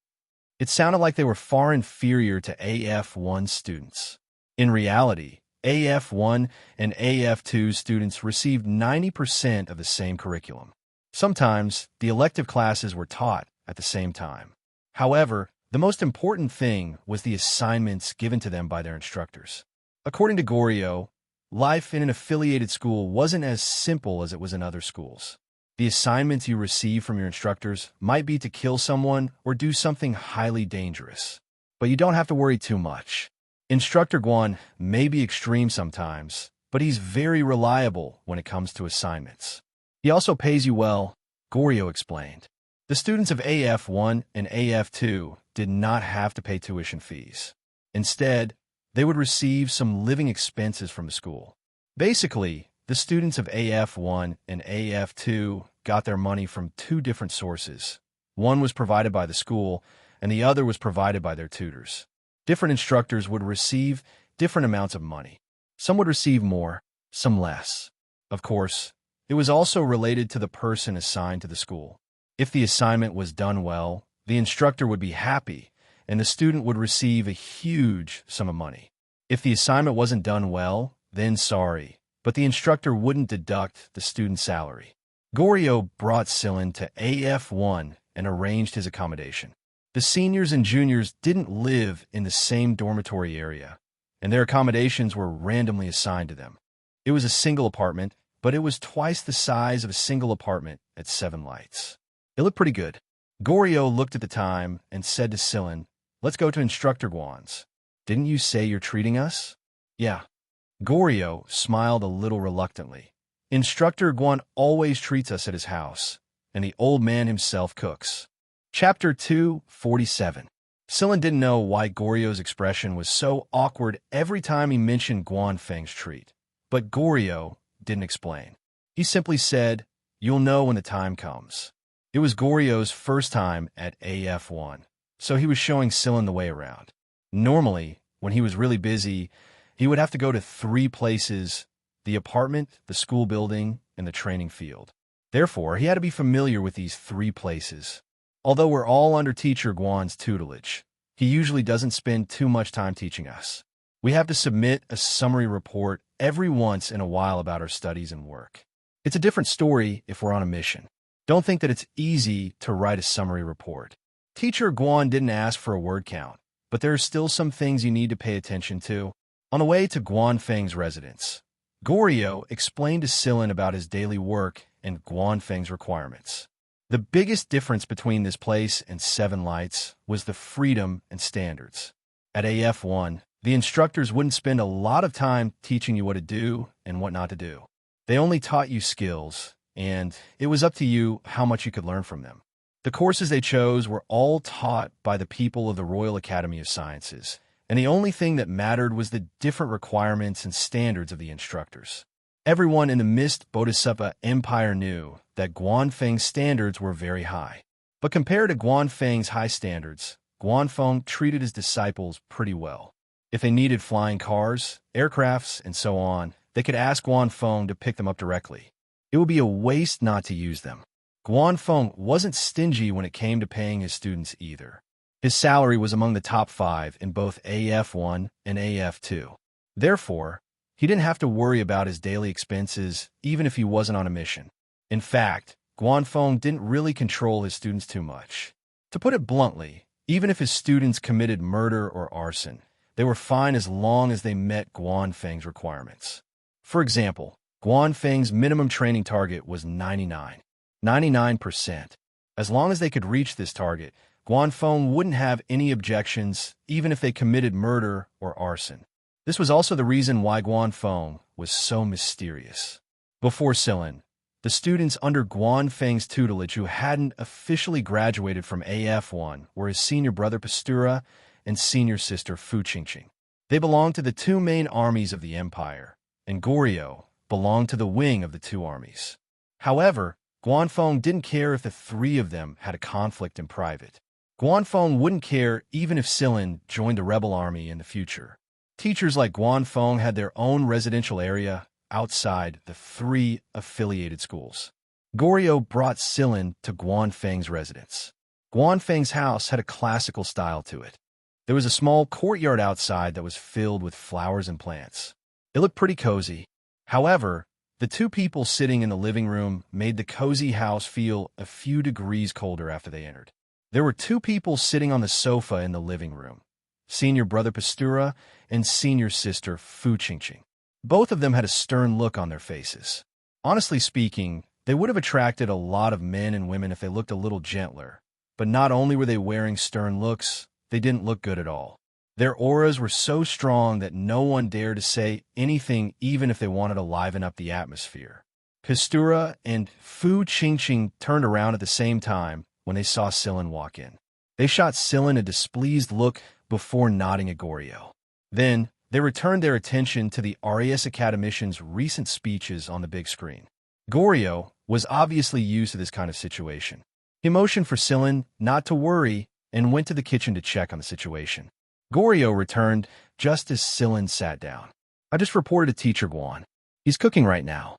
It sounded like they were far inferior to AF-1 students. In reality, AF-1 and AF-2 students received 90% of the same curriculum. Sometimes, the elective classes were taught at the same time. However, the most important thing was the assignments given to them by their instructors. According to Goryo, life in an affiliated school wasn't as simple as it was in other schools. The assignments you receive from your instructors might be to kill someone or do something highly dangerous. But you don't have to worry too much. Instructor Guan may be extreme sometimes, but he's very reliable when it comes to assignments. He also pays you well, Goryo explained. The students of AF-1 and AF-2 did not have to pay tuition fees. Instead, they would receive some living expenses from the school. Basically, the students of AF-1 and AF-2 got their money from 2 different sources. One was provided by the school, and the other was provided by their tutors. Different instructors would receive different amounts of money. Some would receive more, some less. Of course, it was also related to the person assigned to the school. If the assignment was done well, the instructor would be happy, and the student would receive a huge sum of money. If the assignment wasn't done well, then sorry, but the instructor wouldn't deduct the student's salary. Goryo brought Silin to AF-1 and arranged his accommodation. The seniors and juniors didn't live in the same dormitory area, and their accommodations were randomly assigned to them. It was a single apartment, but it was twice the size of a single apartment at 7 Lights. It looked pretty good. Goryo looked at the time and said to Silin, "Let's go to Instructor Guan's. Didn't you say you're treating us?" "Yeah." Goryo smiled a little reluctantly. Instructor Guan always treats us at his house, and the old man himself cooks. Chapter 247. Silin didn't know why Goryo's expression was so awkward every time he mentioned Guanfeng's treat, but Goryo didn't explain. He simply said, "You'll know when the time comes." It was Goryo's first time at AF-1, so he was showing Silin the way around. Normally, when he was really busy, he would have to go to 3 places: the apartment, the school building, and the training field. Therefore, he had to be familiar with these 3 places. Although we're all under Teacher Guan's tutelage, he usually doesn't spend too much time teaching us. We have to submit a summary report every once in a while about our studies and work. It's a different story if we're on a mission. Don't think that it's easy to write a summary report. Teacher Guan didn't ask for a word count, but there are still some things you need to pay attention to. On the way to Guanfeng's residence, Goryo explained to Silin about his daily work and Guanfeng's requirements. The biggest difference between this place and 7 Lights was the freedom and standards. At AF-1, The instructors wouldn't spend a lot of time teaching you what to do and what not to do. They only taught you skills, and it was up to you how much you could learn from them. The courses they chose were all taught by the people of the Royal Academy of Sciences, and the only thing that mattered was the different requirements and standards of the instructors. Everyone in the Mist Bodhisattva Empire knew that Guanfeng's standards were very high. But compared to Guanfeng's high standards, Guanfeng treated his disciples pretty well. If they needed flying cars, aircrafts, and so on, they could ask Guanfeng to pick them up directly. It would be a waste not to use them. Guanfeng wasn't stingy when it came to paying his students either. His salary was among the top 5 in both AF1 and AF2. Therefore, he didn't have to worry about his daily expenses even if he wasn't on a mission. In fact, Guanfeng didn't really control his students too much. To put it bluntly, even if his students committed murder or arson, they were fine as long as they met Guanfeng's requirements. For example, Guanfeng's minimum training target was 99%. As long as they could reach this target, Guanfeng wouldn't have any objections even if they committed murder or arson. This was also the reason why Guanfeng was so mysterious. Before Silin, the students under Guanfeng's tutelage who hadn't officially graduated from AF1 were his senior brother Pastura and senior sister Fu Qingqing. They belonged to the 2 main armies of the empire, and Goryeo belonged to the wing of the 2 armies. However, Guanfeng didn't care if the 3 of them had a conflict in private. Guanfeng wouldn't care even if Silin joined the rebel army in the future. Teachers like Guanfeng had their own residential area outside the 3 affiliated schools. Goryeo brought Silin to Guanfeng's residence. Guanfeng's house had a classical style to it. There was a small courtyard outside that was filled with flowers and plants. It looked pretty cozy. However, the 2 people sitting in the living room made the cozy house feel a few degrees colder after they entered. There were 2 people sitting on the sofa in the living room, senior brother Pastura and senior sister Fu Qingqing. Both of them had a stern look on their faces. Honestly speaking, they would have attracted a lot of men and women if they looked a little gentler. But not only were they wearing stern looks, they didn't look good at all. Their auras were so strong that no one dared to say anything even if they wanted to liven up the atmosphere. Pastura and Fu Qingqing turned around at the same time when they saw Silin walk in. They shot Silin a displeased look before nodding at Goryeo. Then, they returned their attention to the RAS Academician's recent speeches on the big screen. Goryeo was obviously used to this kind of situation. He motioned for Silin not to worry and went to the kitchen to check on the situation. Goryeo returned just as Silin sat down. "I just reported to Teacher Guan. He's cooking right now."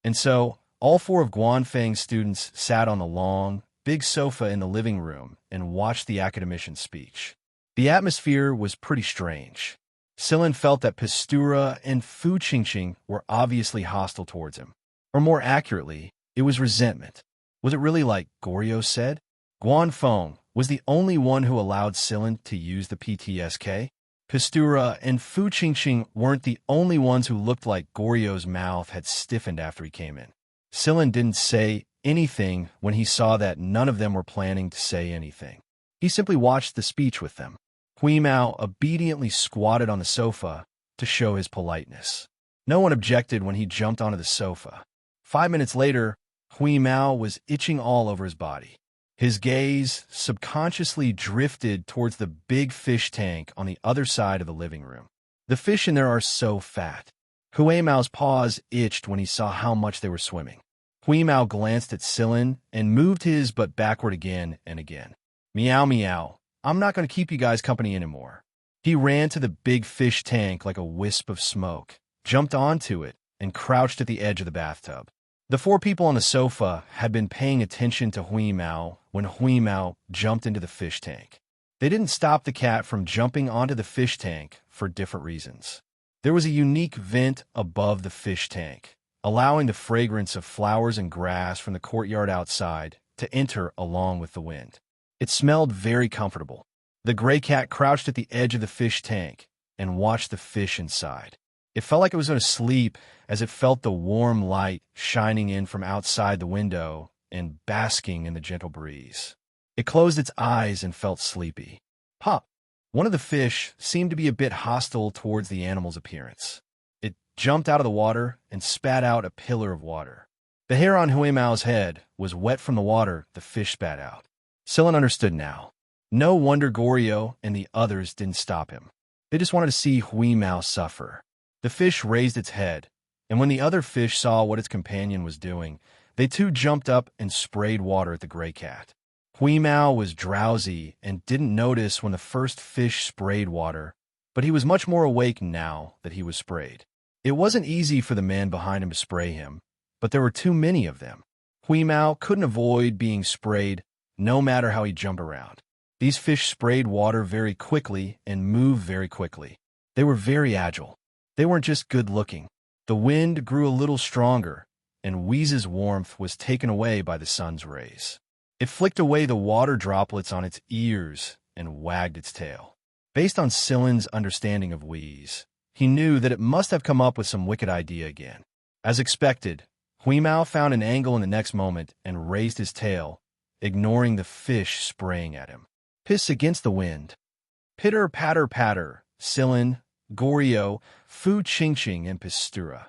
And so, all 4 of Guanfeng's students sat on the long, big sofa in the living room and watched the academician's speech. The atmosphere was pretty strange. Silin felt that Pastura and Fu Qingqing were obviously hostile towards him. Or more accurately, it was resentment. Was it really like Goryeo said? Guanfeng was the only one who allowed Silin to use the PTSK. Pastura and Fu Qingqing weren't the only ones who looked like Goryeo's mouth had stiffened after he came in. Silin didn't say anything when he saw that none of them were planning to say anything. He simply watched the speech with them. Hui Mao obediently squatted on the sofa to show his politeness. No one objected when he jumped onto the sofa. 5 minutes later, Hui Mao was itching all over his body. His gaze subconsciously drifted towards the big fish tank on the other side of the living room. The fish in there are so fat. Hui Mao's paws itched when he saw how much they were swimming. Hui Mao glanced at Silin and moved his butt backward again and again. "Meow meow. I'm not going to keep you guys company anymore." He ran to the big fish tank like a wisp of smoke, jumped onto it, and crouched at the edge of the bathtub. The 4 people on the sofa had been paying attention to Hui Mao when Hui Mao jumped into the fish tank. They didn't stop the cat from jumping onto the fish tank for different reasons. There was a unique vent above the fish tank, allowing the fragrance of flowers and grass from the courtyard outside to enter along with the wind. It smelled very comfortable. The gray cat crouched at the edge of the fish tank and watched the fish inside. It felt like it was going to sleep as it felt the warm light shining in from outside the window and basking in the gentle breeze. It closed its eyes and felt sleepy. "Pop, One of the fish seemed to be a bit hostile towards the animal's appearance. It jumped out of the water and spat out a pillar of water. The hair on Huimao's head was wet from the water the fish spat out. Silin understood now. No wonder Goryo and the others didn't stop him. They just wanted to see Huimao suffer. The fish raised its head, and when the other fish saw what its companion was doing, they too jumped up and sprayed water at the gray cat. Huimao was drowsy and didn't notice when the first fish sprayed water, but he was much more awake now that he was sprayed. It wasn't easy for the man behind him to spray him, but there were too many of them. Huimao couldn't avoid being sprayed no matter how he jumped around. These fish sprayed water very quickly and moved very quickly. They were very agile. They weren't just good-looking. The wind grew a little stronger, and Wheeze's warmth was taken away by the sun's rays. It flicked away the water droplets on its ears and wagged its tail. Based on Silin's understanding of Wheeze, he knew that it must have come up with some wicked idea again. As expected, Huimao found an angle in the next moment and raised his tail, ignoring the fish spraying at him. Piss against the wind. Pitter, patter, patter, Silin, Goryo, Fu Ching, and Pistura.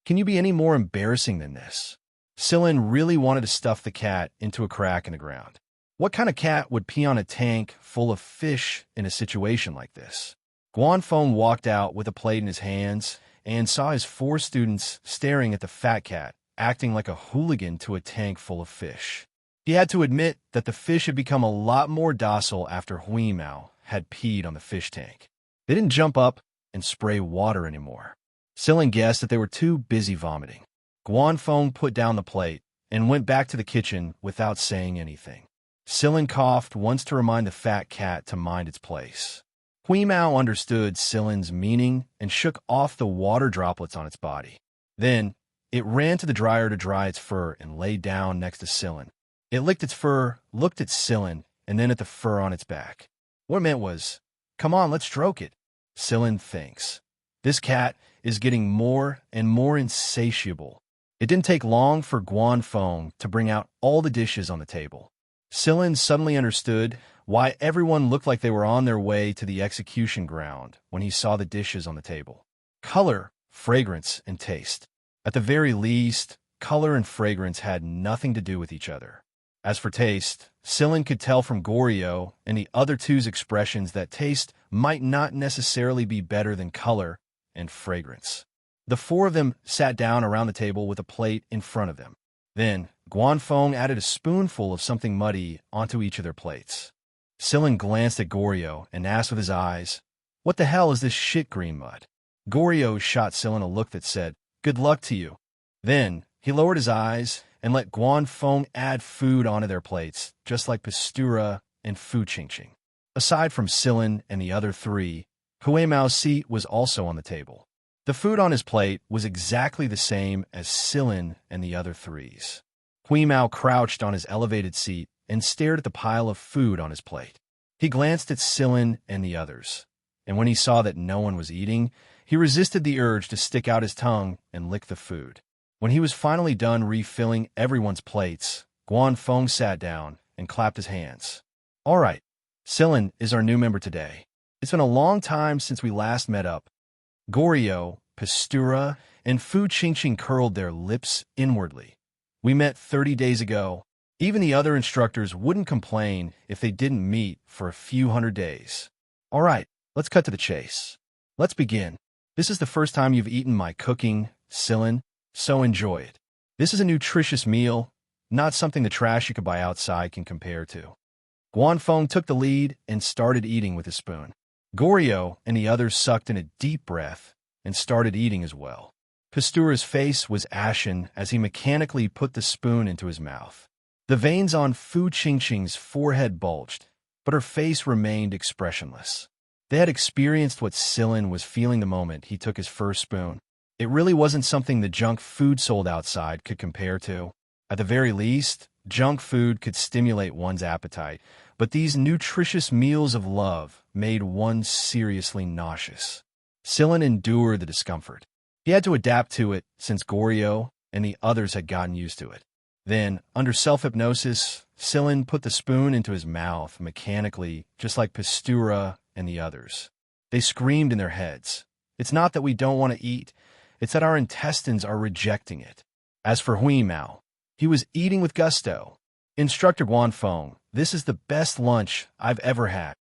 Can you be any more embarrassing than this? Silin really wanted to stuff the cat into a crack in the ground. What kind of cat would pee on a tank full of fish in a situation like this? Guanfeng walked out with a plate in his hands and saw his 4 students staring at the fat cat, acting like a hooligan to a tank full of fish. He had to admit that the fish had become a lot more docile after Huimao had peed on the fish tank. They didn't jump up and spray water anymore. Silin guessed that they were too busy vomiting. Guanfeng put down the plate and went back to the kitchen without saying anything. Silin coughed once to remind the fat cat to mind its place. Huimao understood Silin's meaning and shook off the water droplets on its body. Then, it ran to the dryer to dry its fur and lay down next to Silin. It licked its fur, looked at Silin, and then at the fur on its back. What it meant was, "Come on, let's stroke it." Silin thinks. This cat is getting more and more insatiable. It didn't take long for Guanfeng to bring out all the dishes on the table. Silin suddenly understood why everyone looked like they were on their way to the execution ground when he saw the dishes on the table. Color, fragrance, and taste. At the very least, color and fragrance had nothing to do with each other. As for taste, Silin could tell from Goryo and the other two's expressions that taste might not necessarily be better than color and fragrance. The 4 of them sat down around the table with a plate in front of them. Then, Guanfeng added a spoonful of something muddy onto each of their plates. Silin glanced at Goryo and asked with his eyes, "What the hell is this shit green mud?" Goryo shot Silin a look that said, "Good luck to you." Then, he lowered his eyes and let Guanfeng add food onto their plates, just like Pistura and Fu Ching. Aside from Silin and the other 3, Huimao's seat was also on the table. The food on his plate was exactly the same as Silin and the other 3's. Huimao crouched on his elevated seat and stared at the pile of food on his plate. He glanced at Silin and the others, and when he saw that no one was eating, he resisted the urge to stick out his tongue and lick the food. When he was finally done refilling everyone's plates, Guanfeng sat down and clapped his hands. "All right, Silin is our new member today. It's been a long time since we last met up." Goryo, Pistura, and Fu Ching curled their lips inwardly. "We met 30 days ago. Even the other instructors wouldn't complain if they didn't meet for a few hundred days. All right, let's cut to the chase. Let's begin. This is the first time you've eaten my cooking, Silin, so enjoy it. This is a nutritious meal, not something the trash you could buy outside can compare to." Guanfeng took the lead and started eating with his spoon. Goryo and the others sucked in a deep breath and started eating as well. Pistura's face was ashen as he mechanically put the spoon into his mouth. The veins on Fu Ching's forehead bulged, but her face remained expressionless. They had experienced what Silin was feeling the moment he took his first spoon. It really wasn't something the junk food sold outside could compare to. At the very least, junk food could stimulate one's appetite, but these nutritious meals of love made one seriously nauseous. Silin endured the discomfort. He had to adapt to it since Goryo and the others had gotten used to it. Then, under self-hypnosis, Silin put the spoon into his mouth mechanically, just like Pistura and the others. They screamed in their heads. It's not that we don't want to eat, it's that our intestines are rejecting it. As for Hui Mao, he was eating with gusto. Instructor Guanfeng, this is the best lunch I've ever had.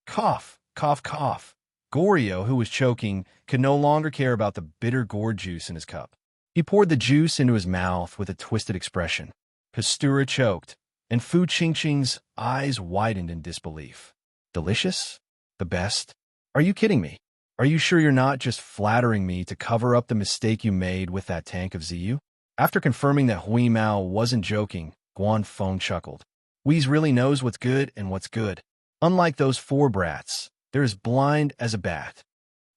Cough, cough, cough. Goryo, who was choking, could no longer care about the bitter gourd juice in his cup. He poured the juice into his mouth with a twisted expression. Pastura choked, and Fu Qingqing's eyes widened in disbelief. Delicious? The best? Are you kidding me? Are you sure you're not just flattering me to cover up the mistake you made with that tank of Ziyu? After confirming that Hui Mao wasn't joking, Guanfeng chuckled. Whis really knows what's good and what's good. Unlike those four brats, they're as blind as a bat.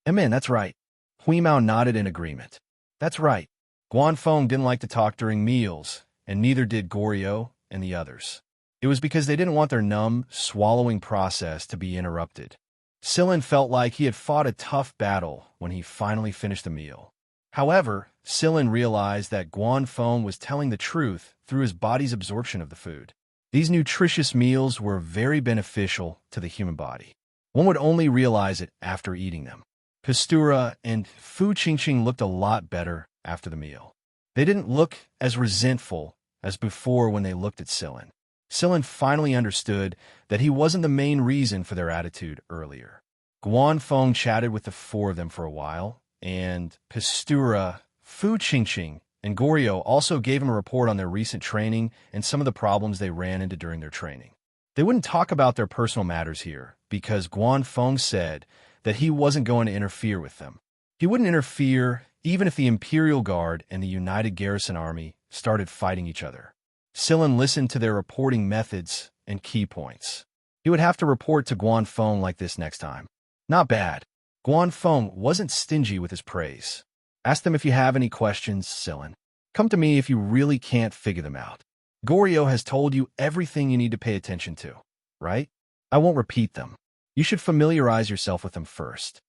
Amen, that's right. Hui Mao nodded in agreement. That's right. Guanfeng didn't like to talk during meals, and neither did Goryo and the others. It was because they didn't want their numb, swallowing process to be interrupted. Silin felt like he had fought a tough battle when he finally finished the meal. However, Silin realized that Guanfeng was telling the truth through his body's absorption of the food. These nutritious meals were very beneficial to the human body. One would only realize it after eating them. Pastura and Fu Qingqing looked a lot better after the meal. They didn't look as resentful as before when they looked at Silin. Silin finally understood that he wasn't the main reason for their attitude earlier. Guanfeng chatted with the four of them for a while, and Pastura, Fu Qingqing, and Goryo also gave him a report on their recent training and some of the problems they ran into during their training. They wouldn't talk about their personal matters here because Guanfeng said that he wasn't going to interfere with them. He wouldn't interfere even if the Imperial Guard and the United Garrison Army started fighting each other. Silin listened to their reporting methods and key points. He would have to report to Guanfeng like this next time. Not bad. Guanfeng wasn't stingy with his praise. Ask them if you have any questions, Silin. Come to me if you really can't figure them out. Goryo has told you everything you need to pay attention to, right? I won't repeat them. You should familiarize yourself with them first.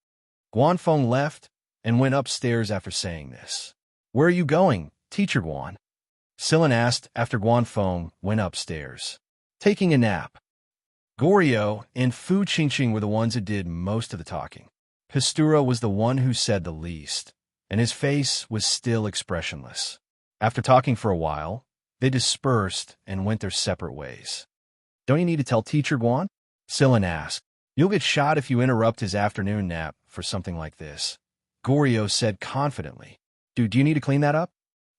Guanfeng left and went upstairs after saying this. Where are you going, Teacher Guan? Silin asked after Guanfeng went upstairs. Taking a nap. Goryo and Fu Qingqing were the ones who did most of the talking. Pastura was the one who said the least, and his face was still expressionless. After talking for a while, they dispersed and went their separate ways. Don't you need to tell Teacher Guan? Silin asked. You'll get shot if you interrupt his afternoon nap for something like this. Goryo said confidently. Dude, do you need to clean that up?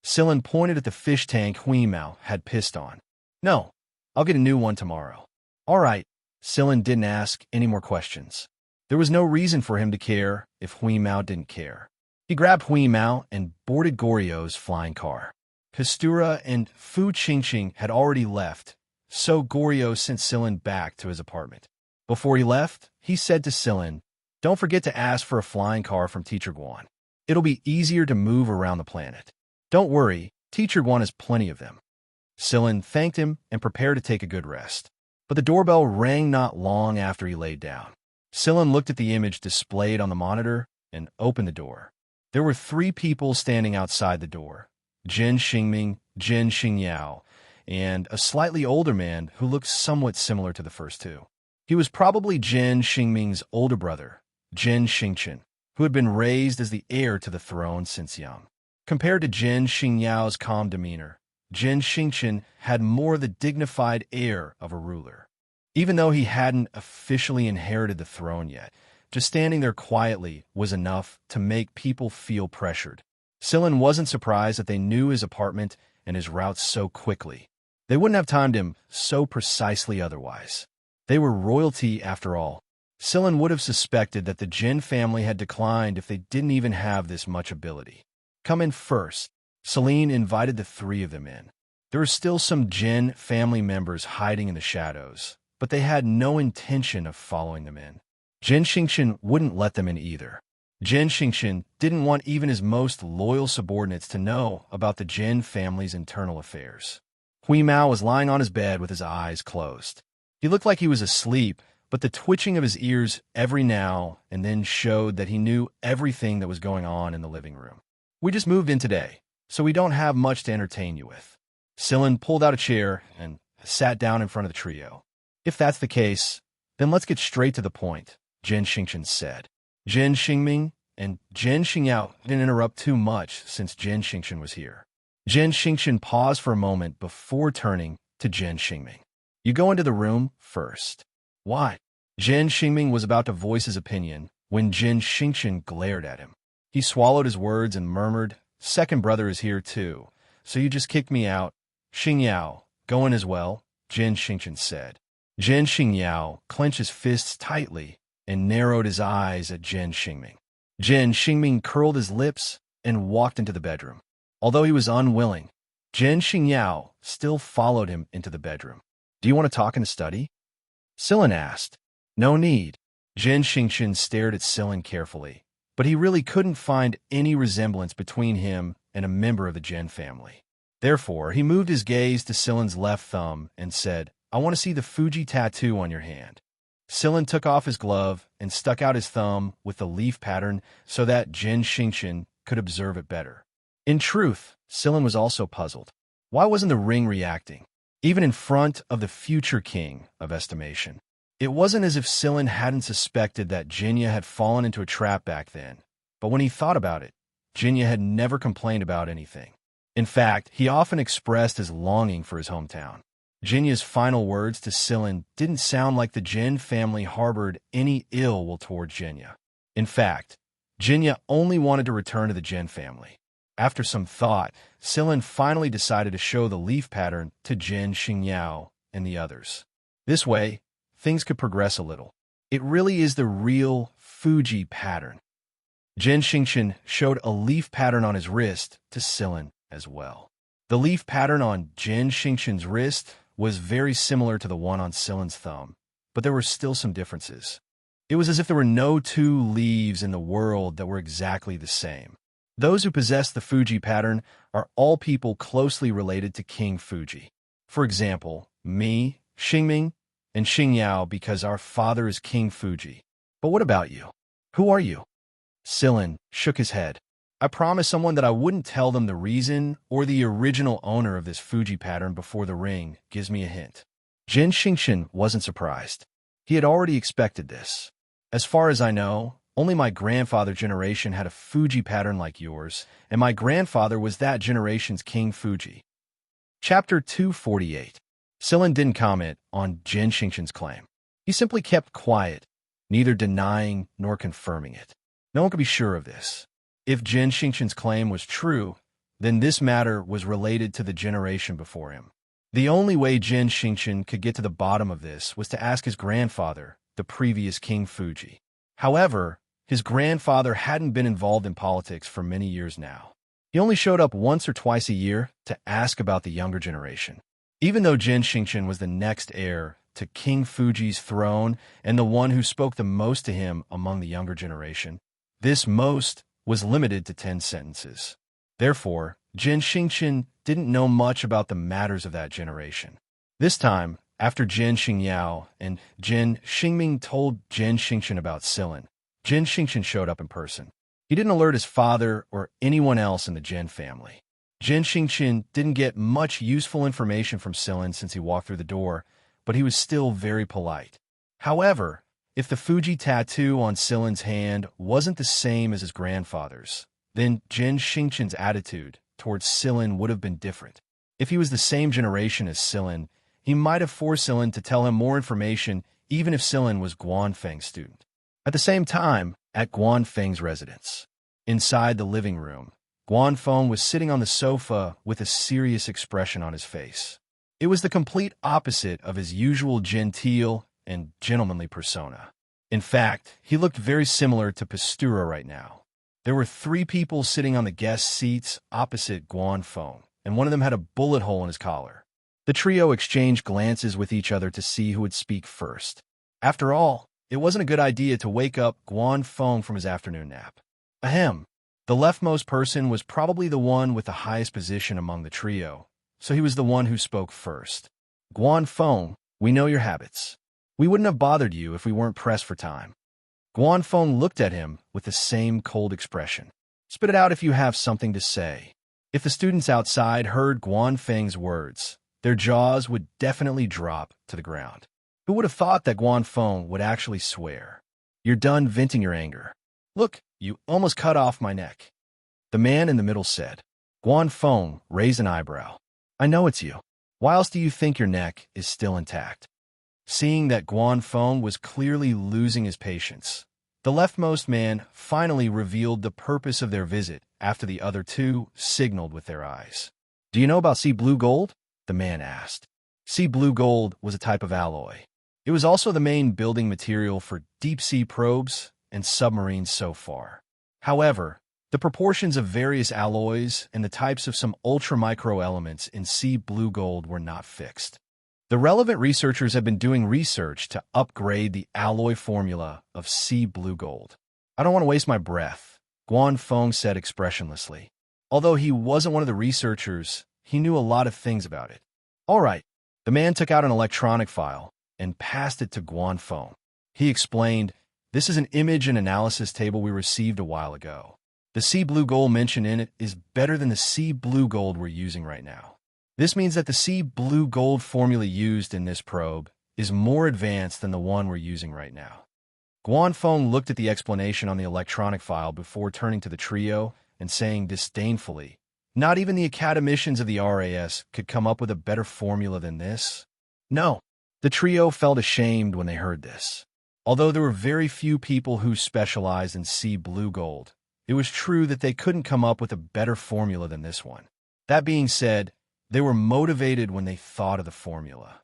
Silin pointed at the fish tank Hui Mao had pissed on. No, I'll get a new one tomorrow. All right. Silin didn't ask any more questions. There was no reason for him to care if Hui Mao didn't care. He grabbed Hui Mao and boarded Goryo's flying car. Pastura and Fu Qingqing had already left, so Goryo sent Silin back to his apartment. Before he left, he said to Silin, don't forget to ask for a flying car from Teacher Guan. It'll be easier to move around the planet. Don't worry, Teacher Guan has plenty of them. Silin thanked him and prepared to take a good rest. But the doorbell rang not long after he laid down. Silin looked at the image displayed on the monitor and opened the door. There were 3 people standing outside the door. Jin Xingming, Jin Xingyao, and a slightly older man who looked somewhat similar to the first 2. He was probably Jin Xingming's older brother, Jin Xingchen, who had been raised as the heir to the throne since young. Compared to Jin Xingyao's calm demeanor, Jin Xingchen had more the dignified air of a ruler. Even though he hadn't officially inherited the throne yet, just standing there quietly was enough to make people feel pressured. Silin wasn't surprised that they knew his apartment and his routes so quickly. They wouldn't have timed him so precisely otherwise. They were royalty after all. Silin would have suspected that the Jin family had declined if they didn't even have this much ability. Come in first. Celine invited the 3 of them in. There were still some Jin family members hiding in the shadows, but they had no intention of following them in. Jin Xingchen wouldn't let them in either. Jin Xingchen didn't want even his most loyal subordinates to know about the Jin family's internal affairs. Hui Mao was lying on his bed with his eyes closed. He looked like he was asleep, but the twitching of his ears every now and then showed that he knew everything that was going on in the living room. We just moved in today, so we don't have much to entertain you with. Silin pulled out a chair and sat down in front of the trio. If that's the case, then let's get straight to the point. Jin Xingchen said. Jin Xingming and Jin Xingyao didn't interrupt too much since Jin Xingchen was here. Jin Xingchen paused for a moment before turning to Jin Xingming. You go into the room first. Why? Jin Xingming was about to voice his opinion when Jin Xingchen glared at him. He swallowed his words and murmured, Second brother is here too, so you just kicked me out. Xingyao, go in as well, Jin Xingchen said. Jin Xingyao clenched his fists tightly and narrowed his eyes at Jin Xingming. Jin Xingming curled his lips and walked into the bedroom. Although he was unwilling, Jin Xingyao still followed him into the bedroom. Do you want to talk in the study? Silin asked. No need. Jin Xingchen stared at Silin carefully, but he really couldn't find any resemblance between him and a member of the Jin family. Therefore, he moved his gaze to Silin's left thumb and said, I want to see the Fuji tattoo on your hand. Silin took off his glove and stuck out his thumb with the leaf pattern so that Jin Xingchen could observe it better. In truth, Silin was also puzzled. Why wasn't the ring reacting, even in front of the future king of estimation? It wasn't as if Silin hadn't suspected that Jinya had fallen into a trap back then, but when he thought about it, Jinya had never complained about anything. In fact, he often expressed his longing for his hometown. Jinya's final words to Silin didn't sound like the Jin family harbored any ill will toward Jinya. In fact, Jinya only wanted to return to the Jin family. After some thought, Silin finally decided to show the leaf pattern to Jin Xingyao and the others. This way, things could progress a little. It really is the real Fuji pattern. Jin Xingchen showed a leaf pattern on his wrist to Silin as well. The leaf pattern on Jin Xingchen's wrist was very similar to the one on Silin's thumb, but there were still some differences. It was as if there were no two leaves in the world that were exactly the same. Those who possess the Fuji pattern are all people closely related to King Fuji. For example, me, Xingming, and Xingyao because our father is King Fuji. But what about you? Who are you? Silin shook his head. I promised someone that I wouldn't tell them the reason or the original owner of this Fuji pattern before the ring gives me a hint. Jin Xingchen wasn't surprised. He had already expected this. As far as I know, only my grandfather's generation had a Fuji pattern like yours, and my grandfather was that generation's King Fuji. Chapter 248. Silin didn't comment on Jin Xingchen's claim. He simply kept quiet, neither denying nor confirming it. No one could be sure of this. If Jin Xingchen's claim was true, then this matter was related to the generation before him. The only way Jin Xingchen could get to the bottom of this was to ask his grandfather, the previous King Fuji. However, his grandfather hadn't been involved in politics for many years now. He only showed up once or twice a year to ask about the younger generation. Even though Jin Xingchen was the next heir to King Fuji's throne and the one who spoke the most to him among the younger generation, this most was limited to 10 sentences. Therefore, Jin Xingchen didn't know much about the matters of that generation. This time, after Jin Xingyao and Jin Xingming told Jin Xingchen about Silin, Jin Xingchen showed up in person. He didn't alert his father or anyone else in the Jin family. Jin Xingchen didn't get much useful information from Silin since he walked through the door, but he was still very polite. However, if the Fuji tattoo on Silin's hand wasn't the same as his grandfather's, then Jin Xingchen's attitude towards Silin would have been different. If he was the same generation as Silin, he might have forced Silin to tell him more information even if Silin was Guanfeng's student. At the same time, at Guanfeng's residence, inside the living room, Guanfeng was sitting on the sofa with a serious expression on his face. It was the complete opposite of his usual genteel and gentlemanly persona. In fact, he looked very similar to Pastura right now. There were 3 people sitting on the guest seats opposite Guanfeng, and one of them had a bullet hole in his collar. The trio exchanged glances with each other to see who would speak first. After all, it wasn't a good idea to wake up Guanfeng from his afternoon nap. Ahem. The leftmost person was probably the one with the highest position among the trio, so he was the one who spoke first. Guanfeng, we know your habits. We wouldn't have bothered you if we weren't pressed for time. Guanfeng looked at him with the same cold expression. Spit it out if you have something to say. If the students outside heard Guanfeng's words, their jaws would definitely drop to the ground. Who would have thought that Guanfeng would actually swear? You're done venting your anger. Look, you almost cut off my neck. The man in the middle said. Guanfeng raised an eyebrow. I know it's you. Why else do you think your neck is still intact? Seeing that Guanfeng was clearly losing his patience, the leftmost man finally revealed the purpose of their visit after the other two signaled with their eyes. Do you know about sea blue gold? The man asked. Sea blue gold was a type of alloy. It was also the main building material for deep-sea probes and submarines so far. However, the proportions of various alloys and the types of some ultra-micro elements in sea blue gold were not fixed. The relevant researchers have been doing research to upgrade the alloy formula of sea blue gold. I don't want to waste my breath, Guanfeng said expressionlessly. Although he wasn't one of the researchers, he knew a lot of things about it. All right, the man took out an electronic file and passed it to Guanfeng. He explained, this is an image and analysis table we received a while ago. The sea blue gold mentioned in it is better than the sea blue gold we're using right now. This means that the sea blue gold formula used in this probe is more advanced than the one we're using right now. Guanfeng looked at the explanation on the electronic file before turning to the trio and saying disdainfully, not even the academicians of the RAS could come up with a better formula than this? No. The trio felt ashamed when they heard this. Although there were very few people who specialized in sea blue gold, it was true that they couldn't come up with a better formula than this one. That being said, they were motivated when they thought of the formula.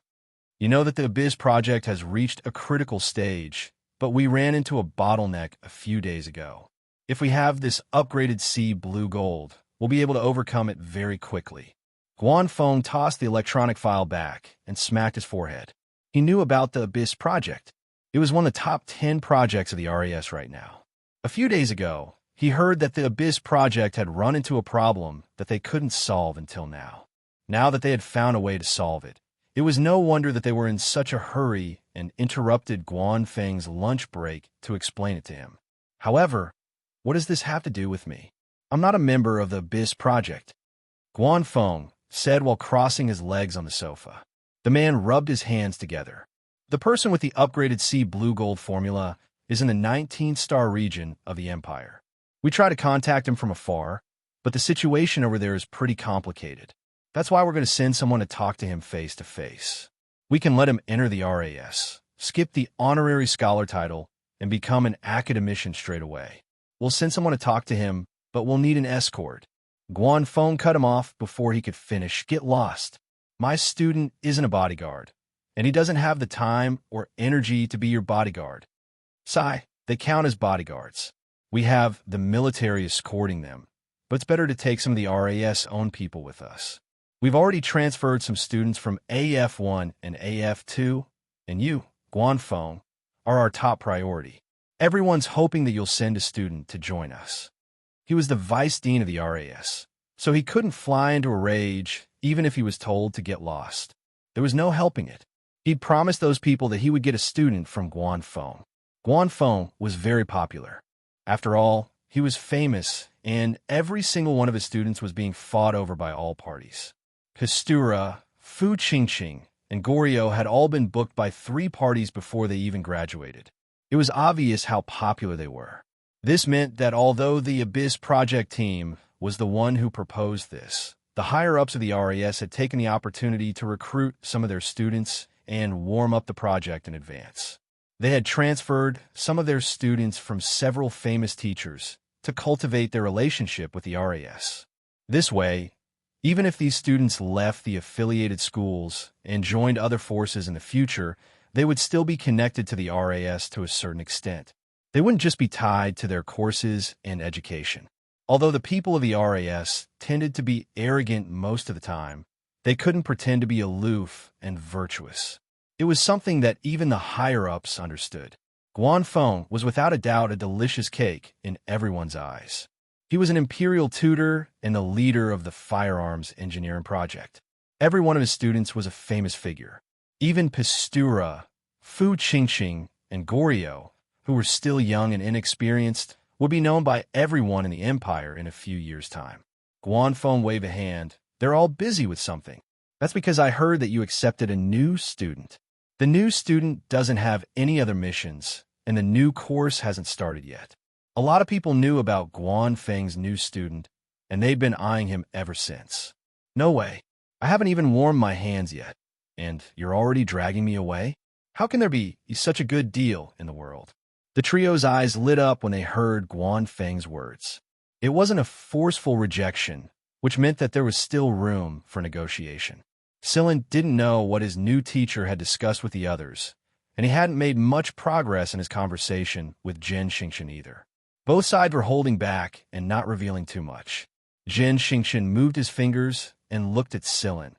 You know that the Abyss project has reached a critical stage, but we ran into a bottleneck a few days ago. If we have this upgraded sea blue gold, we'll be able to overcome it very quickly. Guanfeng tossed the electronic file back and smacked his forehead. He knew about the Abyss project. It was one of the top 10 projects of the RAS right now. A few days ago, he heard that the Abyss project had run into a problem that they couldn't solve until now. Now that they had found a way to solve it, it was no wonder that they were in such a hurry and interrupted Guanfeng's lunch break to explain it to him. However, what does this have to do with me? I'm not a member of the Abyss project, Guanfeng said while crossing his legs on the sofa. The man rubbed his hands together. The person with the upgraded sea blue gold formula is in the 19th-star region of the Empire. We try to contact him from afar, but the situation over there is pretty complicated. That's why we're going to send someone to talk to him face to face. We can let him enter the RAS, skip the honorary scholar title, and become an academician straight away. We'll send someone to talk to him, but we'll need an escort. Guanfeng cut him off before he could finish. Get lost. My student isn't a bodyguard, and he doesn't have the time or energy to be your bodyguard. Sigh, they count as bodyguards. We have the military escorting them, but it's better to take some of the RAS own people with us. We've already transferred some students from AF1 and AF2, and you, Guanfeng, are our top priority. Everyone's hoping that you'll send a student to join us. He was the vice dean of the RAS, so he couldn't fly into a rage even if he was told to get lost. There was no helping it. He'd promised those people that he would get a student from Guanfeng. Guanfeng was very popular. After all, he was famous, and every single one of his students was being fought over by all parties. Pistura, Fu Qingqing, and Goryeo had all been booked by 3 parties before they even graduated. It was obvious how popular they were. This meant that although the Abyss project team was the one who proposed this, the higher-ups of the RAS had taken the opportunity to recruit some of their students and warm up the project in advance. They had transferred some of their students from several famous teachers to cultivate their relationship with the RAS. This way, even if these students left the affiliated schools and joined other forces in the future, they would still be connected to the RAS to a certain extent. They wouldn't just be tied to their courses and education. Although the people of the RAS tended to be arrogant most of the time, they couldn't pretend to be aloof and virtuous. It was something that even the higher-ups understood. Guanfeng was without a doubt a delicious cake in everyone's eyes. He was an imperial tutor and the leader of the firearms engineering project. Every one of his students was a famous figure. Even Pistura, Fu Qingqing, and Goryeo, who were still young and inexperienced, would be known by everyone in the Empire in a few years' time. Guanfeng waved a hand. They're all busy with something. That's because I heard that you accepted a new student. The new student doesn't have any other missions and the new course hasn't started yet. A lot of people knew about Guan Feng's new student, and they'd been eyeing him ever since. No way. I haven't even warmed my hands yet, and you're already dragging me away? How can there be such a good deal in the world? The trio's eyes lit up when they heard Guan Feng's words. It wasn't a forceful rejection, which meant that there was still room for negotiation. Silin didn't know what his new teacher had discussed with the others, and he hadn't made much progress in his conversation with Jin Xingqian either. Both sides were holding back and not revealing too much. Jin Xingqian moved his fingers and looked at Silin.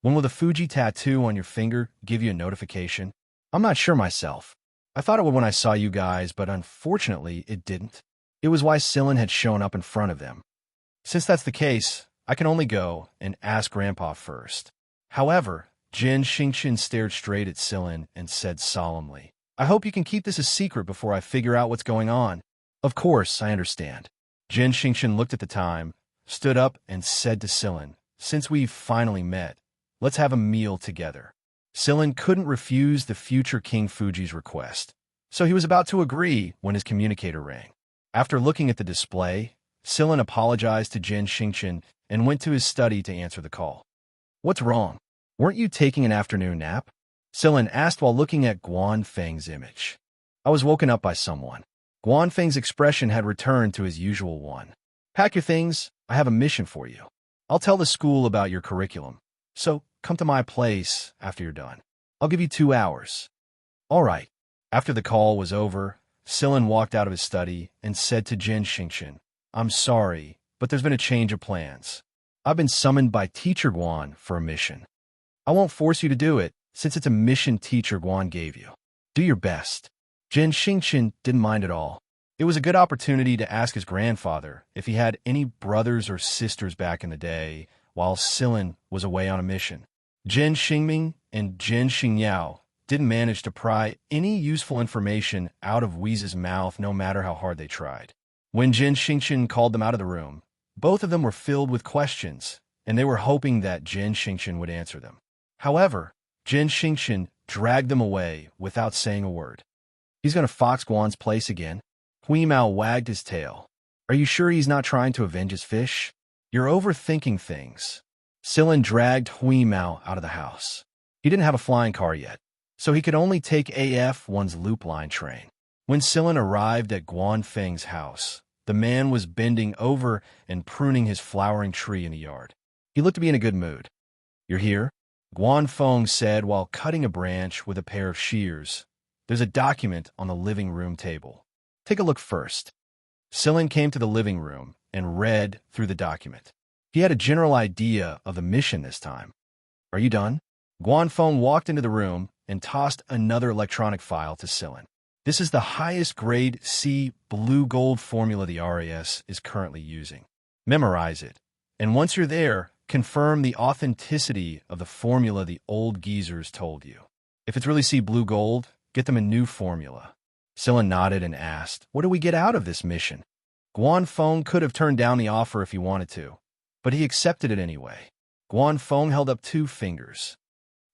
When will the Fuji tattoo on your finger give you a notification? I'm not sure myself. I thought it would when I saw you guys, but unfortunately it didn't. It was why Silin had shown up in front of them. Since that's the case, I can only go and ask Grandpa first. However, Jin Xingqian stared straight at Silin and said solemnly, I hope you can keep this a secret before I figure out what's going on. Of course, I understand. Jin Xingqian looked at the time, stood up, and said to Silin, since we've finally met, let's have a meal together. Silin couldn't refuse the future King Fuji's request, so he was about to agree when his communicator rang. After looking at the display, Silin apologized to Jin Xingqian and went to his study to answer the call. What's wrong? Weren't you taking an afternoon nap? Silin asked while looking at Guan Feng's image. I was woken up by someone. Guan Feng's expression had returned to his usual one. Pack your things, I have a mission for you. I'll tell the school about your curriculum, so come to my place after you're done. I'll give you 2 hours. All right. After the call was over, Silin walked out of his study and said to Jin Xingqian, I'm sorry, but there's been a change of plans. I've been summoned by Teacher Guan for a mission. I won't force you to do it, since it's a mission Teacher Guan gave you. Do your best. Jin Xingqian didn't mind at all. It was a good opportunity to ask his grandfather if he had any brothers or sisters back in the day while Silin was away on a mission. Jin Xingming and Jin Xingyao didn't manage to pry any useful information out of Weeze's mouth no matter how hard they tried. When Jin Xingqian called them out of the room, both of them were filled with questions, and they were hoping that Jin Xingqian would answer them. However, Jin Xingqian dragged them away without saying a word. He's going to fox Guan's place again? Hui Mao wagged his tail. Are you sure he's not trying to avenge his fish? You're overthinking things. Silin dragged Hui Mao out of the house. He didn't have a flying car yet, so he could only take AF1's loop line train. When Silin arrived at Guan Feng's house, the man was bending over and pruning his flowering tree in the yard. He looked to be in a good mood. You're here? Guan Feng said while cutting a branch with a pair of shears. There's a document on the living room table. Take a look first. Silin came to the living room and read through the document. He had a general idea of the mission this time. Are you done? Guan Feng walked into the room and tossed another electronic file to Silin. This is the highest grade C blue gold formula the RAS is currently using. Memorize it, and once you're there, confirm the authenticity of the formula the old geezers told you. If it's really C blue gold, get them a new formula. Silin nodded and asked, what do we get out of this mission? Guan Feng could have turned down the offer if he wanted to, but he accepted it anyway. Guan Feng held up 2 fingers.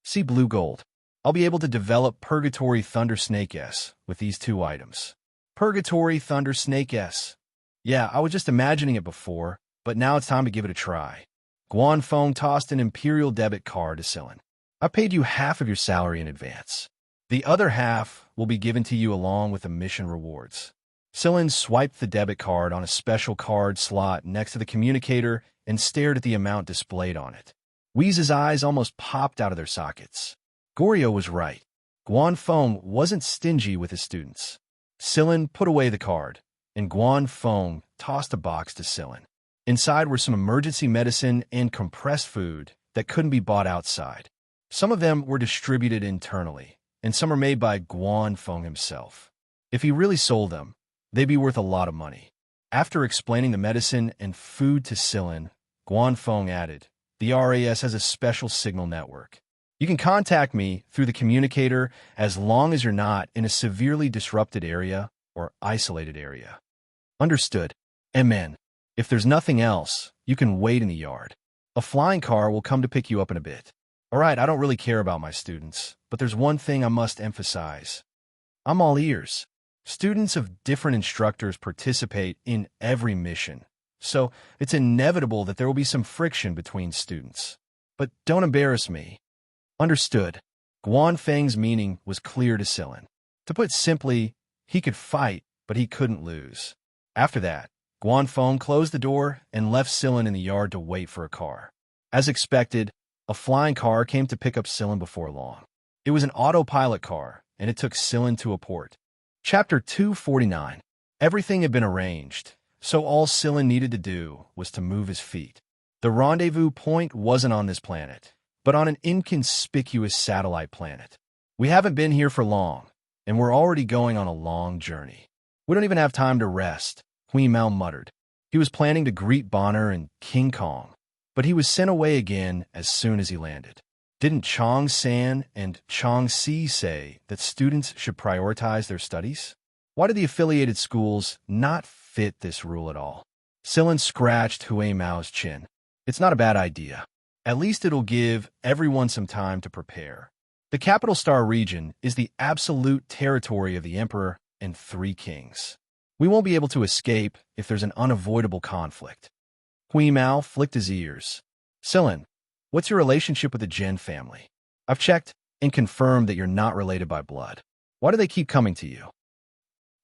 See blue gold. I'll be able to develop Purgatory Thunder Snake S with these 2 items. Purgatory Thunder Snake S. Yeah, I was just imagining it before, but now it's time to give it a try. Guan Feng tossed an Imperial debit card to Silin. I paid you half of your salary in advance. The other half will be given to you along with the mission rewards. Silin swiped the debit card on a special card slot next to the communicator and stared at the amount displayed on it. Weeze's eyes almost popped out of their sockets. Goryo was right. Guan Feng wasn't stingy with his students. Silin put away the card, and Guan Feng tossed a box to Silin. Inside were some emergency medicine and compressed food that couldn't be bought outside. Some of them were distributed internally, and some are made by Guan Feng himself. If he really sold them, they'd be worth a lot of money. After explaining the medicine and food to Silin, Guan Feng added, the RAS has a special signal network. You can contact me through the communicator as long as you're not in a severely disrupted area or isolated area. Understood. Amen. If there's nothing else, you can wait in the yard. A flying car will come to pick you up in a bit. All right, I don't really care about my students, but there's one thing I must emphasize. I'm all ears. Students of different instructors participate in every mission, so it's inevitable that there will be some friction between students. But don't embarrass me. Understood. Guan Feng's meaning was clear to Sillin. To put simply, he could fight, but he couldn't lose. After that, Guan Feng closed the door and left Sillin in the yard to wait for a car. As expected, a flying car came to pick up Sillin before long. It was an autopilot car, and it took Sillin to a port. Chapter 249. Everything had been arranged, so all Sillin needed to do was to move his feet. The rendezvous point wasn't on this planet, but on an inconspicuous satellite planet. We haven't been here for long, and we're already going on a long journey. We don't even have time to rest, Hui Mao muttered. He was planning to greet Bonner and King Kong, but he was sent away again as soon as he landed. Didn't Chong San and Chong Si say that students should prioritize their studies? Why did the affiliated schools not fit this rule at all? Sillin scratched Hui Mao's chin. It's not a bad idea. At least it'll give everyone some time to prepare. The Capital Star region is the absolute territory of the Emperor and 3 kings. We won't be able to escape if there's an unavoidable conflict. Hui Mao flicked his ears. Sillin, what's your relationship with the Jin family? I've checked and confirmed that you're not related by blood. Why do they keep coming to you?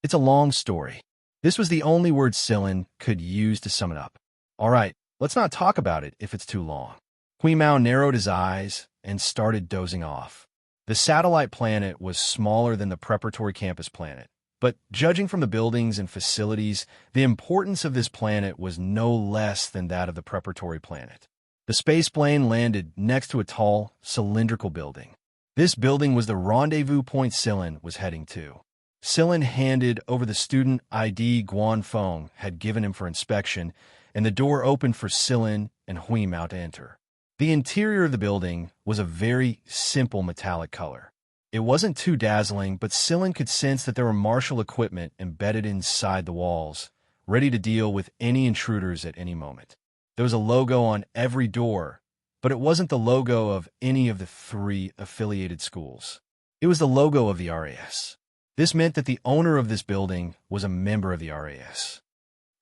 It's a long story. This was the only word Sillin could use to sum it up. All right, let's not talk about it if it's too long. Hui Mao narrowed his eyes and started dozing off. The satellite planet was smaller than the preparatory campus planet, but judging from the buildings and facilities, the importance of this planet was no less than that of the preparatory planet. The space plane landed next to a tall, cylindrical building. This building was the rendezvous point Sillin was heading to. Sillin handed over the student ID Guan Feng had given him for inspection, and the door opened for Sillin and Hui Mao to enter. The interior of the building was a very simple metallic color. It wasn't too dazzling, but Sillin could sense that there were martial equipment embedded inside the walls, ready to deal with any intruders at any moment. There was a logo on every door, but it wasn't the logo of any of the 3 affiliated schools. It was the logo of the RAS. This meant that the owner of this building was a member of the RAS.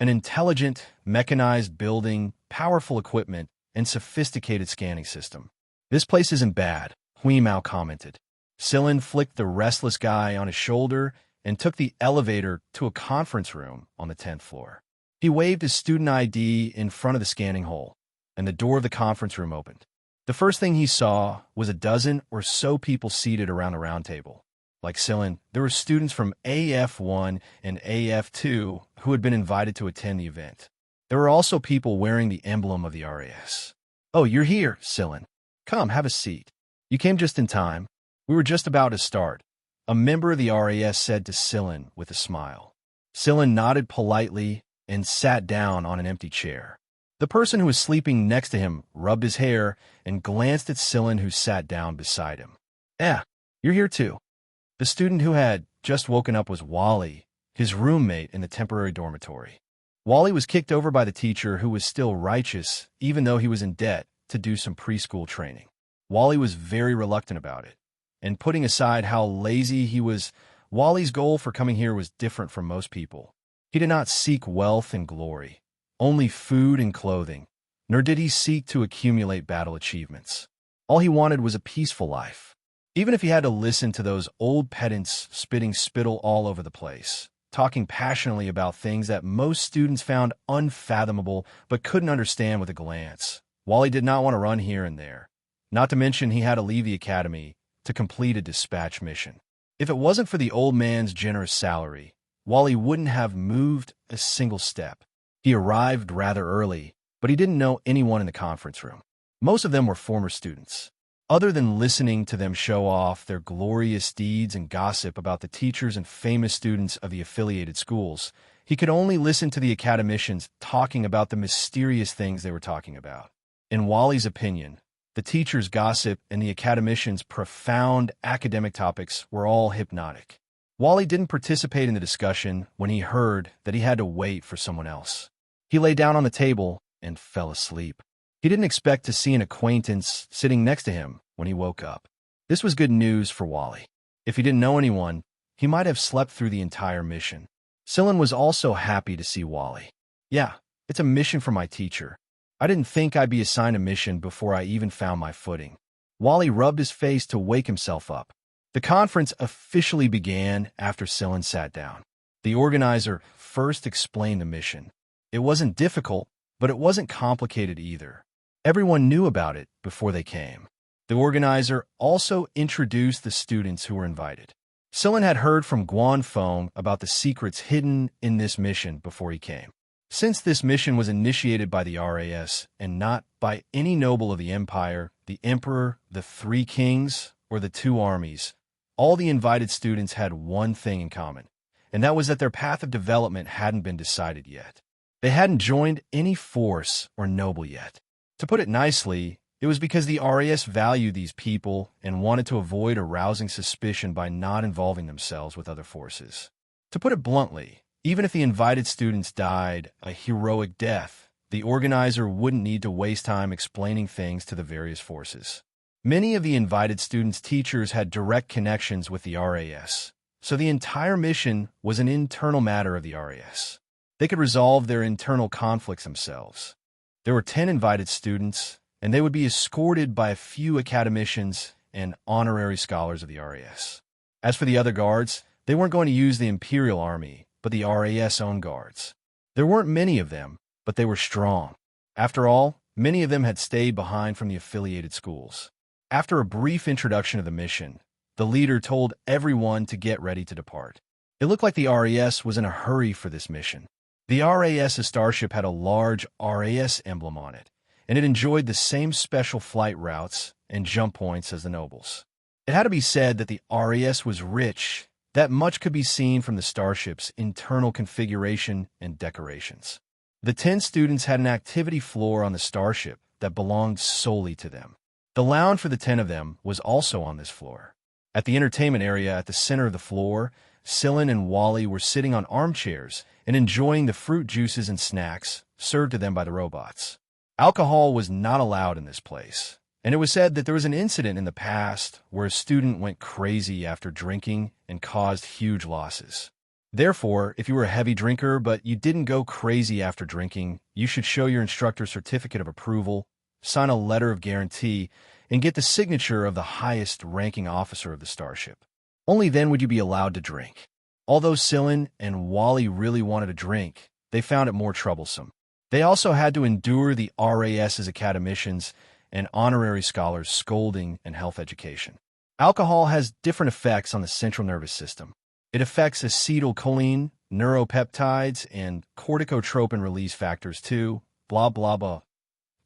An intelligent, mechanized building, powerful equipment, and sophisticated scanning system. This place isn't bad, Hui Mao commented. Sillin flicked the restless guy on his shoulder and took the elevator to a conference room on the 10th floor. He waved his student ID in front of the scanning hole, and the door of the conference room opened. The first thing he saw was a dozen or so people seated around a round table. Like Sillin, there were students from AF1 and AF2 who had been invited to attend the event. There were also people wearing the emblem of the RAS. Oh, you're here, Sillin. Come, have a seat. You came just in time. We were just about to start, a member of the RAS said to Sillin with a smile. Sillin nodded politely and sat down on an empty chair. The person who was sleeping next to him rubbed his hair and glanced at Sillin, who sat down beside him. You're here too. The student who had just woken up was Wally, his roommate in the temporary dormitory. Wally was kicked over by the teacher, who was still righteous, even though he was in debt, to do some preschool training. Wally was very reluctant about it, and putting aside how lazy he was, Wally's goal for coming here was different from most people. He did not seek wealth and glory, only food and clothing, nor did he seek to accumulate battle achievements. All he wanted was a peaceful life. Even if he had to listen to those old pedants spitting spittle all over the place, talking passionately about things that most students found unfathomable but couldn't understand with a glance, Wally did not want to run here and there. Not to mention he had to leave the academy to complete a dispatch mission. If it wasn't for the old man's generous salary, Wally wouldn't have moved a single step. He arrived rather early, but he didn't know anyone in the conference room. Most of them were former students. Other than listening to them show off their glorious deeds and gossip about the teachers and famous students of the affiliated schools, he could only listen to the academicians talking about the mysterious things they were talking about. In Wally's opinion, the teachers' gossip and the academicians' profound academic topics were all hypnotic. Wally didn't participate in the discussion when he heard that he had to wait for someone else. He lay down on the table and fell asleep. He didn't expect to see an acquaintance sitting next to him when he woke up. This was good news for Wally. If he didn't know anyone, he He might have slept through the entire mission. Scylla was also happy to see Wally. Yeah, it's a mission from my teacher. I didn't think I'd be assigned a mission before I even found my footing. Wally rubbed his face to wake himself up. The conference officially began after Scylla sat down. The organizer first explained the mission. It wasn't difficult, but it wasn't complicated either. Everyone knew about it before they came. The organizer also introduced the students who were invited. Scylla had heard from Guanfeng about the secrets hidden in this mission before he came. Since this mission was initiated by the RAS and not by any noble of the empire, the emperor, the three kings, or the two armies, all the invited students had one thing in common, and that was that their path of development hadn't been decided yet. They hadn't joined any force or noble yet. To put it nicely, it was because the RAS valued these people and wanted to avoid arousing suspicion by not involving themselves with other forces. To put it bluntly, even if the invited students died a heroic death, the organizer wouldn't need to waste time explaining things to the various forces. Many of the invited students' teachers had direct connections with the RAS, so the entire mission was an internal matter of the RAS. They could resolve their internal conflicts themselves. There were 10 invited students, and they would be escorted by a few academicians and honorary scholars of the RAS. As for the other guards, they weren't going to use the Imperial Army, but the RAS own guards. There weren't many of them, but they were strong. After all, many of them had stayed behind from the affiliated schools. After a brief introduction of the mission, the leader told everyone to get ready to depart. It looked like the RAS was in a hurry for this mission. The RAS's starship had a large RAS emblem on it, and it enjoyed the same special flight routes and jump points as the nobles. It had to be said that the RAS was rich. That much could be seen from the starship's internal configuration and decorations. The 10 students had an activity floor on the starship that belonged solely to them. The lounge for the 10 of them was also on this floor. At the entertainment area at the center of the floor, Scylla and Wally were sitting on armchairs and enjoying the fruit juices and snacks served to them by the robots. Alcohol was not allowed in this place, and it was said that there was an incident in the past where a student went crazy after drinking and caused huge losses. Therefore, if you were a heavy drinker but you didn't go crazy after drinking, you should show your instructor's certificate of approval, sign a letter of guarantee, and get the signature of the highest-ranking officer of the starship. Only then would you be allowed to drink. Although Scylla and Wally really wanted to drink, they found it more troublesome. They also had to endure the RAS's academicians and honorary scholars' scolding and health education. Alcohol has different effects on the central nervous system. It affects acetylcholine, neuropeptides, and corticotropin release factors too, blah blah blah.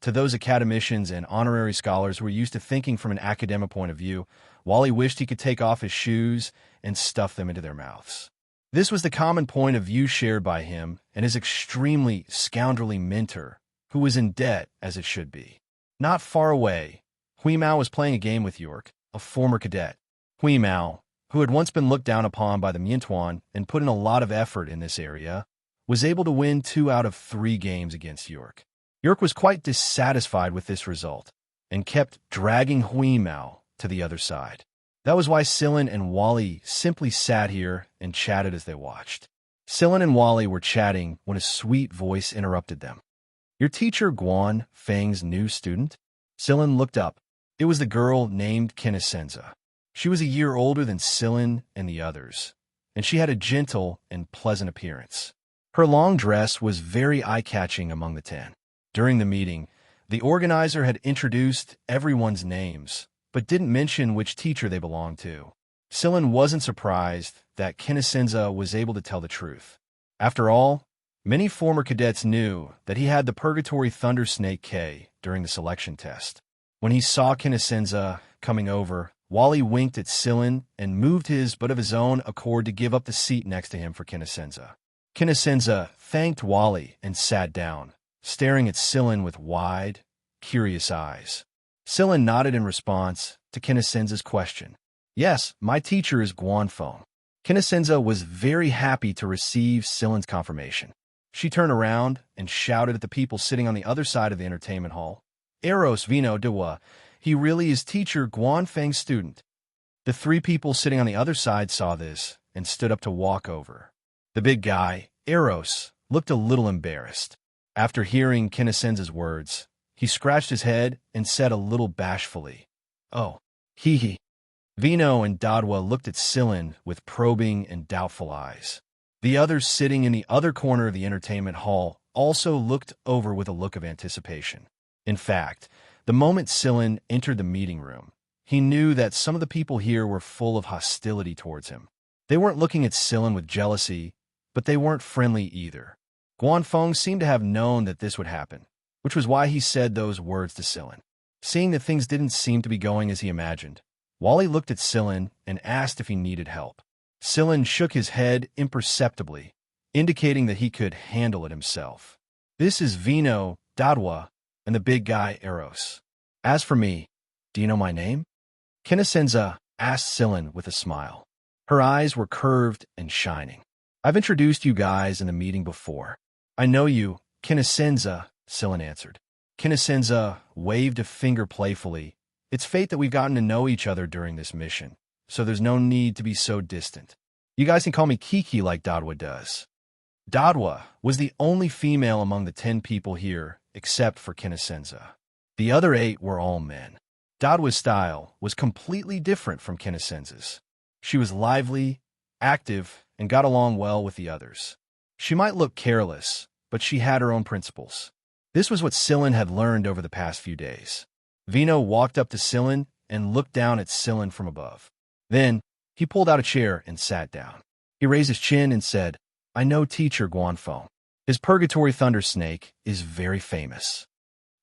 To those academicians and honorary scholars who were used to thinking from an academic point of view, Wally wished he could take off his shoes and stuff them into their mouths. This was the common point of view shared by him and his extremely scoundrelly mentor, who was in debt as it should be. Not far away, Hui Mao was playing a game with York, a former cadet. Hui Mao, who had once been looked down upon by the Miantuan and put in a lot of effort in this area, was able to win 2 out of 3 games against York. York was quite dissatisfied with this result and kept dragging Hui Mao to the other side. That was why Scylla and Wally simply sat here and chatted as they watched. Scylla and Wally were chatting when a sweet voice interrupted them. "Your teacher Guan Feng's new student?" Scylla looked up. It was the girl named Kinasenza. She was a year older than Scylla and the others, and she had a gentle and pleasant appearance. Her long dress was very eye-catching among the 10. During the meeting, the organizer had introduced everyone's names, but didn't mention which teacher they belonged to. Scylla wasn't surprised that Kinasenza was able to tell the truth. After all, many former cadets knew that he had the Purgatory Thunder Snake K during the selection test. When he saw Kinasenza coming over, Wally winked at Scylla and moved his but of his own accord to give up the seat next to him for Kinasenza. Kinasenza thanked Wally and sat down, staring at Scylla with wide, curious eyes. Scylla nodded in response to Kinasenza's question. "Yes, my teacher is Guanfeng." Kinasenza was very happy to receive Scylla's confirmation. She turned around and shouted at the people sitting on the other side of the entertainment hall, "Eros Vino Dewa, he really is teacher Guanfeng's student." The 3 people sitting on the other side saw this and stood up to walk over. The big guy, Eros, looked a little embarrassed. After hearing Kinnisenza's words, he scratched his head and said a little bashfully, "Oh, hee." Vino and Dadwa looked at Scylla with probing and doubtful eyes. The others sitting in the other corner of the entertainment hall also looked over with a look of anticipation. In fact, the moment Scylla entered the meeting room, he knew that some of the people here were full of hostility towards him. They weren't looking at Scylla with jealousy, but they weren't friendly either. Guanfeng seemed to have known that this would happen, which was why he said those words to Scylla. Seeing that things didn't seem to be going as he imagined, Wally looked at Scylla and asked if he needed help. Scylla shook his head imperceptibly, indicating that he could handle it himself. "This is Vino, Dadwa, and the big guy Eros. As for me, do you know my name?" Kinnisenza asked Scylla with a smile. Her eyes were curved and shining. "I've introduced you guys in the meeting before. I know you, Kinnisenza," Scylla answered. Kinnisenza waved a finger playfully. "It's fate that we've gotten to know each other during this mission, so there's no need to be so distant. You guys can call me Kiki like Dadwa does." Dadwa was the only female among the 10 people here, except for Kinnisenza. The other 8 were all men. Dadwa's style was completely different from Kinnisenza's. She was lively, active, and got along well with the others. She might look careless, but she had her own principles. This was what Scylla had learned over the past few days. Vino walked up to Scylla and looked down at Scylla from above. Then, he pulled out a chair and sat down. He raised his chin and said, "I know teacher Guanfeng. His Purgatory Thunder Snake is very famous.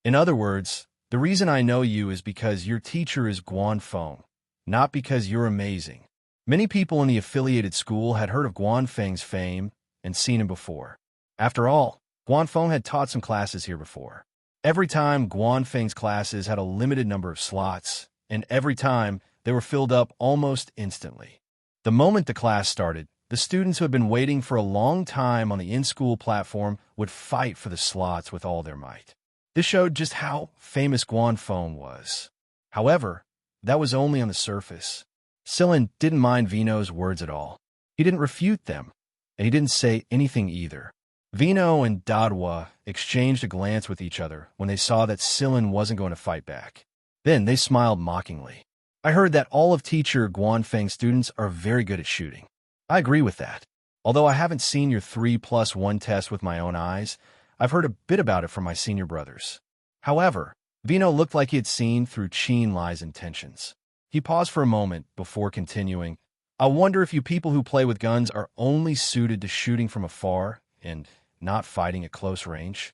In other words, the reason I know you is because your teacher is Guanfeng, not because you're amazing." Many people in the affiliated school had heard of Guanfeng's fame and seen him before. After all, Guanfeng had taught some classes here before. Every time, Guanfeng's classes had a limited number of slots, and every time, they were filled up almost instantly. The moment the class started, the students who had been waiting for a long time on the in-school platform would fight for the slots with all their might. This showed just how famous Guanfeng was. However, that was only on the surface. Scylla didn't mind Vino's words at all. He didn't refute them, and he didn't say anything either. Vino and Dadwa exchanged a glance with each other when they saw that Scylla wasn't going to fight back. Then they smiled mockingly. "I heard that all of teacher Guanfeng's students are very good at shooting. I agree with that. Although I haven't seen your 3+1 test with my own eyes, I've heard a bit about it from my senior brothers." However, Vino looked like he had seen through Qin Lai's intentions. He paused for a moment before continuing, "I wonder if you people who play with guns are only suited to shooting from afar and not fighting at close range?"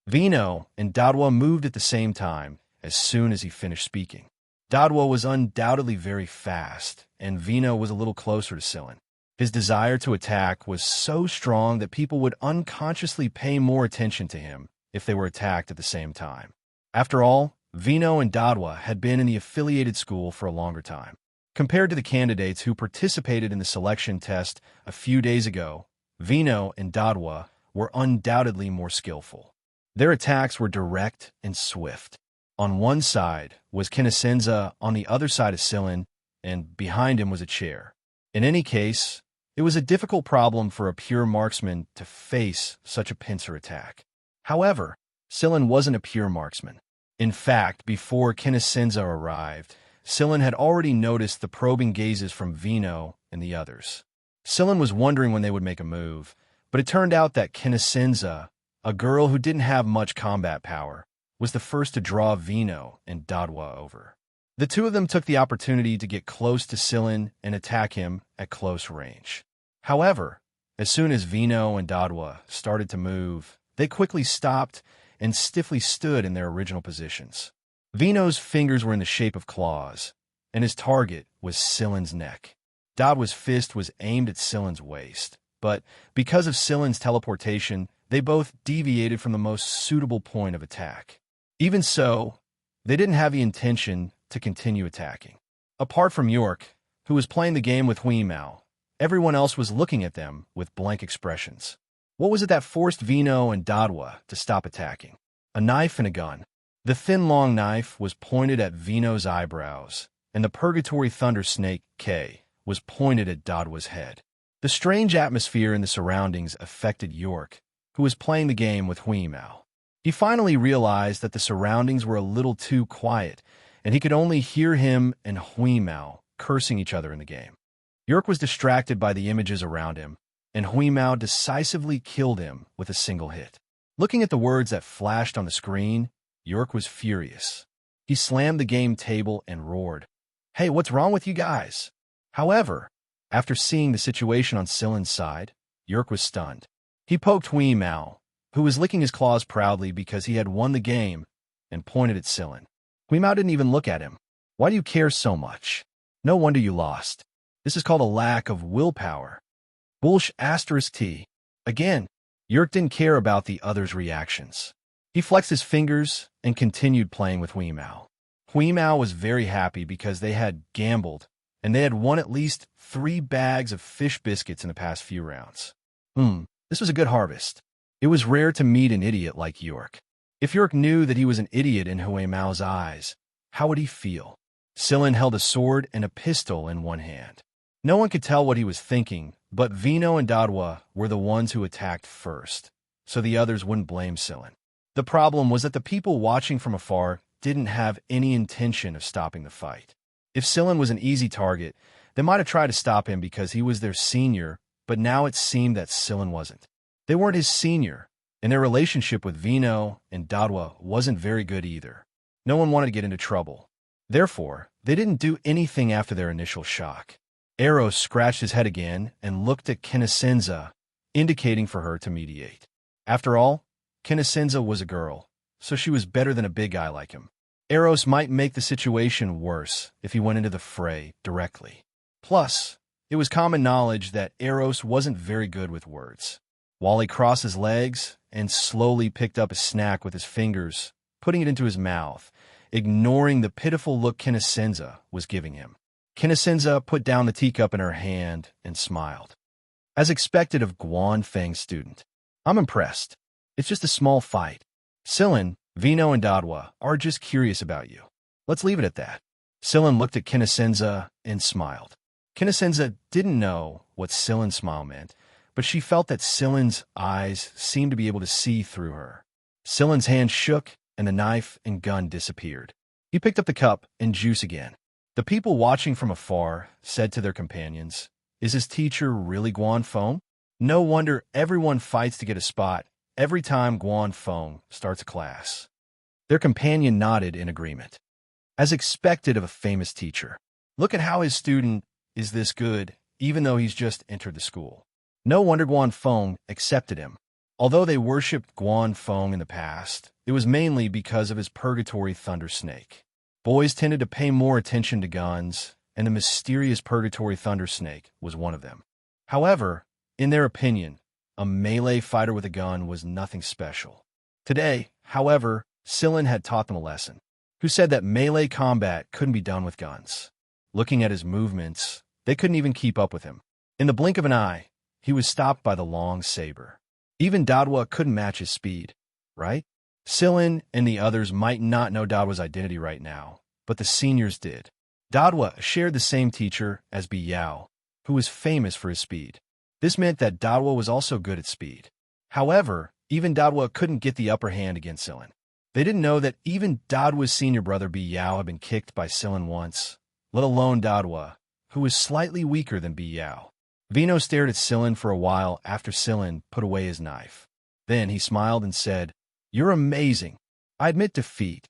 Vino and Dadwa moved at the same time as soon as he finished speaking. Dadwa was undoubtedly very fast, and Vino was a little closer to Scylla. His desire to attack was so strong that people would unconsciously pay more attention to him if they were attacked at the same time. After all, Vino and Dadwa had been in the affiliated school for a longer time. Compared to the candidates who participated in the selection test a few days ago, Vino and Dadwa were undoubtedly more skillful. Their attacks were direct and swift. On one side was Kinnisenza, on the other side of Scylla, and behind him was a chair. In any case, it was a difficult problem for a pure marksman to face such a pincer attack. However, Scylla wasn't a pure marksman. In fact, before Kinnisenza arrived, Scylla had already noticed the probing gazes from Vino and the others. Scylla was wondering when they would make a move, but it turned out that Kinnisenza, a girl who didn't have much combat power, was the first to draw Vino and Dadwa over. The two of them took the opportunity to get close to Scylla and attack him at close range. However, as soon as Vino and Dadwa started to move, they quickly stopped and stiffly stood in their original positions. Vino's fingers were in the shape of claws, and his target was Scylla's neck. Dadwa's fist was aimed at Scylla's waist, but because of Scylla's teleportation, they both deviated from the most suitable point of attack. Even so, they didn't have the intention to continue attacking. Apart from York, who was playing the game with Hui Mao, everyone else was looking at them with blank expressions. What was it that forced Vino and Dadwa to stop attacking? A knife and a gun. The thin, long knife was pointed at Vino's eyebrows, and the Purgatory Thunder Snake, K, was pointed at Dadwa's head. The strange atmosphere in the surroundings affected York, who was playing the game with Hui Mao. He finally realized that the surroundings were a little too quiet, and he could only hear him and Hui Mao cursing each other in the game. York was distracted by the images around him, and Hui Mao decisively killed him with a single hit. Looking at the words that flashed on the screen, York was furious. He slammed the game table and roared, "Hey, what's wrong with you guys?" However, after seeing the situation on Silen's side, York was stunned. He poked Hui Mao, who was licking his claws proudly because he had won the game, and pointed at Silen. Hui Mao didn't even look at him. "Why do you care so much? No wonder you lost. This is called a lack of willpower." Bullsh asterisk T. Again, York didn't care about the other's reactions. He flexed his fingers and continued playing with Hui Mao. Hui Mao was very happy because they had gambled, and they had won at least 3 bags of fish biscuits in the past few rounds. This was a good harvest. It was rare to meet an idiot like York. If York knew that he was an idiot in Hui Mao's eyes, how would he feel? Silen held a sword and a pistol in one hand. No one could tell what he was thinking, but Vino and Dadwa were the ones who attacked first, so the others wouldn't blame Silen. The problem was that the people watching from afar didn't have any intention of stopping the fight. If Silen was an easy target, they might have tried to stop him because he was their senior, but now it seemed that Silen wasn't. They weren't his senior, and their relationship with Vino and Dadwa wasn't very good either. No one wanted to get into trouble. Therefore, they didn't do anything after their initial shock. Eros scratched his head again and looked at Kinasenza, indicating for her to mediate. After all, Kinasenza was a girl, so she was better than a big guy like him. Eros might make the situation worse if he went into the fray directly. Plus, it was common knowledge that Eros wasn't very good with words. Wally crossed his legs and slowly picked up a snack with his fingers, putting it into his mouth, ignoring the pitiful look Kinasenza was giving him. Kinasenza put down the teacup in her hand and smiled. As expected of Guan Feng's student, "I'm impressed. It's just a small fight. Silen, Vino, and Dadwa are just curious about you. Let's leave it at that." Silen looked at Kinasenza and smiled. Kinasenza didn't know what Silen's smile meant, but she felt that Silen's eyes seemed to be able to see through her. Silen's hand shook, and the knife and gun disappeared. He picked up the cup and juice again. The people watching from afar said to their companions, "Is his teacher really Guan Feng? No wonder everyone fights to get a spot every time Guan Feng starts a class." Their companion nodded in agreement. As expected of a famous teacher. Look at how his student is this good, even though he's just entered the school. No wonder Guan Feng accepted him. Although they worshipped Guan Feng in the past, it was mainly because of his purgatory thunder snake. Boys tended to pay more attention to guns, and the mysterious purgatory thunder snake was one of them. However, in their opinion, a melee fighter with a gun was nothing special. Today, however, Silen had taught them a lesson, who said that melee combat couldn't be done with guns. Looking at his movements, they couldn't even keep up with him. In the blink of an eye, he was stopped by the long saber. Even Dadwa couldn't match his speed, right? Silen and the others might not know Dadwa's identity right now, but the seniors did. Dadwa shared the same teacher as Biyao, who was famous for his speed. This meant that Dadwa was also good at speed. However, even Dadwa couldn't get the upper hand against Silen. They didn't know that even Dadwa's senior brother Biyao had been kicked by Silen once, let alone Dadwa, who was slightly weaker than Biyao. Vino stared at Silen for a while after Silen put away his knife. Then he smiled and said, "You're amazing. I admit defeat."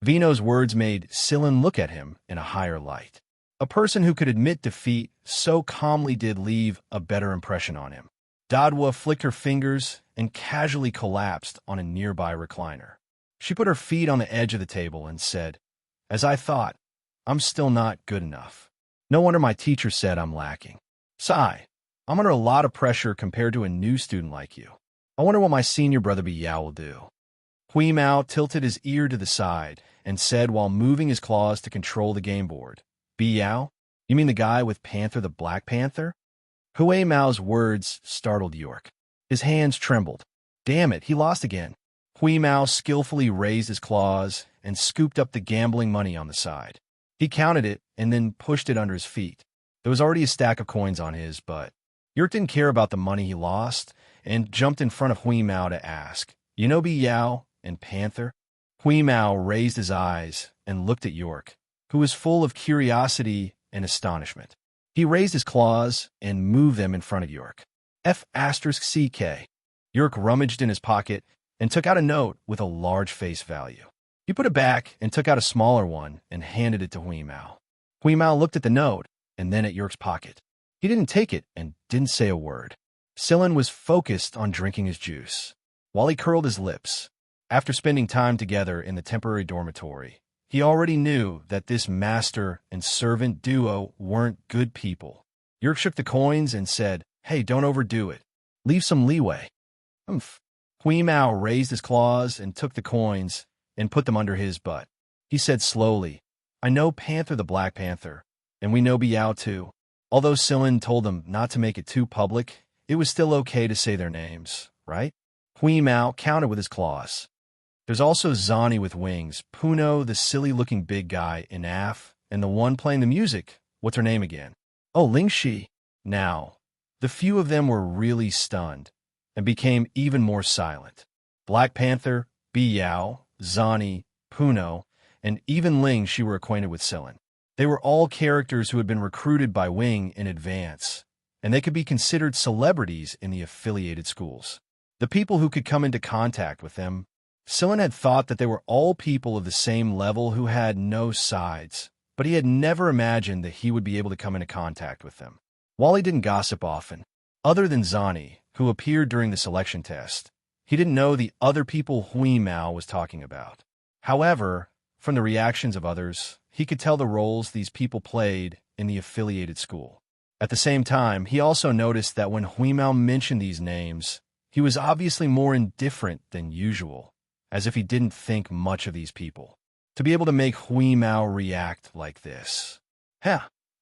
Vino's words made Silen look at him in a higher light. A person who could admit defeat so calmly did leave a better impression on him. Dadwa flicked her fingers and casually collapsed on a nearby recliner. She put her feet on the edge of the table and said, "As I thought, I'm still not good enough. No wonder my teacher said I'm lacking. Sigh, I'm under a lot of pressure compared to a new student like you. I wonder what my senior brother Biyao will do." Hui Mao tilted his ear to the side and said while moving his claws to control the game board, "Biyao? You mean the guy with Panther the Black Panther?" Hui Mao's words startled York. His hands trembled. Damn it, he lost again. Hui Mao skillfully raised his claws and scooped up the gambling money on the side. He counted it and then pushed it under his feet. There was already a stack of coins on his, but Yurt didn't care about the money he lost and jumped in front of Hui Mao to ask, "You know Bi Yao and Panther?" Hui Mao raised his eyes and looked at York, who was full of curiosity and astonishment. He raised his claws and moved them in front of York. F***CK. York rummaged in his pocket and took out a note with a large face value. He put it back and took out a smaller one and handed it to Hui Mao. Hui Mao looked at the note and then at York's pocket. He didn't take it and didn't say a word. Sillin was focused on drinking his juice. While he curled his lips, after spending time together in the temporary dormitory, he already knew that this master and servant duo weren't good people. York shook the coins and said, "Hey, don't overdo it. Leave some leeway." Humph. Hui Mao raised his claws and took the coins and put them under his butt. He said slowly, "I know Panther the Black Panther, and we know Bi Yao too." Although Sillin told them not to make it too public, it was still okay to say their names, right? Hui Mao counted with his claws. There's also Zani with wings, Puno, the silly-looking big guy in AF, and the one playing the music. What's her name again? Oh, Lingxi. Now, the few of them were really stunned and became even more silent. Black Panther, Bi Yao, Zani, Puno, and even Lingxi were acquainted with Sillin. They were all characters who had been recruited by Wing in advance, and they could be considered celebrities in the affiliated schools. The people who could come into contact with them, Sillin had thought that they were all people of the same level who had no sides, but he had never imagined that he would be able to come into contact with them. While he didn't gossip often, other than Zani, who appeared during the selection test, he didn't know the other people Hui Mao was talking about. However, from the reactions of others, he could tell the roles these people played in the affiliated school. At the same time, he also noticed that when Hui Mao mentioned these names, he was obviously more indifferent than usual, as if he didn't think much of these people. To be able to make Hui Mao react like this.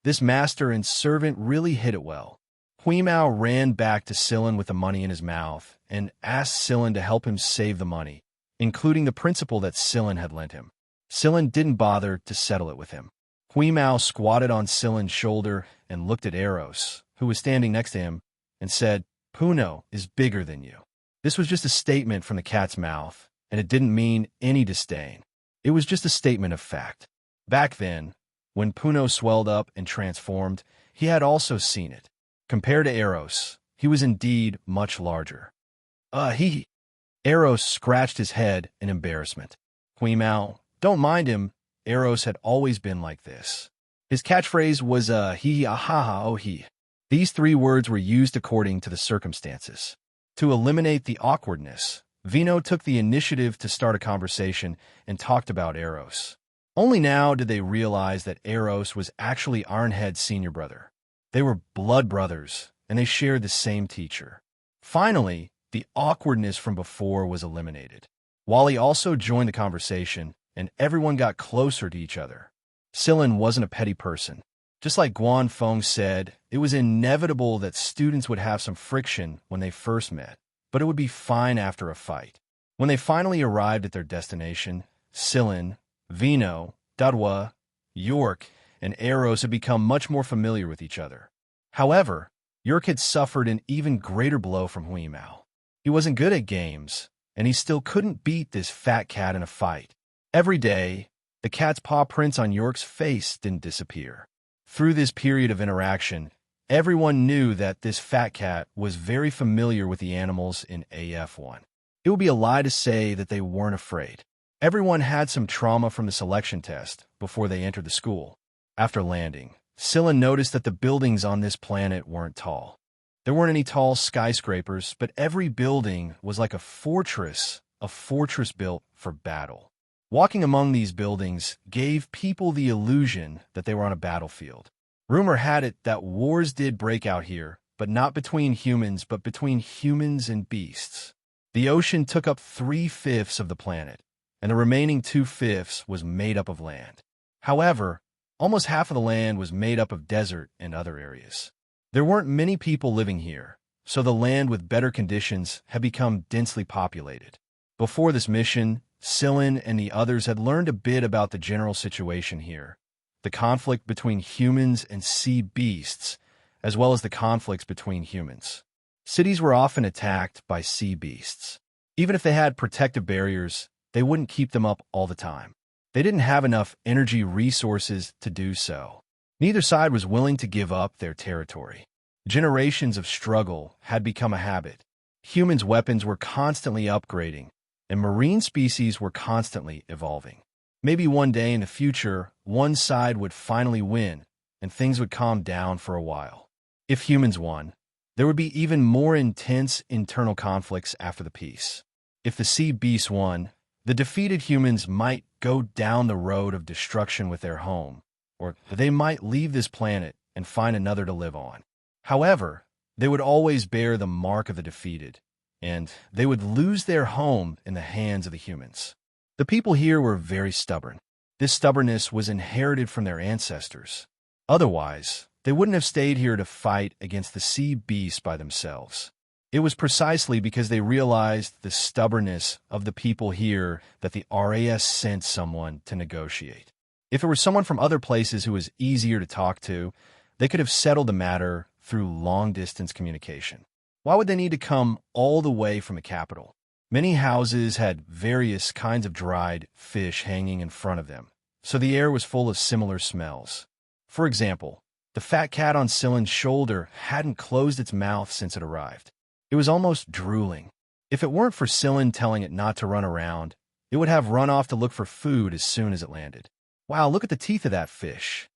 This master and servant really hit it well. Hui Mao ran back to Sillin with the money in his mouth and asked Sillin to help him save the money, including the principal that Sillin had lent him. Sillin didn't bother to settle it with him. Hui Mao squatted on Sillin's shoulder and looked at Eros, who was standing next to him, and said, "Puno is bigger than you." This was just a statement from the cat's mouth, and it didn't mean any disdain. It was just a statement of fact. Back then, when Puno swelled up and transformed, he had also seen it. Compared to Eros, he was indeed much larger. Eros scratched his head in embarrassment. Hui Mao, don't mind him. Eros had always been like this. His catchphrase was hee ahaha oh he. These 3 words were used according to the circumstances. To eliminate the awkwardness, Vino took the initiative to start a conversation and talked about Eros. Only now did they realize that Eros was actually Ironhead's senior brother. They were blood brothers, and they shared the same teacher. Finally, the awkwardness from before was eliminated. Wally also joined the conversation, and everyone got closer to each other. Sillin wasn't a petty person. Just like Guan Feng said, it was inevitable that students would have some friction when they first met, but it would be fine after a fight. When they finally arrived at their destination, Sillin, Vino, Dadwa, York, and Eros had become much more familiar with each other. However, York had suffered an even greater blow from Hui Mao. He wasn't good at games, and he still couldn't beat this fat cat in a fight. Every day, the cat's paw prints on York's face didn't disappear. Through this period of interaction, everyone knew that this fat cat was very familiar with the animals in AF1. It would be a lie to say that they weren't afraid. Everyone had some trauma from the selection test before they entered the school. After landing, Scylla noticed that the buildings on this planet weren't tall. There weren't any tall skyscrapers, but every building was like a fortress built for battle. Walking among these buildings gave people the illusion that they were on a battlefield. Rumor had it that wars did break out here, but not between humans, but between humans and beasts. The ocean took up 3/5 of the planet, and the remaining 2/5 was made up of land. However, almost half of the land was made up of desert and other areas. There weren't many people living here, so the land with better conditions had become densely populated. Before this mission, Sillin and the others had learned a bit about the general situation here, the conflict between humans and sea beasts, as well as the conflicts between humans. Cities were often attacked by sea beasts. Even if they had protective barriers, they wouldn't keep them up all the time. They didn't have enough energy resources to do so. Neither side was willing to give up their territory. Generations of struggle had become a habit. Humans' weapons were constantly upgrading, and marine species were constantly evolving. Maybe one day in the future, one side would finally win, and things would calm down for a while. If humans won, there would be even more intense internal conflicts after the peace. If the sea beasts won, the defeated humans might go down the road of destruction with their home, or they might leave this planet and find another to live on. However, they would always bear the mark of the defeated, and they would lose their home in the hands of the humans. The people here were very stubborn. This stubbornness was inherited from their ancestors. Otherwise, they wouldn't have stayed here to fight against the sea beasts by themselves. It was precisely because they realized the stubbornness of the people here that the RAS sent someone to negotiate. If it were someone from other places who was easier to talk to, they could have settled the matter through long-distance communication. Why would they need to come all the way from the capital? Many houses had various kinds of dried fish hanging in front of them, so the air was full of similar smells. For example, the fat cat on Cylin's shoulder hadn't closed its mouth since it arrived. It was almost drooling. If it weren't for Cylin telling it not to run around, it would have run off to look for food as soon as it landed. Wow, look at the teeth of that fish.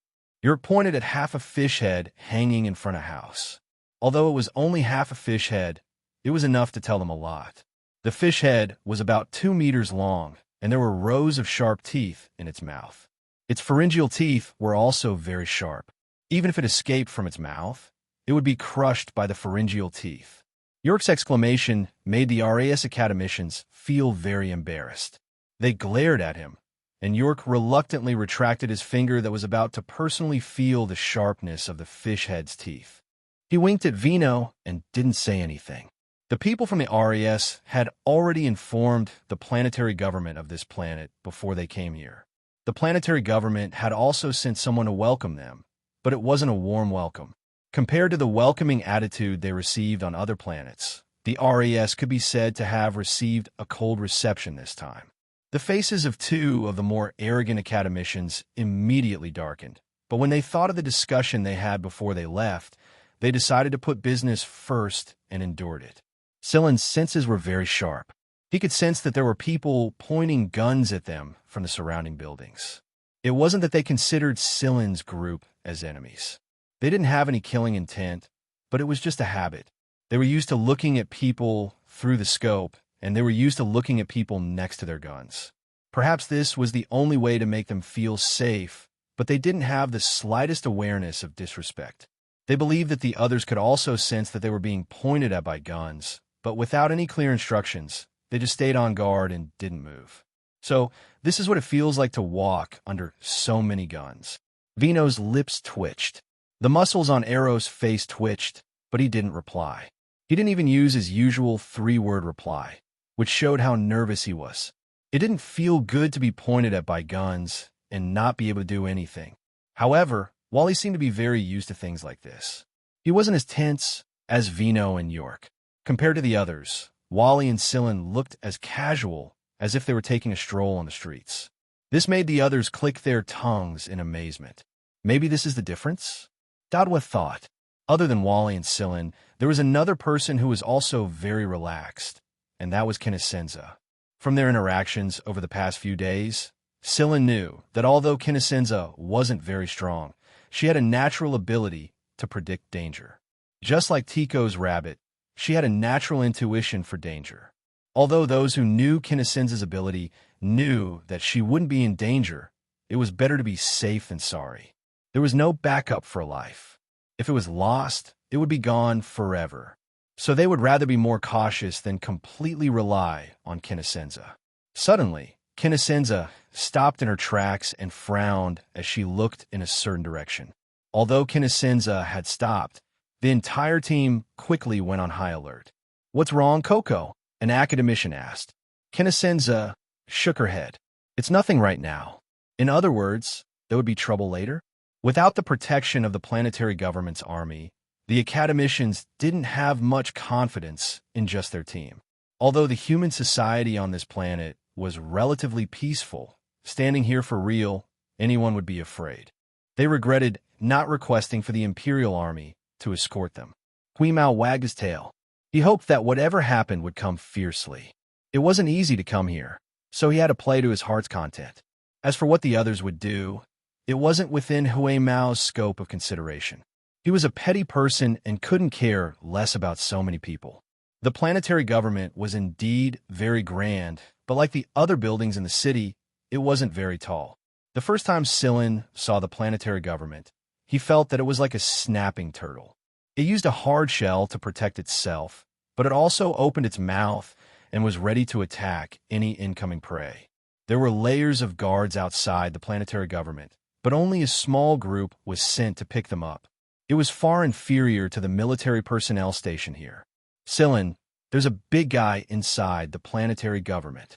You're pointed at half a fish head hanging in front of a house. Although it was only half a fish head, it was enough to tell them a lot. The fish head was about 2 meters long, and there were rows of sharp teeth in its mouth. Its pharyngeal teeth were also very sharp. Even if it escaped from its mouth, it would be crushed by the pharyngeal teeth. York's exclamation made the RAS academicians feel very embarrassed. They glared at him, and York reluctantly retracted his finger that was about to personally feel the sharpness of the fish head's teeth. He winked at Vino and didn't say anything. The people from the RAS had already informed the planetary government of this planet before they came here. The planetary government had also sent someone to welcome them, but it wasn't a warm welcome. Compared to the welcoming attitude they received on other planets, the RAS could be said to have received a cold reception this time. The faces of 2 of the more arrogant academicians immediately darkened, but when they thought of the discussion they had before they left, they decided to put business first and endured it. Cylin's senses were very sharp. He could sense that there were people pointing guns at them from the surrounding buildings. It wasn't that they considered Cylin's group as enemies. They didn't have any killing intent, but it was just a habit. They were used to looking at people through the scope, and they were used to looking at people next to their guns. Perhaps this was the only way to make them feel safe, but they didn't have the slightest awareness of disrespect. They believed that the others could also sense that they were being pointed at by guns, but without any clear instructions, they just stayed on guard and didn't move. So, this is what it feels like to walk under so many guns. Vino's lips twitched. The muscles on Eros' face twitched, but he didn't reply. He didn't even use his usual 3-word reply, which showed how nervous he was. It didn't feel good to be pointed at by guns and not be able to do anything. However, Wally seemed to be very used to things like this. He wasn't as tense as Vino and York. Compared to the others, Wally and Cylin looked as casual as if they were taking a stroll on the streets. This made the others click their tongues in amazement. Maybe this is the difference? Dadwa thought. Other than Wally and Cylin, there was another person who was also very relaxed, and that was Kinesenza. From their interactions over the past few days, Cylin knew that although Kinesenza wasn't very strong, she had a natural ability to predict danger. Just like Tico's rabbit, she had a natural intuition for danger. Although those who knew Kinesenza's ability knew that she wouldn't be in danger, it was better to be safe than sorry. There was no backup for life. If it was lost, it would be gone forever. So they would rather be more cautious than completely rely on Kinesenza. Suddenly, Kinesenza stopped in her tracks and frowned as she looked in a certain direction. Although Kinesenza had stopped, the entire team quickly went on high alert. "What's wrong, Coco?" an academician asked. Kinesenza shook her head. "It's nothing right now." In other words, there would be trouble later? Without the protection of the planetary government's army, The academicians didn't have much confidence in just their team. Although the human society on this planet was relatively peaceful, standing here for real, anyone would be afraid. They regretted not requesting for the Imperial Army to escort them. Hui Mao wagged his tail. He hoped that whatever happened would come fiercely. It wasn't easy to come here, so he had to play to his heart's content. As for what the others would do, it wasn't within Hui Mao's scope of consideration. He was a petty person and couldn't care less about so many people. The planetary government was indeed very grand, but like the other buildings in the city, it wasn't very tall. The first time Silin saw the planetary government, he felt that it was like a snapping turtle. It used a hard shell to protect itself, but it also opened its mouth and was ready to attack any incoming prey. There were layers of guards outside the planetary government, but only a small group was sent to pick them up. It was far inferior to the military personnel station here. Silin, there's a big guy inside the planetary government.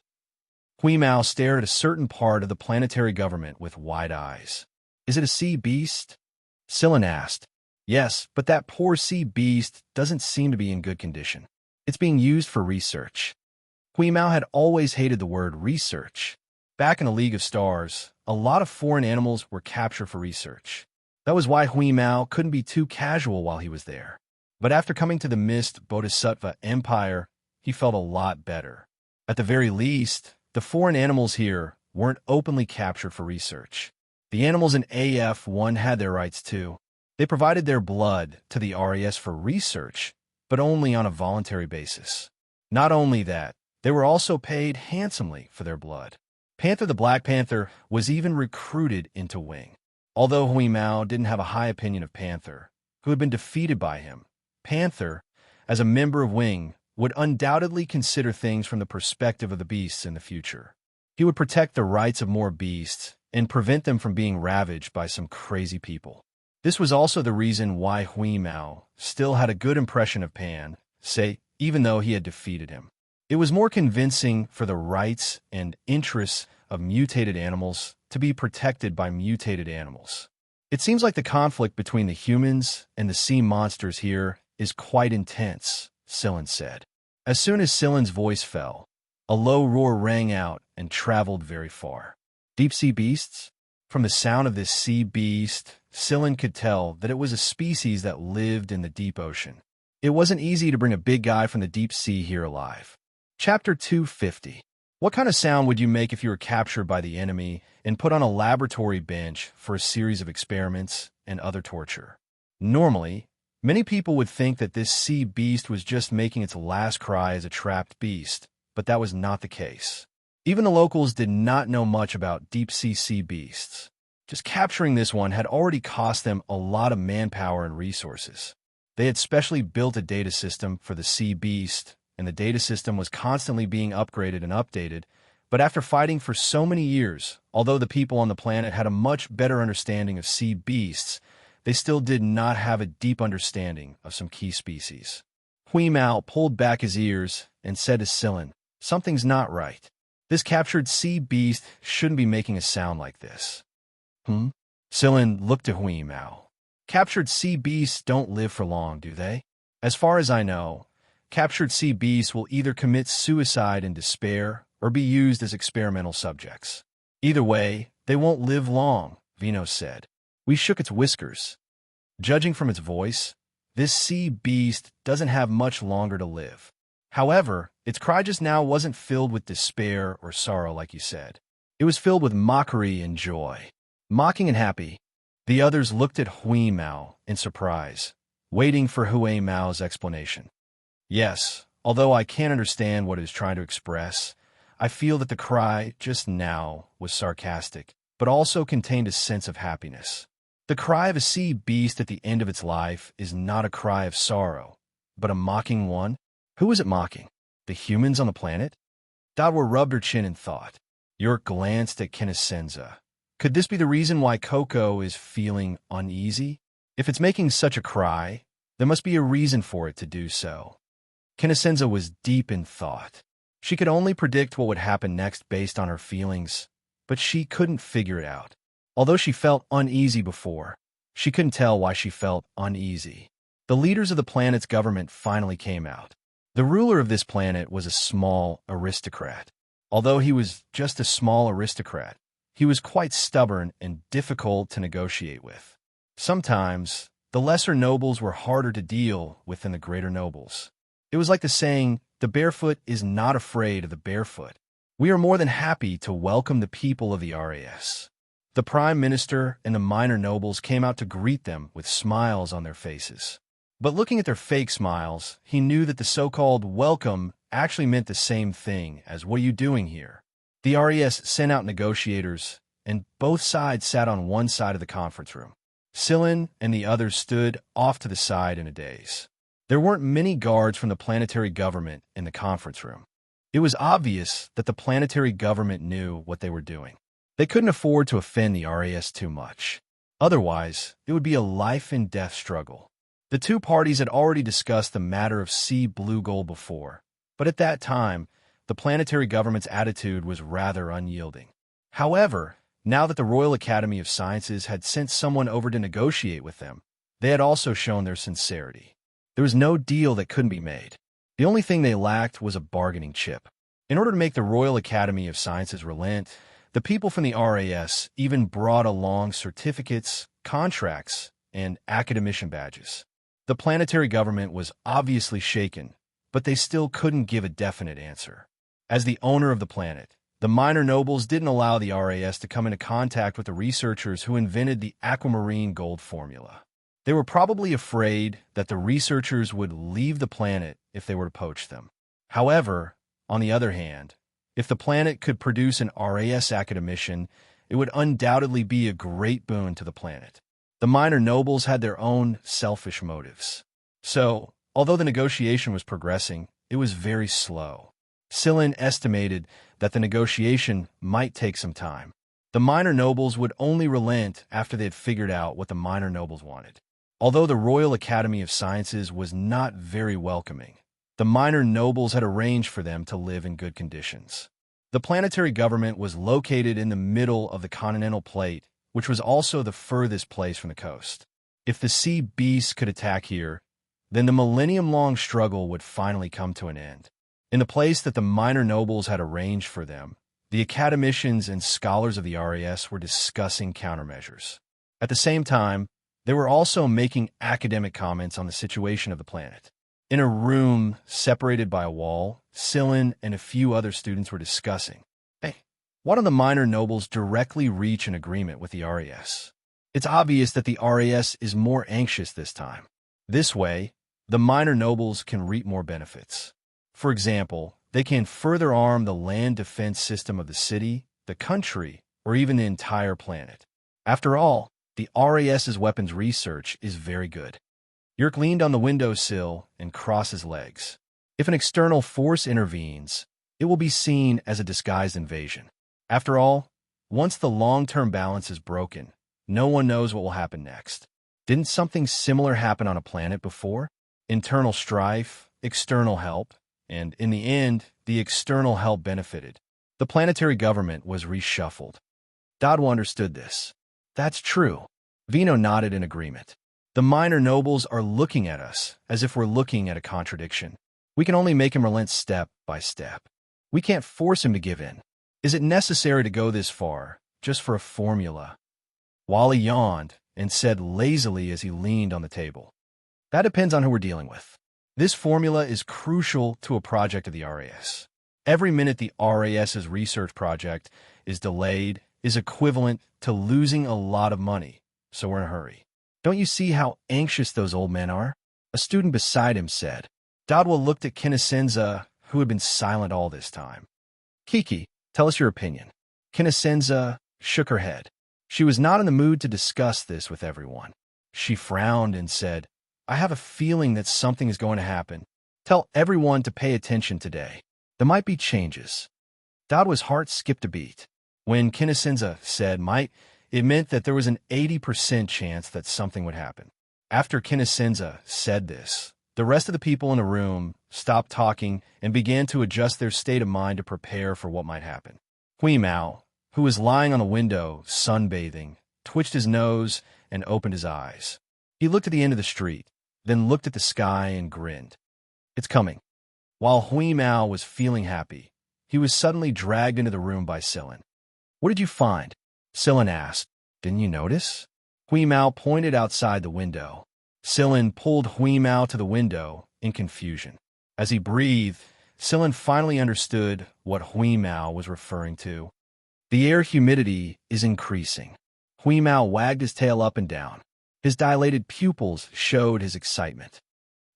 Hui Mao stared at a certain part of the planetary government with wide eyes. Is it a sea beast? Silin asked. Yes, but that poor sea beast doesn't seem to be in good condition. It's being used for research. Hui Mao had always hated the word research. Back in a League of Stars, a lot of foreign animals were captured for research. That was why Hui Mao couldn't be too casual while he was there. But after coming to the Mist Bodhisattva Empire, he felt a lot better. At the very least, the foreign animals here weren't openly captured for research. The animals in AF-1 had their rights too. They provided their blood to the RAS for research, but only on a voluntary basis. Not only that, they were also paid handsomely for their blood. Panther the Black Panther was even recruited into Wing. Although Hui Mao didn't have a high opinion of Panther, who had been defeated by him, Panther, as a member of Wing, would undoubtedly consider things from the perspective of the beasts in the future. He would protect the rights of more beasts and prevent them from being ravaged by some crazy people. This was also the reason why Hui Mao still had a good impression of Pan, even though he had defeated him. It was more convincing for the rights and interests of mutated animals to be protected by mutated animals. It seems like the conflict between the humans and the sea monsters here is quite intense, Silin said. As soon as Silin's voice fell, a low roar rang out and traveled very far. Deep-sea beasts? From the sound of this sea beast, Silin could tell that it was a species that lived in the deep ocean. It wasn't easy to bring a big guy from the deep sea here alive. Chapter 250. What kind of sound would you make if you were captured by the enemy and put on a laboratory bench for a series of experiments and other torture? Normally, many people would think that this sea beast was just making its last cry as a trapped beast, but that was not the case. Even the locals did not know much about deep-sea sea beasts. Just capturing this one had already cost them a lot of manpower and resources. They had specially built a data system for the sea beast, and the data system was constantly being upgraded and updated, but after fighting for so many years, although the people on the planet had a much better understanding of sea beasts, they still did not have a deep understanding of some key species. Hui Mao pulled back his ears and said to Silin, "Something's not right. This captured sea beast shouldn't be making a sound like this." Silin looked at Hui Mao. Captured sea beasts don't live for long, do they? As far as I know, captured sea beasts will either commit suicide in despair or be used as experimental subjects. Either way, they won't live long, Vino said. We shook its whiskers. Judging from its voice, this sea beast doesn't have much longer to live. However, its cry just now wasn't filled with despair or sorrow like you said. It was filled with mockery and joy. Mocking and happy. The others looked at Hui Mao in surprise, waiting for Hui Mao's explanation. Yes, although I can't understand what it is trying to express, I feel that the cry just now was sarcastic, but also contained a sense of happiness. The cry of a sea beast at the end of its life is not a cry of sorrow, but a mocking one. Who is it mocking? The humans on the planet? Dadwa rubbed her chin in thought. York glanced at Kinasenza. Could this be the reason why Coco is feeling uneasy? If it's making such a cry, there must be a reason for it to do so. Kinasenza was deep in thought. She could only predict what would happen next based on her feelings, but she couldn't figure it out. Although she felt uneasy before, she couldn't tell why she felt uneasy. The leaders of the planet's government finally came out. The ruler of this planet was a small aristocrat. Although he was just a small aristocrat, he was quite stubborn and difficult to negotiate with. Sometimes, the lesser nobles were harder to deal with than the greater nobles. It was like the saying, "The barefoot is not afraid of the barefoot." We are more than happy to welcome the people of the RAS. The prime minister and the minor nobles came out to greet them with smiles on their faces. But looking at their fake smiles, he knew that the so-called welcome actually meant the same thing as "what are you doing here?" The RAS sent out negotiators, and both sides sat on one side of the conference room. Scylla and the others stood off to the side in a daze. There weren't many guards from the planetary government in the conference room. It was obvious that the planetary government knew what they were doing. They couldn't afford to offend the RAS too much. Otherwise, it would be a life-and-death struggle. The two parties had already discussed the matter of sea blue gold before, but at that time, the planetary government's attitude was rather unyielding. However, now that the Royal Academy of Sciences had sent someone over to negotiate with them, they had also shown their sincerity. There was no deal that couldn't be made. The only thing they lacked was a bargaining chip. In order to make the Royal Academy of Sciences relent, the people from the RAS even brought along certificates, contracts, and academician badges. The planetary government was obviously shaken, but they still couldn't give a definite answer. As the owner of the planet, the minor nobles didn't allow the RAS to come into contact with the researchers who invented the aquamarine gold formula. They were probably afraid that the researchers would leave the planet if they were to poach them. However, on the other hand, if the planet could produce an RAS academician, it would undoubtedly be a great boon to the planet. The minor nobles had their own selfish motives. So, although the negotiation was progressing, it was very slow. Scylla estimated that the negotiation might take some time. The minor nobles would only relent after they had figured out what the minor nobles wanted. Although the Royal Academy of Sciences was not very welcoming, the minor nobles had arranged for them to live in good conditions. The planetary government was located in the middle of the continental plate, which was also the furthest place from the coast. If the sea beasts could attack here, then the millennium-long struggle would finally come to an end. In the place that the minor nobles had arranged for them, the academicians and scholars of the RAS were discussing countermeasures. At the same time, they were also making academic comments on the situation of the planet. In a room separated by a wall, Scylla and a few other students were discussing. Hey, why don't the minor nobles directly reach an agreement with the RAS? It's obvious that the RAS is more anxious this time. This way, the minor nobles can reap more benefits. For example, they can further arm the land defense system of the city, the country, or even the entire planet. After all, the RAS's weapons research is very good. Yerk leaned on the windowsill and crossed his legs. If an external force intervenes, it will be seen as a disguised invasion. After all, once the long-term balance is broken, no one knows what will happen next. Didn't something similar happen on a planet before? Internal strife, external help, and in the end, the external help benefited. The planetary government was reshuffled. Dadwa understood this. That's true. Vino nodded in agreement. The minor nobles are looking at us as if we're looking at a contradiction. We can only make him relent step by step. We can't force him to give in. Is it necessary to go this far, just for a formula? Wally yawned and said lazily as he leaned on the table. That depends on who we're dealing with. This formula is crucial to a project of the RAS. Every minute the RAS's research project is delayed is equivalent to losing a lot of money, so we're in a hurry. Don't you see how anxious those old men are? A student beside him said. Dadwa looked at Kinasenza, who had been silent all this time. Kiki, tell us your opinion. Kinasenza shook her head. She was not in the mood to discuss this with everyone. She frowned and said, I have a feeling that something is going to happen. Tell everyone to pay attention today. There might be changes. Dadwa's heart skipped a beat. When Kinasenza said might, it meant that there was an 80% chance that something would happen. After Kinasenza said this, the rest of the people in the room stopped talking and began to adjust their state of mind to prepare for what might happen. Hui Mao, who was lying on the window, sunbathing, twitched his nose and opened his eyes. He looked at the end of the street. then looked at the sky and grinned. It's coming. While Hui Mao was feeling happy, he was suddenly dragged into the room by Silin. What did you find? Silin asked. Didn't you notice? Hui Mao pointed outside the window. Silin pulled Hui Mao to the window in confusion. As he breathed, Silin finally understood what Hui Mao was referring to. The air humidity is increasing. Hui Mao wagged his tail up and down. His dilated pupils showed his excitement.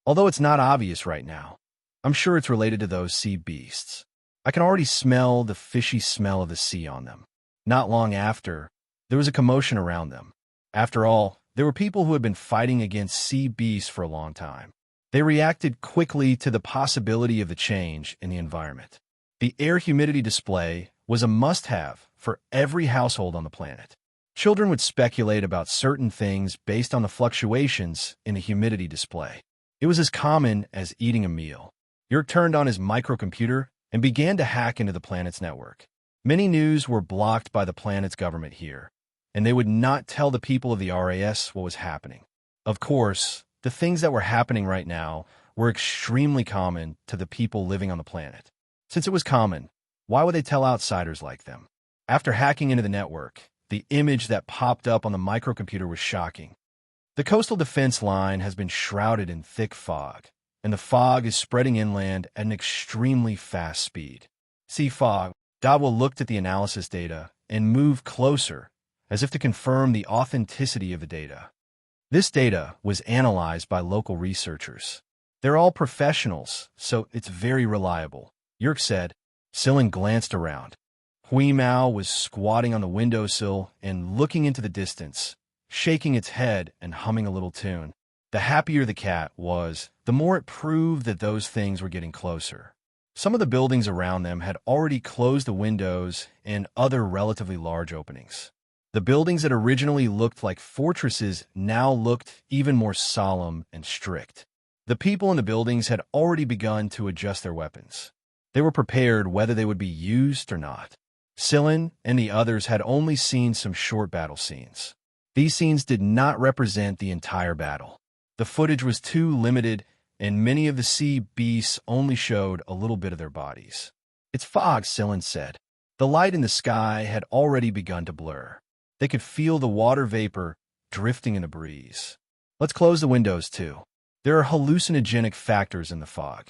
Although it's not obvious right now, I'm sure it's related to those sea beasts. I can already smell the fishy smell of the sea on them. Not long after, there was a commotion around them. After all, there were people who had been fighting against sea beasts for a long time. They reacted quickly to the possibility of the change in the environment. The air humidity display was a must-have for every household on the planet. Children would speculate about certain things based on the fluctuations in the humidity display. It was as common as eating a meal. Yerk turned on his microcomputer and began to hack into the planet's network. Many news were blocked by the planet's government here, and they would not tell the people of the RAS what was happening. Of course, the things that were happening right now were extremely common to the people living on the planet. Since it was common, why would they tell outsiders like them? After hacking into the network, the image that popped up on the microcomputer was shocking. The coastal defense line has been shrouded in thick fog, and the fog is spreading inland at an extremely fast speed. Sea fog. Dawa looked at the analysis data and moved closer, as if to confirm the authenticity of the data. This data was analyzed by local researchers. They're all professionals, so it's very reliable, Yerk said. Silin glanced around. Hui Mao was squatting on the windowsill and looking into the distance, shaking its head and humming a little tune. The happier the cat was, the more it proved that those things were getting closer. Some of the buildings around them had already closed the windows and other relatively large openings. The buildings that originally looked like fortresses now looked even more solemn and strict. The people in the buildings had already begun to adjust their weapons. They were prepared whether they would be used or not. Silin and the others had only seen some short battle scenes. These scenes did not represent the entire battle. The footage was too limited, and many of the sea beasts only showed a little bit of their bodies. It's fog, Silin said. The light in the sky had already begun to blur. They could feel the water vapor drifting in the breeze. Let's close the windows, too. There are hallucinogenic factors in the fog.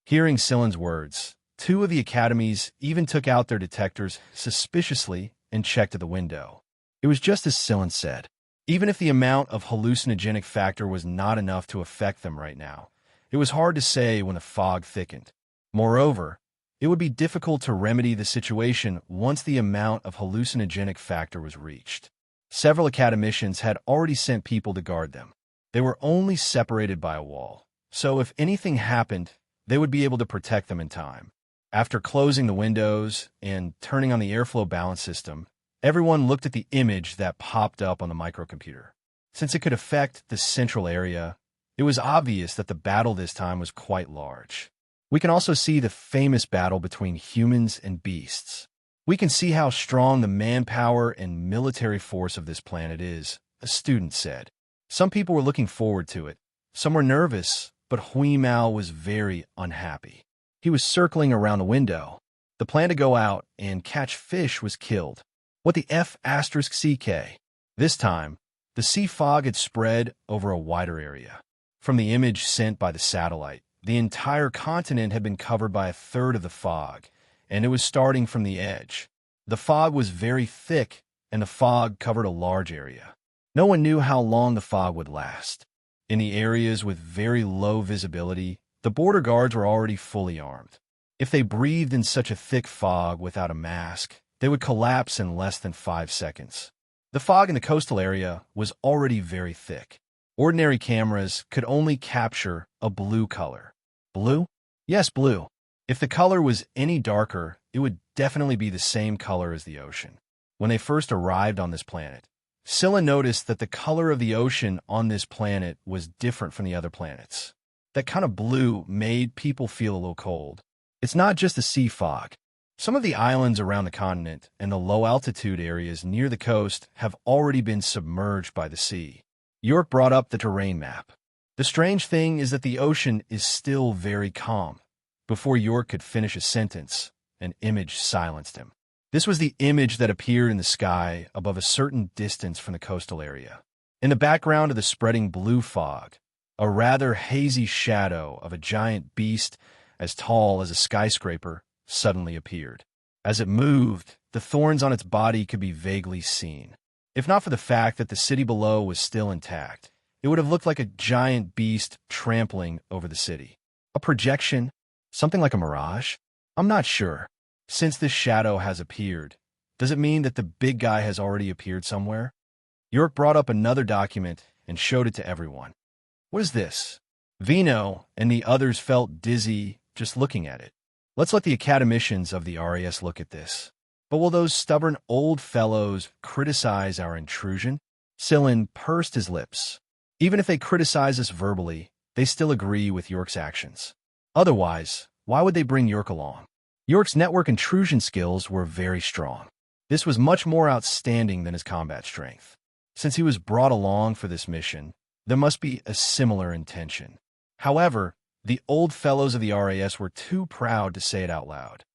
Hearing Silin's words, two of the academies even took out their detectors suspiciously and checked at the window. It was just as Silin said. Even if the amount of hallucinogenic factor was not enough to affect them right now, it was hard to say when the fog thickened. Moreover, it would be difficult to remedy the situation once the amount of hallucinogenic factor was reached. Several academicians had already sent people to guard them. They were only separated by a wall, so if anything happened, they would be able to protect them in time. After closing the windows and turning on the airflow balance system, everyone looked at the image that popped up on the microcomputer. Since it could affect the central area, it was obvious that the battle this time was quite large. We can also see the famous battle between humans and beasts. We can see how strong the manpower and military force of this planet is, a student said. Some people were looking forward to it. Some were nervous, but Hui Mao was very unhappy. He was circling around the window. The plan to go out and catch fish was killed. What the F***CK? This time, the sea fog had spread over a wider area. From the image sent by the satellite, the entire continent had been covered by a third of the fog, and it was starting from the edge. The fog was very thick, and the fog covered a large area. No one knew how long the fog would last. In the areas with very low visibility, the border guards were already fully armed. If they breathed in such a thick fog without a mask, they would collapse in less than 5 seconds. The fog in the coastal area was already very thick. Ordinary cameras could only capture a blue color. Blue? Yes, blue. If the color was any darker, it would definitely be the same color as the ocean. When they first arrived on this planet, Scylla noticed that the color of the ocean on this planet was different from the other planets. That kind of blue made people feel a little cold. It's not just the sea fog. Some of the islands around the continent and the low-altitude areas near the coast have already been submerged by the sea. York brought up the terrain map. The strange thing is that the ocean is still very calm. Before York could finish a sentence, an image silenced him. This was the image that appeared in the sky above a certain distance from the coastal area. In the background of the spreading blue fog, a rather hazy shadow of a giant beast as tall as a skyscraper suddenly appeared. As it moved, the thorns on its body could be vaguely seen. If not for the fact that the city below was still intact, it would have looked like a giant beast trampling over the city. A projection? Something like a mirage? I'm not sure. Since this shadow has appeared, does it mean that the big guy has already appeared somewhere? York brought up another document and showed it to everyone. What is this? Vino and the others felt dizzy just looking at it. Let's let the academicians of the RAS look at this. But will those stubborn old fellows criticize our intrusion? Sillin pursed his lips. Even if they criticize us verbally, they still agree with York's actions. Otherwise, why would they bring York along? York's network intrusion skills were very strong. This was much more outstanding than his combat strength. Since he was brought along for this mission, there must be a similar intention. However, the old fellows of the RAS were too proud to say it out loud.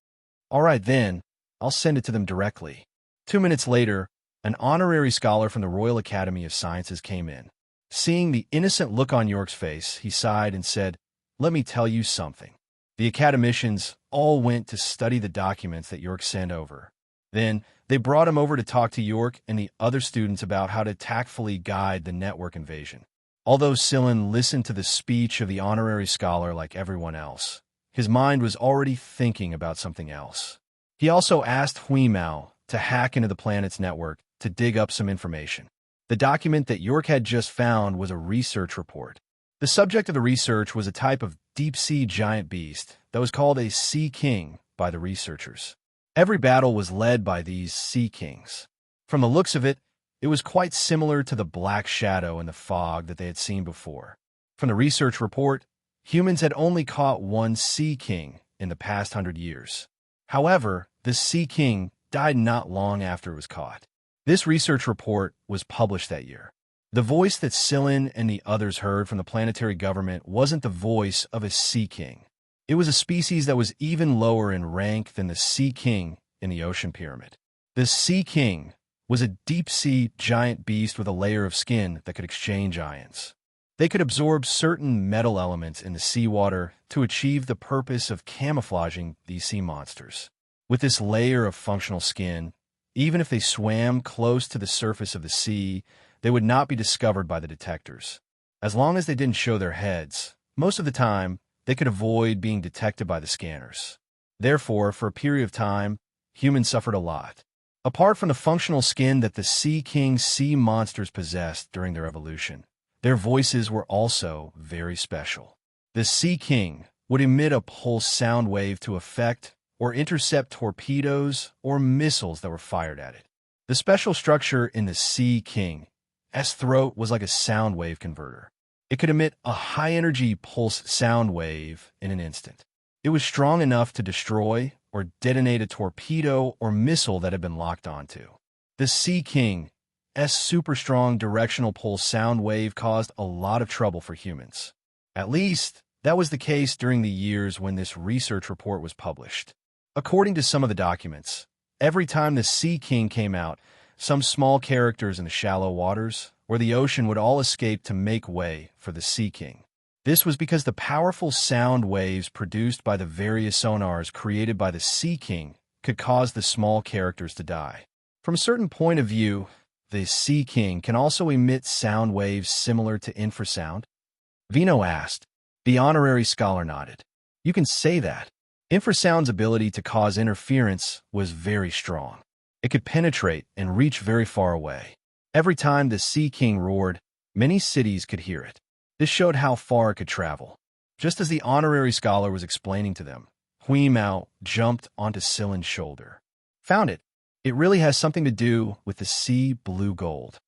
All right then, I'll send it to them directly. 2 minutes later, an honorary scholar from the Royal Academy of Sciences came in. Seeing the innocent look on York's face, he sighed and said, "Let me tell you something." The academicians all went to study the documents that York sent over. Then, they brought him over to talk to York and the other students about how to tactfully guide the network invasion. Although Sillin listened to the speech of the honorary scholar like everyone else, his mind was already thinking about something else. He also asked Huimao to hack into the planet's network to dig up some information. The document that York had just found was a research report. The subject of the research was a type of deep-sea giant beast that was called a Sea King by the researchers. Every battle was led by these Sea Kings. From the looks of it, it was quite similar to the black shadow in the fog that they had seen before. From the research report, humans had only caught one Sea King in the past 100 years. However, this Sea King died not long after it was caught. This research report was published that year. The voice that Sillin and the others heard from the planetary government wasn't the voice of a Sea King. It was a species that was even lower in rank than the Sea King in the ocean pyramid. The Sea King was a deep-sea giant beast with a layer of skin that could exchange ions. They could absorb certain metal elements in the seawater to achieve the purpose of camouflaging these sea monsters. With this layer of functional skin, even if they swam close to the surface of the sea, they would not be discovered by the detectors. As long as they didn't show their heads, most of the time, they could avoid being detected by the scanners. Therefore, for a period of time, humans suffered a lot. Apart from the functional skin that the Sea King sea monsters possessed during their evolution, their voices were also very special. The Sea King would emit a pulse sound wave to affect or intercept torpedoes or missiles that were fired at it. The special structure in the Sea King's throat was like a sound wave converter. It could emit a high-energy pulse sound wave in an instant. It was strong enough to destroy or detonate a torpedo or missile that had been locked onto. The Sea King's super-strong directional pulse sound wave caused a lot of trouble for humans. At least, that was the case during the years when this research report was published. According to some of the documents, every time the Sea King came out, some small characters in the shallow waters or the ocean would all escape to make way for the Sea King. This was because the powerful sound waves produced by the various sonars created by the Sea King could cause the small characters to die. From a certain point of view, the Sea King can also emit sound waves similar to infrasound. Vino asked. The honorary scholar nodded. You can say that. Infrasound's ability to cause interference was very strong. It could penetrate and reach very far away. Every time the Sea King roared, many cities could hear it. This showed how far it could travel. Just as the honorary scholar was explaining to them, Huimao jumped onto Sillin's shoulder. Found it. It really has something to do with the sea blue gold.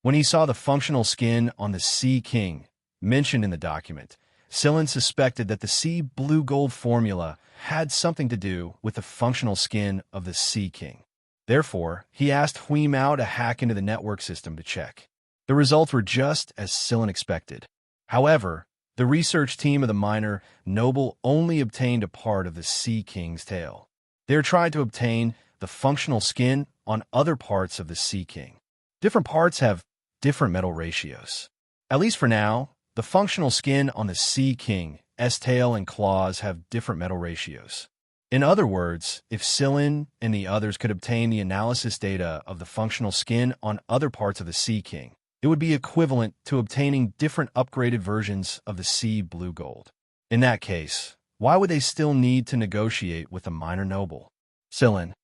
When he saw the functional skin on the Sea King mentioned in the document, Sillin suspected that the sea blue gold formula had something to do with the functional skin of the Sea King. Therefore, he asked Huimao to hack into the network system to check. The results were just as Sillin expected. However, the research team of the minor noble only obtained a part of the Sea King's tail. They are trying to obtain the functional skin on other parts of the Sea King. Different parts have different metal ratios. At least for now, the functional skin on the Sea King's tail and claws have different metal ratios. In other words, if Scylla and the others could obtain the analysis data of the functional skin on other parts of the Sea King, it would be equivalent to obtaining different upgraded versions of the Sea Blue Gold. In that case, why would they still need to negotiate with a minor noble? Scylla,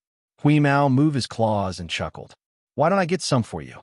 Hui Mao moved his claws and chuckled. Why don't I get some for you?